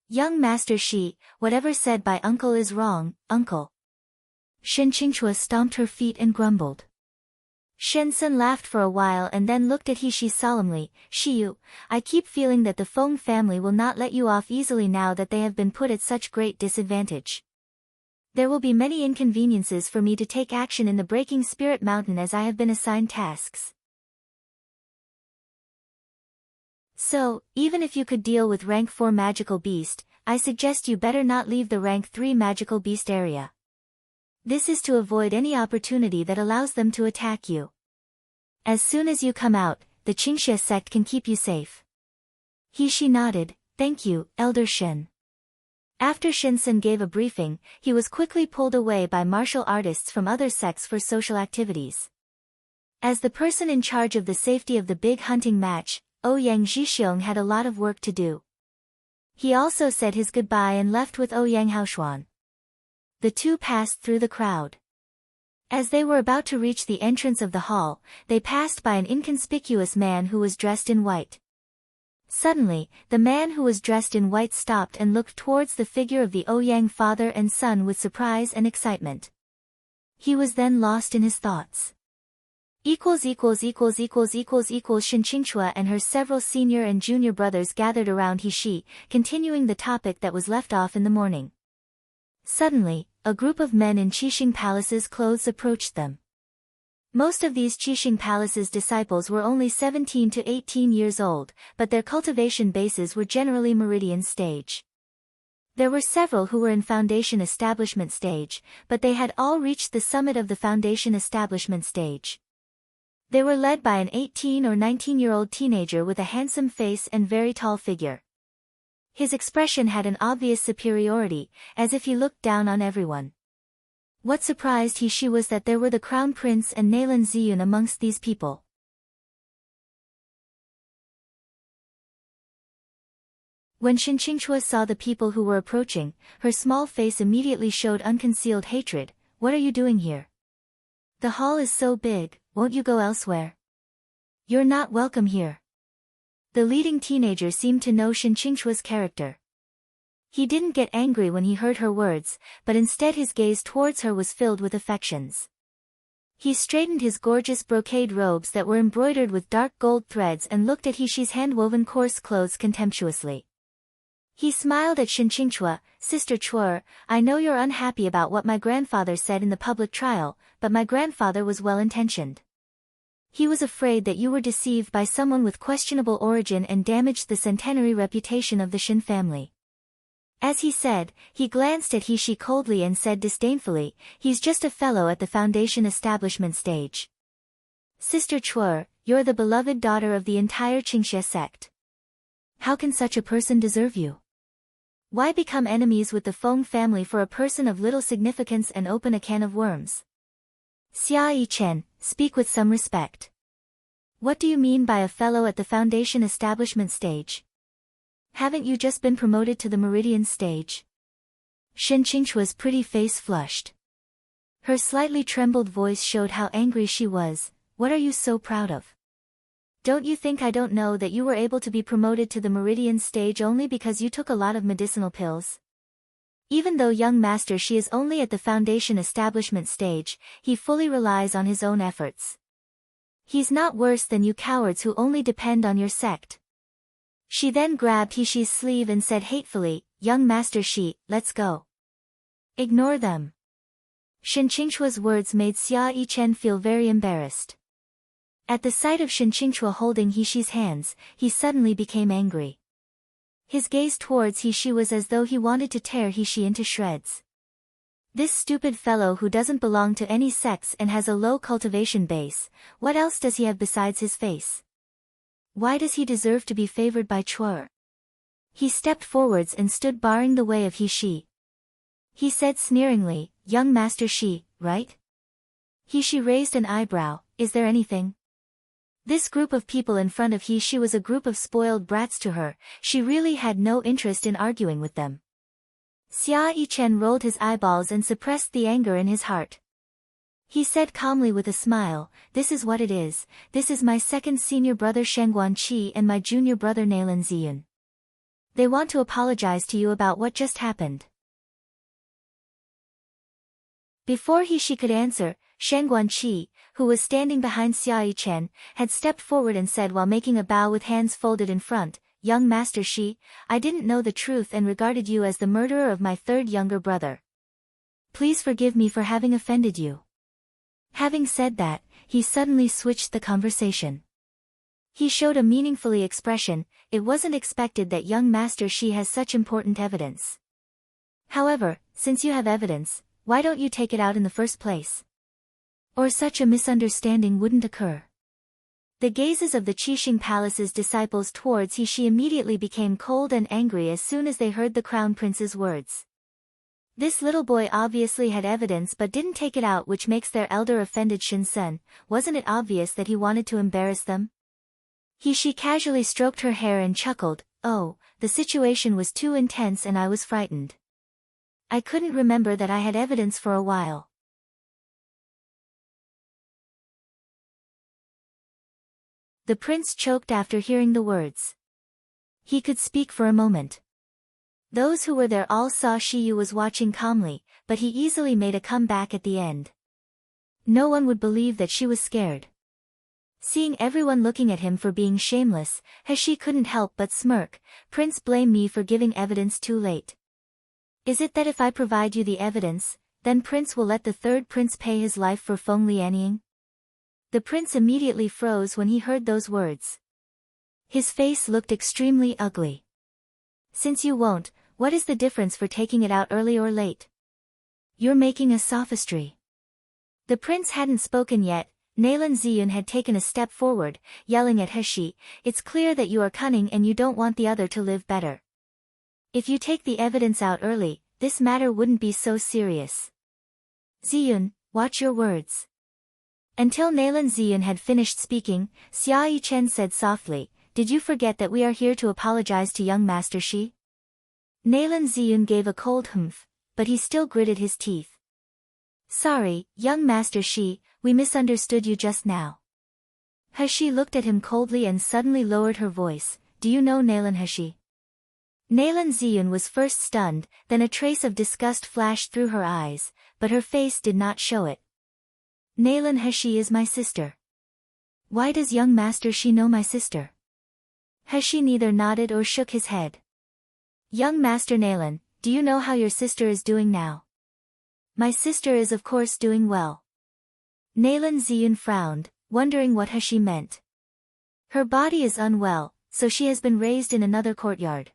Young Master Shi, whatever said by uncle is wrong, uncle." Shin Qingchua stomped her feet and grumbled. Shen Sun laughed for a while and then looked at Shi solemnly. "Shiyu, I keep feeling that the Feng family will not let you off easily now that they have been put at such great disadvantage. There will be many inconveniences for me to take action in the Breaking Spirit Mountain as I have been assigned tasks. So, even if you could deal with rank 4 magical beast, I suggest you better not leave the rank 3 magical beast area. This is to avoid any opportunity that allows them to attack you. As soon as you come out, the Qingxia sect can keep you safe." She nodded. "Thank you, Elder Shen." After Shen Sun gave a briefing, he was quickly pulled away by martial artists from other sects for social activities. As the person in charge of the safety of the big hunting match, Ouyang Zhixiong had a lot of work to do. He also said his goodbye and left with Ouyang Haoshuan. The two passed through the crowd. As they were about to reach the entrance of the hall, they passed by an inconspicuous man who was dressed in white. Suddenly, the man who was dressed in white stopped and looked towards the figure of the Ouyang father and son with surprise and excitement. He was then lost in his thoughts. Shin Qingchua and her several senior and junior brothers gathered around Shi, continuing the topic that was left off in the morning. Suddenly, a group of men in Qixing Palace's clothes approached them. Most of these Qixing Palace's disciples were only 17 to 18 years old, but their cultivation bases were generally meridian stage. There were several who were in foundation establishment stage, but they had all reached the summit of the foundation establishment stage. They were led by an 18 or 19-year-old teenager with a handsome face and very tall figure. His expression had an obvious superiority, as if he looked down on everyone. What surprised Shi was that there were the Crown Prince and Naylan Ziyun amongst these people. When Shin Qingchua saw the people who were approaching, her small face immediately showed unconcealed hatred. "What are you doing here? The hall is so big, won't you go elsewhere? You're not welcome here." The leading teenager seemed to know Shin Qingchua's character. He didn't get angry when he heard her words, but instead his gaze towards her was filled with affections. He straightened his gorgeous brocade robes that were embroidered with dark gold threads and looked at Shi's hand-woven coarse clothes contemptuously. He smiled at Shin Qingchua. "Sister Chuer, I know you're unhappy about what my grandfather said in the public trial, but my grandfather was well-intentioned. He was afraid that you were deceived by someone with questionable origin and damaged the centenary reputation of the Shin family." As he said, he glanced at Shi coldly and said disdainfully, "He's just a fellow at the foundation establishment stage. Sister Chuer, you're the beloved daughter of the entire Qingxia sect. How can such a person deserve you? Why become enemies with the Feng family for a person of little significance and open a can of worms? Xia Yichen, speak with some respect. What do you mean by a fellow at the foundation establishment stage? Haven't you just been promoted to the meridian stage?" Shin Qingchua's pretty face flushed. Her slightly trembled voice showed how angry she was. what are you so proud of? Don't you think I don't know that you were able to be promoted to the meridian stage only because you took a lot of medicinal pills? Even though young master Shi is only at the foundation establishment stage, he fully relies on his own efforts. He's not worse than you cowards who only depend on your sect. She then grabbed He Shi's sleeve and said hatefully, young master Shi, let's go. Ignore them. Shen Qingchua's words made Xia Yichen feel very embarrassed. At the sight of Shen Qingchua holding He Shi's hands, he suddenly became angry. His gaze towards He Shi was as though he wanted to tear He Shi into shreds. This stupid fellow who doesn't belong to any sects and has a low cultivation base, what else does he have besides his face? Why does he deserve to be favored by Chuer? He stepped forwards and stood barring the way of He Shi. He said sneeringly, young master Shi, right? He Shi raised an eyebrow, is there anything? This group of people in front of He Shi was a group of spoiled brats to her, she really had no interest in arguing with them. Xia Yichen rolled his eyeballs and suppressed the anger in his heart. He said calmly with a smile, this is what it is, this is my second senior brother Shengguan Qi and my junior brother Nalan Ziyun. They want to apologize to you about what just happened. Before He Shi could answer, Shengguan Qi, who was standing behind Xia Yichen, had stepped forward and said while making a bow with hands folded in front, young master Shi, I didn't know the truth and regarded you as the murderer of my third younger brother. Please forgive me for having offended you. Having said that, he suddenly switched the conversation. He showed a meaningfully expression, it wasn't expected that young master Shi has such important evidence. However, since you have evidence, why don't you take it out in the first place? Or such a misunderstanding wouldn't occur. The gazes of the Qixing Palace's disciples towards He Shi immediately became cold and angry as soon as they heard the crown prince's words. This little boy obviously had evidence but didn't take it out, which makes their elder offended Shinsen. Wasn't it obvious that he wanted to embarrass them? He Shi casually stroked her hair and chuckled, oh, the situation was too intense and I was frightened. I couldn't remember that I had evidence for a while. The prince choked after hearing the words. He could speak for a moment. Those who were there all saw Shiyu was watching calmly, but he easily made a comeback at the end. No one would believe that she was scared. Seeing everyone looking at him for being shameless, He couldn't help but smirk. Prince, blame me for giving evidence too late. Is it that if I provide you the evidence, then Prince will let the third prince pay his life for Feng Lianying? The prince immediately froze when he heard those words. His face looked extremely ugly. Since you won't, what is the difference for taking it out early or late? You're making a sophistry. The prince hadn't spoken yet. Nalan Ziyun had taken a step forward, yelling at He Shi, it's clear that you are cunning and you don't want the other to live better. If you take the evidence out early, this matter wouldn't be so serious. Ziyun, watch your words. Until Nalan Ziyun had finished speaking, Xia Yichen said softly, did you forget that we are here to apologize to young master Shi? Nalan Ziyun gave a cold humph, but he still gritted his teeth. Sorry, young master Shi, we misunderstood you just now. He Shi looked at him coldly and suddenly lowered her voice, do you know Nalan He Shi? Nalan Ziyun was first stunned, then a trace of disgust flashed through her eyes, but her face did not show it. Nalan He Shi is my sister. Why does young master Shi know my sister? He Shi neither nodded or shook his head. Young master Nalan, do you know how your sister is doing now? My sister is of course doing well. Nalan Ziyun frowned, wondering what He Shi meant. Her body is unwell, so she has been raised in another courtyard.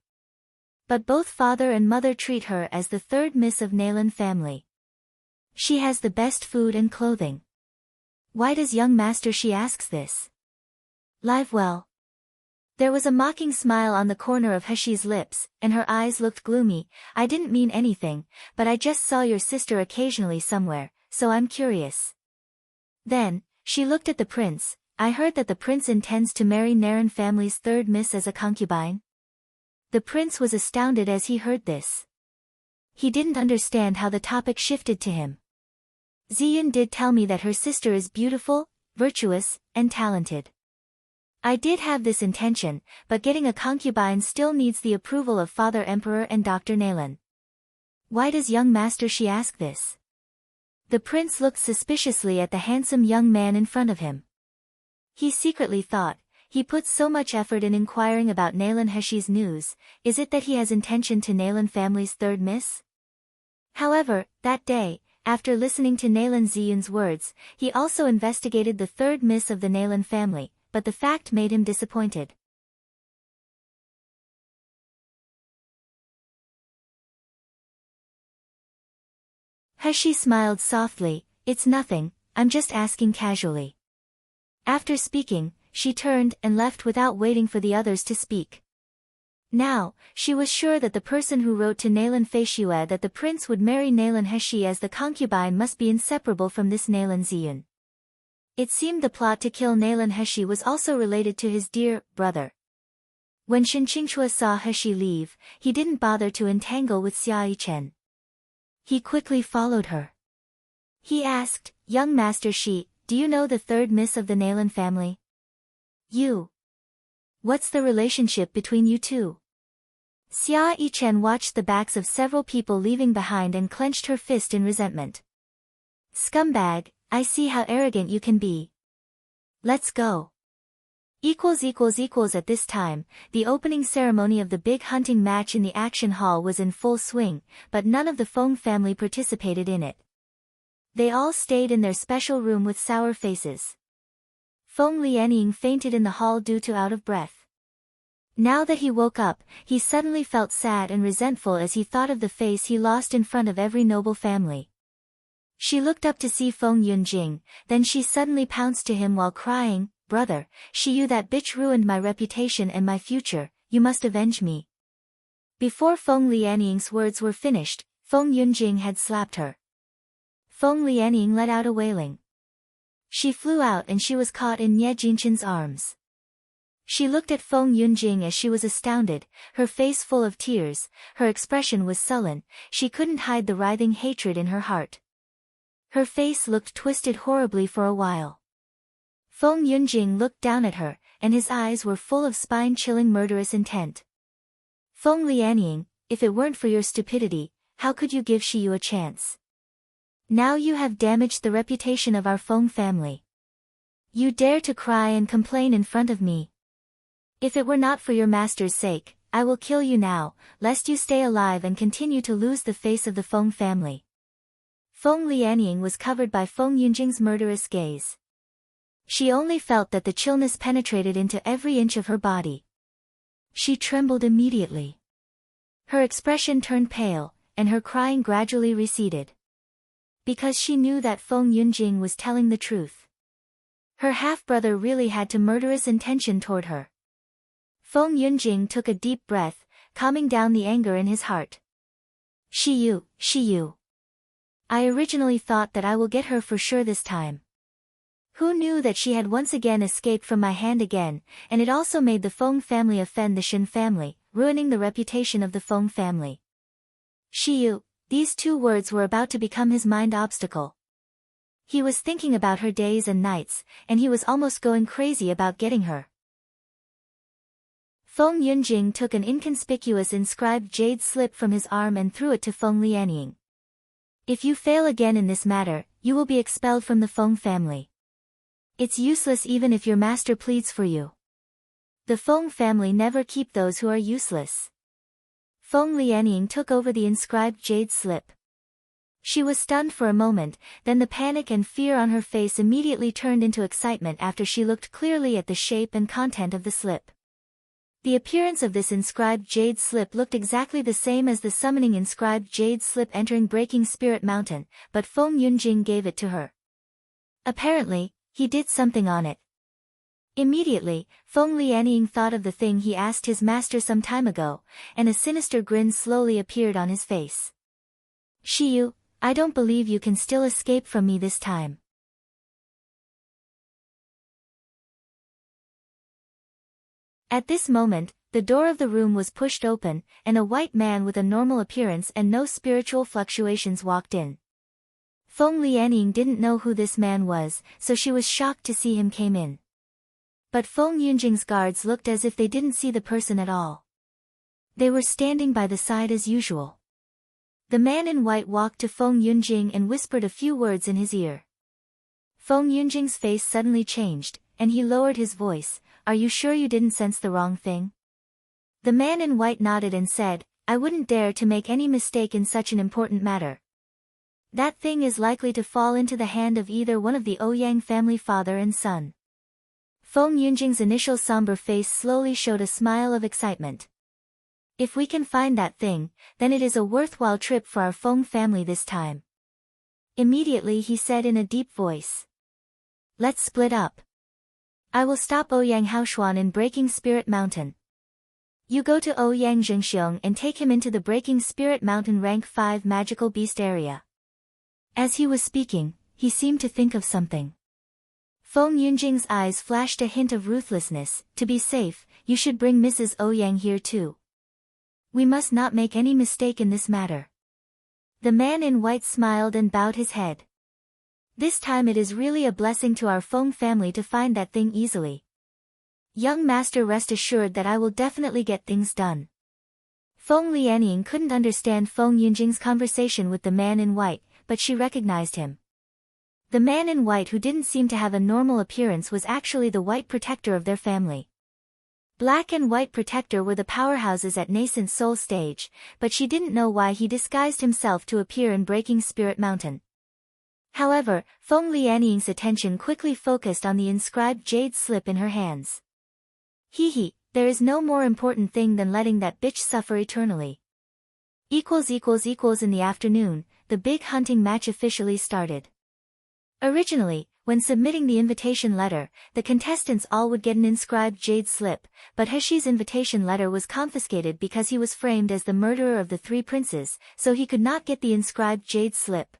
But both father and mother treat her as the third miss of Nalan family. She has the best food and clothing. Why does young master Shi asks this? Live well. There was a mocking smile on the corner of He Shi's lips, and her eyes looked gloomy. I didn't mean anything, but I just saw your sister occasionally somewhere, so I'm curious. Then, she looked at the prince. I heard that the prince intends to marry Naran family's third miss as a concubine. The prince was astounded as he heard this. He didn't understand how the topic shifted to him. Ziyun did tell me that her sister is beautiful, virtuous, and talented. I did have this intention, but getting a concubine still needs the approval of Father Emperor and Dr. Nalan. Why does young master Shi ask this? The prince looked suspiciously at the handsome young man in front of him. He secretly thought, he puts so much effort in inquiring about Nalan Heshi's news, is it that he has intention to Nalan family's third miss? However, that day, after listening to Nalan Ziyun's words, he also investigated the third miss of the Nalan family, but the fact made him disappointed. Heshi smiled softly, "It's nothing, I'm just asking casually." After speaking, she turned and left without waiting for the others to speak. Now, she was sure that the person who wrote to Nalan Feishue that the prince would marry Nalan Heshi as the concubine must be inseparable from this Nalan Ziyun. It seemed the plot to kill Nalan Heshi was also related to his dear brother. When Shen Qingchua saw Heshi leave, he didn't bother to entangle with Xia Yichen. He quickly followed her. He asked, "Young Master Shi, do you know the third miss of the Nalan family?" "You. What's the relationship between you two?" Xia Yichen watched the backs of several people leaving behind and clenched her fist in resentment. "Scumbag, I see how arrogant you can be. Let's go." At this time, the opening ceremony of the big hunting match in the action hall was in full swing, but none of the Feng family participated in it. They all stayed in their special room with sour faces. Feng Lianying fainted in the hall due to out of breath. Now that he woke up, he suddenly felt sad and resentful as he thought of the face he lost in front of every noble family. She looked up to see Feng Yunjing, then she suddenly pounced to him while crying, "Brother, you that bitch ruined my reputation and my future, you must avenge me." Before Feng Lianying's words were finished, Feng Yunjing had slapped her. Feng Lianying let out a wailing. She flew out and she was caught in Nye Jinchen's arms. She looked at Feng Yunjing as she was astounded, her face full of tears, her expression was sullen, she couldn't hide the writhing hatred in her heart. Her face looked twisted horribly for a while. Feng Yunjing looked down at her, and his eyes were full of spine-chilling murderous intent. "Feng Lianying, if it weren't for your stupidity, how could you give Shiyu a chance? Now you have damaged the reputation of our Feng family. You dare to cry and complain in front of me. If it were not for your master's sake, I will kill you now, lest you stay alive and continue to lose the face of the Feng family." Feng Lianying was covered by Feng Yunjing's murderous gaze. She only felt that the chillness penetrated into every inch of her body. She trembled immediately. Her expression turned pale, and her crying gradually receded. Because she knew that Feng Yunjing was telling the truth. Her half-brother really had to murderous intention toward her. Feng Yunjing took a deep breath, calming down the anger in his heart. Shiyu. I originally thought that I will get her for sure this time. Who knew that she had once again escaped from my hand again, and it also made the Feng family offend the Shen family, ruining the reputation of the Feng family. Shiyu, these two words were about to become his mind obstacle. He was thinking about her days and nights, and he was almost going crazy about getting her. Feng Yunjing took an inconspicuous inscribed jade slip from his arm and threw it to Feng Lianying. "If you fail again in this matter, you will be expelled from the Feng family. It's useless even if your master pleads for you. The Feng family never keep those who are useless." Feng Lianying took over the inscribed jade slip. She was stunned for a moment, then the panic and fear on her face immediately turned into excitement after she looked clearly at the shape and content of the slip. The appearance of this inscribed jade slip looked exactly the same as the summoning inscribed jade slip entering Breaking Spirit Mountain, but Feng Yunjing gave it to her. Apparently, he did something on it. Immediately, Feng Lianying thought of the thing he asked his master some time ago, and a sinister grin slowly appeared on his face. "Shiyu, I don't believe you can still escape from me this time." At this moment, the door of the room was pushed open, and a white man with a normal appearance and no spiritual fluctuations walked in. Feng Lianying didn't know who this man was, so she was shocked to see him came in. But Feng Yunjing's guards looked as if they didn't see the person at all. They were standing by the side as usual. The man in white walked to Feng Yunjing and whispered a few words in his ear. Feng Yunjing's face suddenly changed, and he lowered his voice. "Are you sure you didn't sense the wrong thing?" The man in white nodded and said, "I wouldn't dare to make any mistake in such an important matter. That thing is likely to fall into the hand of either one of the Ouyang family father and son." Feng Yunjing's initial somber face slowly showed a smile of excitement. "If we can find that thing, then it is a worthwhile trip for our Feng family this time." Immediately he said in a deep voice, "Let's split up. I will stop Ouyang Haoshuan in Breaking Spirit Mountain. You go to Ouyang Zhengxiong and take him into the Breaking Spirit Mountain Rank 5 Magical Beast area." As he was speaking, he seemed to think of something. Feng Yunjing's eyes flashed a hint of ruthlessness. "To be safe, you should bring Mrs. Ouyang here too. We must not make any mistake in this matter." The man in white smiled and bowed his head. "This time it is really a blessing to our Feng family to find that thing easily. Young master, rest assured that I will definitely get things done." Feng Lianying couldn't understand Feng Yunjing's conversation with the man in white, but she recognized him. The man in white, who didn't seem to have a normal appearance, was actually the white protector of their family. Black and white protector were the powerhouses at nascent soul stage, but she didn't know why he disguised himself to appear in Breaking Spirit Mountain. However, Feng Lianying's attention quickly focused on the inscribed jade slip in her hands. "Hee, there is no more important thing than letting that bitch suffer eternally." In the afternoon, the big hunting match officially started. Originally, when submitting the invitation letter, the contestants all would get an inscribed jade slip, but Heshi's invitation letter was confiscated because he was framed as the murderer of the three princes, so he could not get the inscribed jade slip.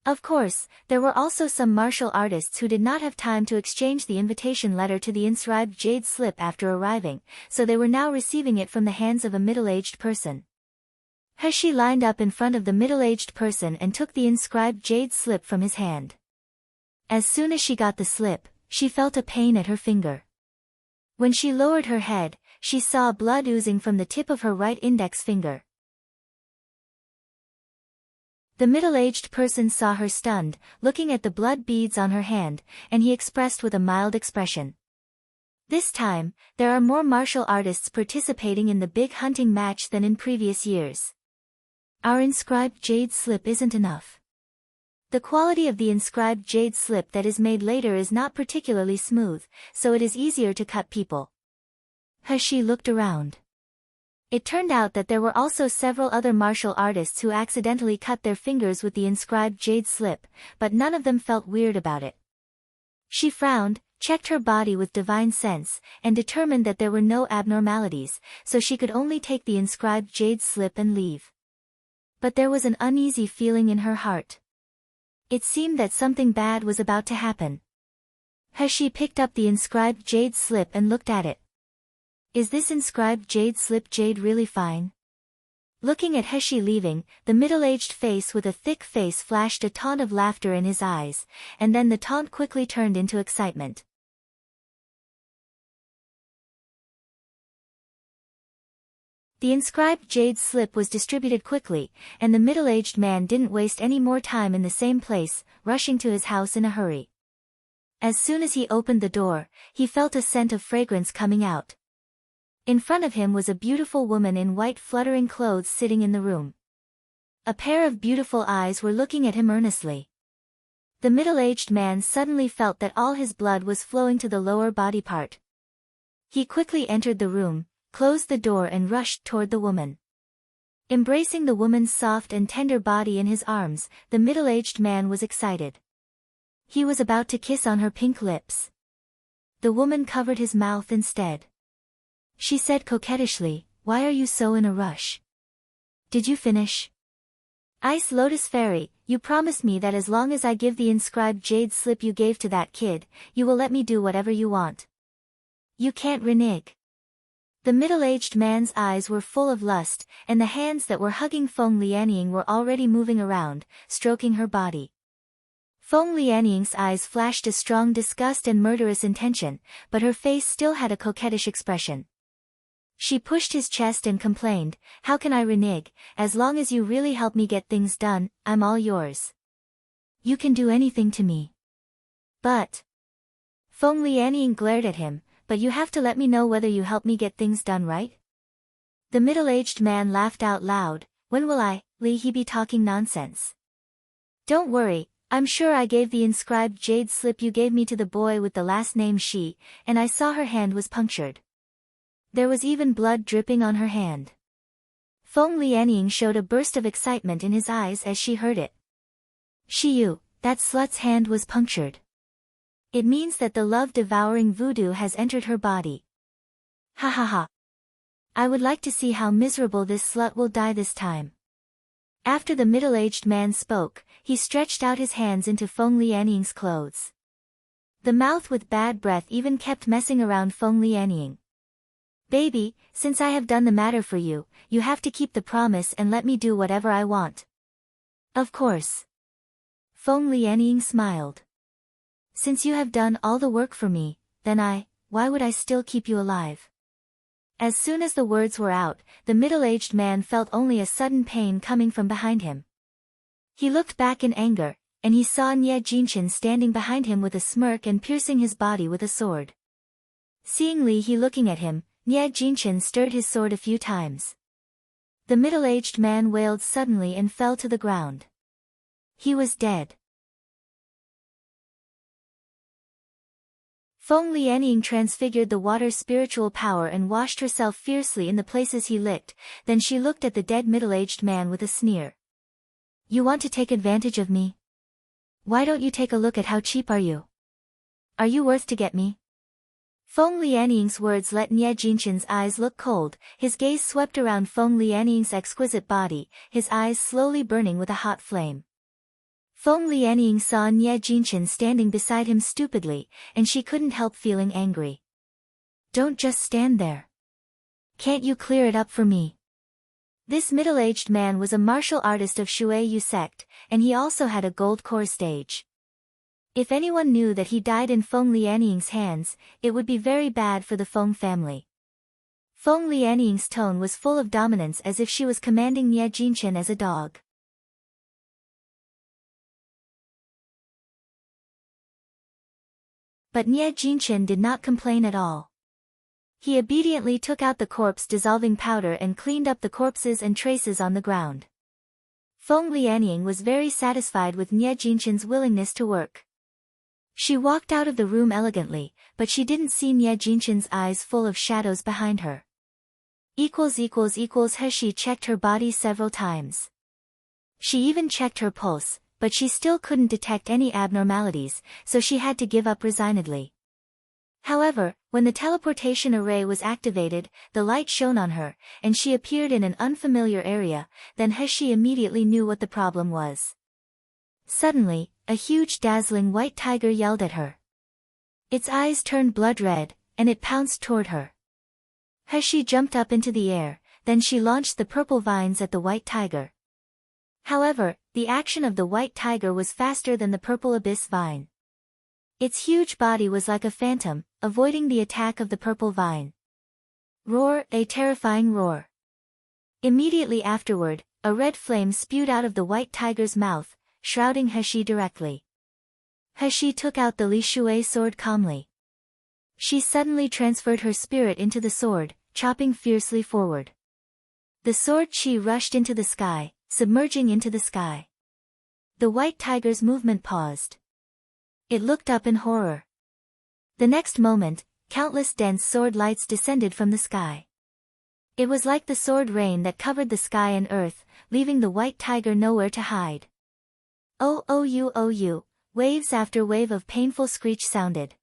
Of course, there were also some martial artists who did not have time to exchange the invitation letter to the inscribed jade slip after arriving, so they were now receiving it from the hands of a middle-aged person. Heshi lined up in front of the middle-aged person and took the inscribed jade slip from his hand. As soon as she got the slip, she felt a pain at her finger. When she lowered her head, she saw blood oozing from the tip of her right index finger. The middle-aged person saw her stunned, looking at the blood beads on her hand, and he expressed with a mild expression. This time, there are more martial artists participating in the big hunting match than in previous years. Our inscribed jade slip isn't enough. The quality of the inscribed jade slip that is made later is not particularly smooth, so it is easier to cut people. Heshi looked around. It turned out that there were also several other martial artists who accidentally cut their fingers with the inscribed jade slip, but none of them felt weird about it. She frowned, checked her body with divine sense, and determined that there were no abnormalities, so she could only take the inscribed jade slip and leave. But there was an uneasy feeling in her heart. It seemed that something bad was about to happen. Heshi picked up the inscribed jade slip and looked at it. Is this inscribed jade slip jade really fine? Looking at Heshi leaving, the middle-aged face with a thick face flashed a taunt of laughter in his eyes, and then the taunt quickly turned into excitement. The inscribed jade slip was distributed quickly, and the middle-aged man didn't waste any more time in the same place, rushing to his house in a hurry. As soon as he opened the door, he felt a scent of fragrance coming out. In front of him was a beautiful woman in white fluttering clothes sitting in the room. A pair of beautiful eyes were looking at him earnestly. The middle-aged man suddenly felt that all his blood was flowing to the lower body part. He quickly entered the room, closed the door and rushed toward the woman. Embracing the woman's soft and tender body in his arms, the middle-aged man was excited. He was about to kiss on her pink lips. The woman covered his mouth instead. She said coquettishly, "Why are you so in a rush? Did you finish?" "Ice Lotus Fairy, you promised me that as long as I give the inscribed jade slip you gave to that kid, you will let me do whatever you want. You can't renege." The middle-aged man's eyes were full of lust, and the hands that were hugging Feng Lianying were already moving around, stroking her body. Feng Lianying's eyes flashed a strong disgust and murderous intention, but her face still had a coquettish expression. She pushed his chest and complained, "How can I renege? As long as you really help me get things done, I'm all yours. You can do anything to me." "But..." Feng Lianying glared at him, "But you have to let me know whether you help me get things done, right?" The middle-aged man laughed out loud. "When will he be talking nonsense? Don't worry, I'm sure I gave the inscribed jade slip you gave me to the boy with the last name Shi, and I saw her hand was punctured. There was even blood dripping on her hand." Feng Lianying showed a burst of excitement in his eyes as she heard it. "Shiyu, that slut's hand was punctured. It means that the love-devouring voodoo has entered her body. Ha ha ha. I would like to see how miserable this slut will die this time." After the middle-aged man spoke, he stretched out his hands into Feng Lianying's clothes. The mouth with bad breath even kept messing around Feng Lianying. "Baby, since I have done the matter for you, you have to keep the promise and let me do whatever I want." "Of course." Feng Lianying smiled. "Since you have done all the work for me, then why would I still keep you alive?" As soon as the words were out, the middle-aged man felt only a sudden pain coming from behind him. He looked back in anger, and he saw Nie Jinchen standing behind him with a smirk and piercing his body with a sword. Seeing Li He looking at him, Nie Jinchen stirred his sword a few times. The middle-aged man wailed suddenly and fell to the ground. He was dead. Feng Lianying transfigured the water's spiritual power and washed herself fiercely in the places he licked, then she looked at the dead middle-aged man with a sneer. "You want to take advantage of me? Why don't you take a look at how cheap are you? Are you worth to get me?" Feng Lianying's words let Nie Jinchen's eyes look cold, his gaze swept around Feng Lianying's exquisite body, his eyes slowly burning with a hot flame. Feng Lianying saw Nie Jinchen standing beside him stupidly, and she couldn't help feeling angry. "Don't just stand there. Can't you clear it up for me?" This middle-aged man was a martial artist of Shui Yu sect, and he also had a gold core stage. If anyone knew that he died in Feng Lianying's hands, it would be very bad for the Feng family. Feng Lianying's tone was full of dominance as if she was commanding Nie Jinchen as a dog. But Nie Jinchen did not complain at all. He obediently took out the corpse-dissolving powder and cleaned up the corpses and traces on the ground. Feng Lianying was very satisfied with Nie Jinchen's willingness to work. She walked out of the room elegantly, but she didn't see Nie Jinchen's eyes full of shadows behind her. Has she checked her body several times? She even checked her pulse, but she still couldn't detect any abnormalities, so she had to give up resignedly. However, when the teleportation array was activated, the light shone on her, and she appeared in an unfamiliar area, then she immediately knew what the problem was. Suddenly, a huge dazzling white tiger yelled at her. Its eyes turned blood red, and it pounced toward her. She jumped up into the air, then she launched the purple vines at the white tiger. However, the action of the white tiger was faster than the purple abyss vine. Its huge body was like a phantom, avoiding the attack of the purple vine. Roar, a terrifying roar. Immediately afterward, a red flame spewed out of the white tiger's mouth, shrouding He directly. He took out the Li Shui sword calmly. She suddenly transferred her spirit into the sword, chopping fiercely forward. The sword chi rushed into the sky, submerging into the sky. The white tiger's movement paused. It looked up in horror. The next moment, countless dense sword lights descended from the sky. It was like the sword rain that covered the sky and earth, leaving the white tiger nowhere to hide. Oh, waves after wave of painful screech sounded.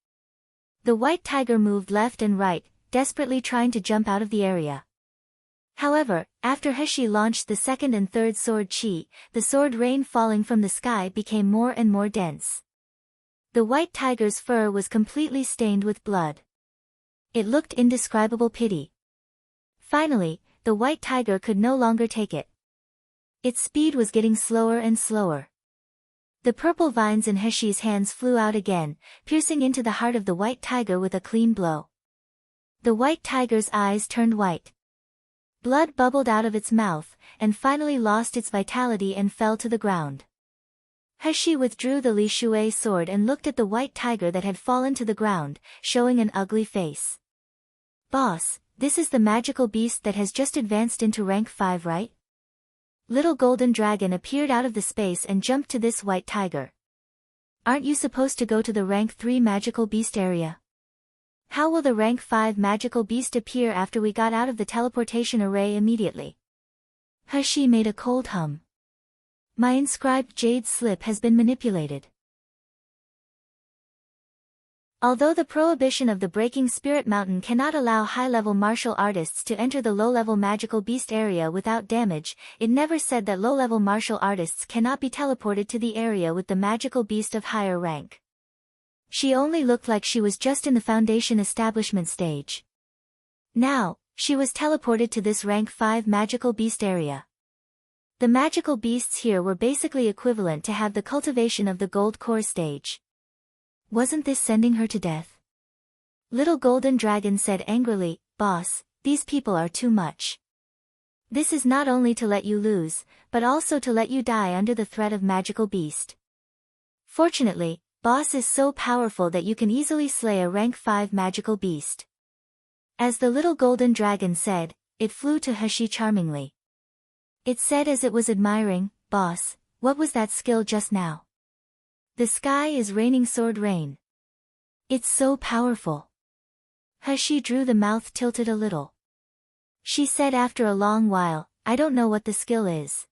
The white tiger moved left and right, desperately trying to jump out of the area. However, after He launched the second and third sword chi, the sword rain falling from the sky became more and more dense. The white tiger's fur was completely stained with blood. It looked indescribable pity. Finally, the white tiger could no longer take it. Its speed was getting slower and slower. The purple vines in Heshi's hands flew out again, piercing into the heart of the white tiger with a clean blow. The white tiger's eyes turned white. Blood bubbled out of its mouth, and finally lost its vitality and fell to the ground. Heshi withdrew the Li Shui sword and looked at the white tiger that had fallen to the ground, showing an ugly face. "Boss, this is the magical beast that has just advanced into rank 5, right?" Little golden dragon appeared out of the space and jumped to this white tiger. "Aren't you supposed to go to the rank 3 magical beast area? How will the rank 5 magical beast appear after we got out of the teleportation array immediately?" Heshi made a cold hum. "My inscribed jade slip has been manipulated." Although the prohibition of the Breaking Spirit Mountain cannot allow high-level martial artists to enter the low-level magical beast area without damage, it never said that low-level martial artists cannot be teleported to the area with the magical beast of higher rank. She only looked like she was just in the Foundation establishment stage. Now, she was teleported to this rank 5 magical beast area. The magical beasts here were basically equivalent to have the cultivation of the gold core stage. Wasn't this sending her to death? Little Golden Dragon said angrily, "Boss, these people are too much. This is not only to let you lose, but also to let you die under the threat of magical beast. Fortunately, Boss is so powerful that you can easily slay a rank 5 magical beast." As the little golden dragon said, it flew to Heshi charmingly. It said as it was admiring, "Boss, what was that skill just now? The sky is raining sword rain. It's so powerful." Heshi drew the mouth tilted a little. She said after a long while, "I don't know what the skill is.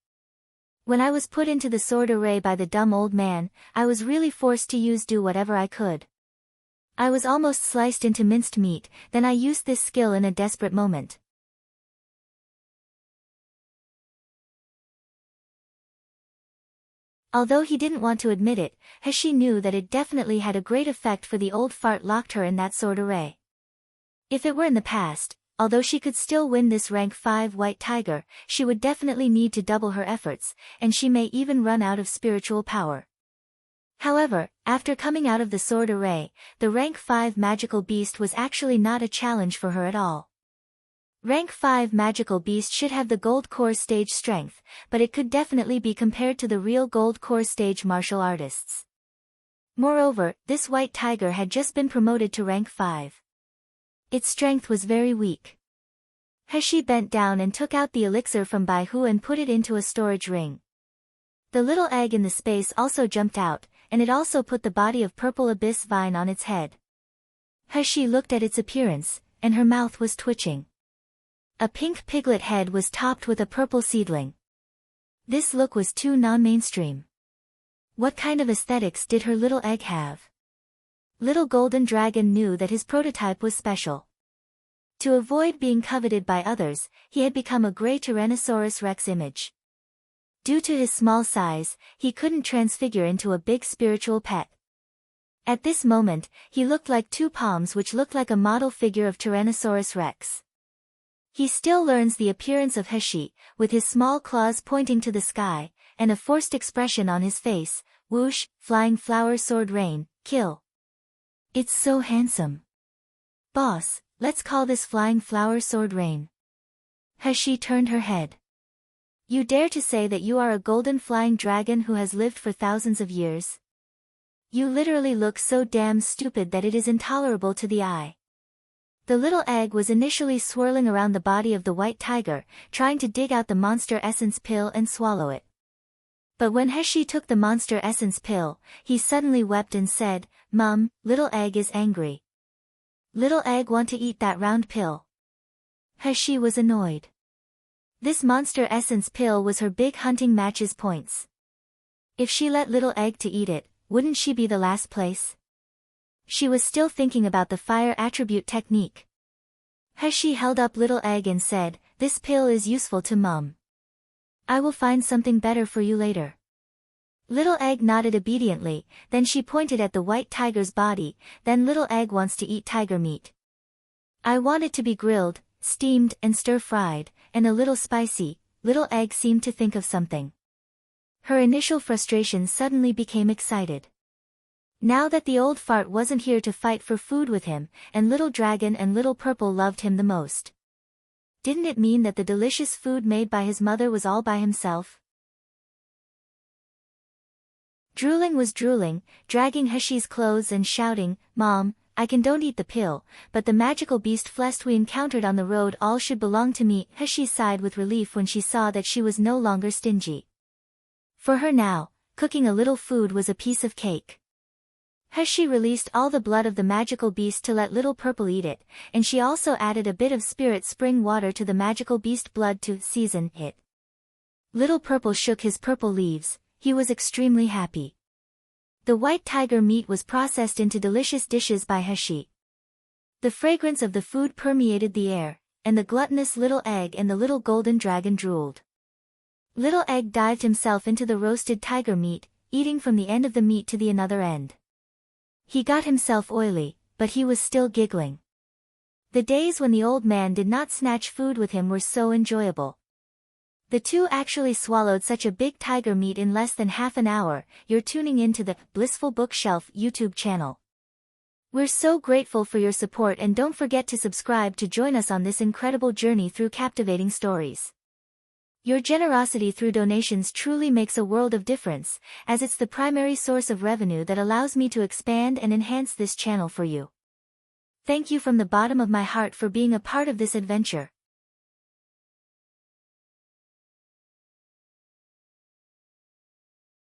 When I was put into the sword array by the dumb old man, I was really forced to do whatever I could. I was almost sliced into minced meat, then I used this skill in a desperate moment." Although he didn't want to admit it, Heshi knew that it definitely had a great effect, for the old fart locked her in that sword array. If it were in the past, although she could still win this rank 5 white tiger, she would definitely need to double her efforts, and she may even run out of spiritual power. However, after coming out of the sword array, the rank 5 magical beast was actually not a challenge for her at all. Rank 5 magical beast should have the gold core stage strength, but it could definitely be compared to the real gold core stage martial artists. Moreover, this white tiger had just been promoted to rank 5. Its strength was very weak. Heshi bent down and took out the elixir from Baihu and put it into a storage ring. The little egg in the space also jumped out, and it also put the body of purple abyss vine on its head. Heshi looked at its appearance, and her mouth was twitching. A pink piglet head was topped with a purple seedling. This look was too non-mainstream. What kind of aesthetics did her little egg have? Little Golden Dragon knew that his prototype was special. To avoid being coveted by others, he had become a gray Tyrannosaurus Rex image. Due to his small size, he couldn't transfigure into a big spiritual pet. At this moment, he looked like two palms which looked like a model figure of Tyrannosaurus Rex. He still learns the appearance of Heshi, with his small claws pointing to the sky, and a forced expression on his face, whoosh, flying flower sword rain, kill. It's so handsome. Boss, let's call this flying flower sword rain. Heshi turned her head. You dare to say that you are a golden flying dragon who has lived for thousands of years? You literally look so damn stupid that it is intolerable to the eye. The little egg was initially swirling around the body of the white tiger, trying to dig out the monster essence pill and swallow it. But when Heshi took the monster essence pill, he suddenly wept and said, "Mum, little egg is angry. Little egg want to eat that round pill." Heshi was annoyed. This monster essence pill was her big hunting matches points. If she let little egg to eat it, wouldn't she be the last place? She was still thinking about the fire attribute technique. Heshi held up little egg and said, "This pill is useful to Mum. I will find something better for you later." Little egg nodded obediently, then she pointed at the white tiger's body, "Then little egg wants to eat tiger meat. I want it to be grilled, steamed and stir-fried, and a little spicy." Little egg seemed to think of something. Her initial frustration suddenly became excited. Now that the old fart wasn't here to fight for food with him, and Little Dragon and Little Purple loved him the most. Didn't it mean that the delicious food made by his mother was all by himself? Drooling was drooling, dragging Hushy's clothes and shouting, "Mom, don't eat the pill, but the magical beast flesh we encountered on the road all should belong to me." Hushy sighed with relief when she saw that she was no longer stingy. For her now, cooking a little food was a piece of cake. Hushy released all the blood of the magical beast to let Little Purple eat it, and she also added a bit of spirit spring water to the magical beast blood to season it. Little Purple shook his purple leaves. He was extremely happy. The white tiger meat was processed into delicious dishes by Hushy. The fragrance of the food permeated the air, and the gluttonous Little Egg and the little golden dragon drooled. Little Egg dived himself into the roasted tiger meat, eating from the end of the meat to the other end. He got himself oily, but he was still giggling. The days when the old man did not snatch food with him were so enjoyable. The two actually swallowed such a big tiger meat in less than half an hour. You're tuning in to the Blissful Bookshelf YouTube channel. We're so grateful for your support, and don't forget to subscribe to join us on this incredible journey through captivating stories. Your generosity through donations truly makes a world of difference, as it's the primary source of revenue that allows me to expand and enhance this channel for you. Thank you from the bottom of my heart for being a part of this adventure.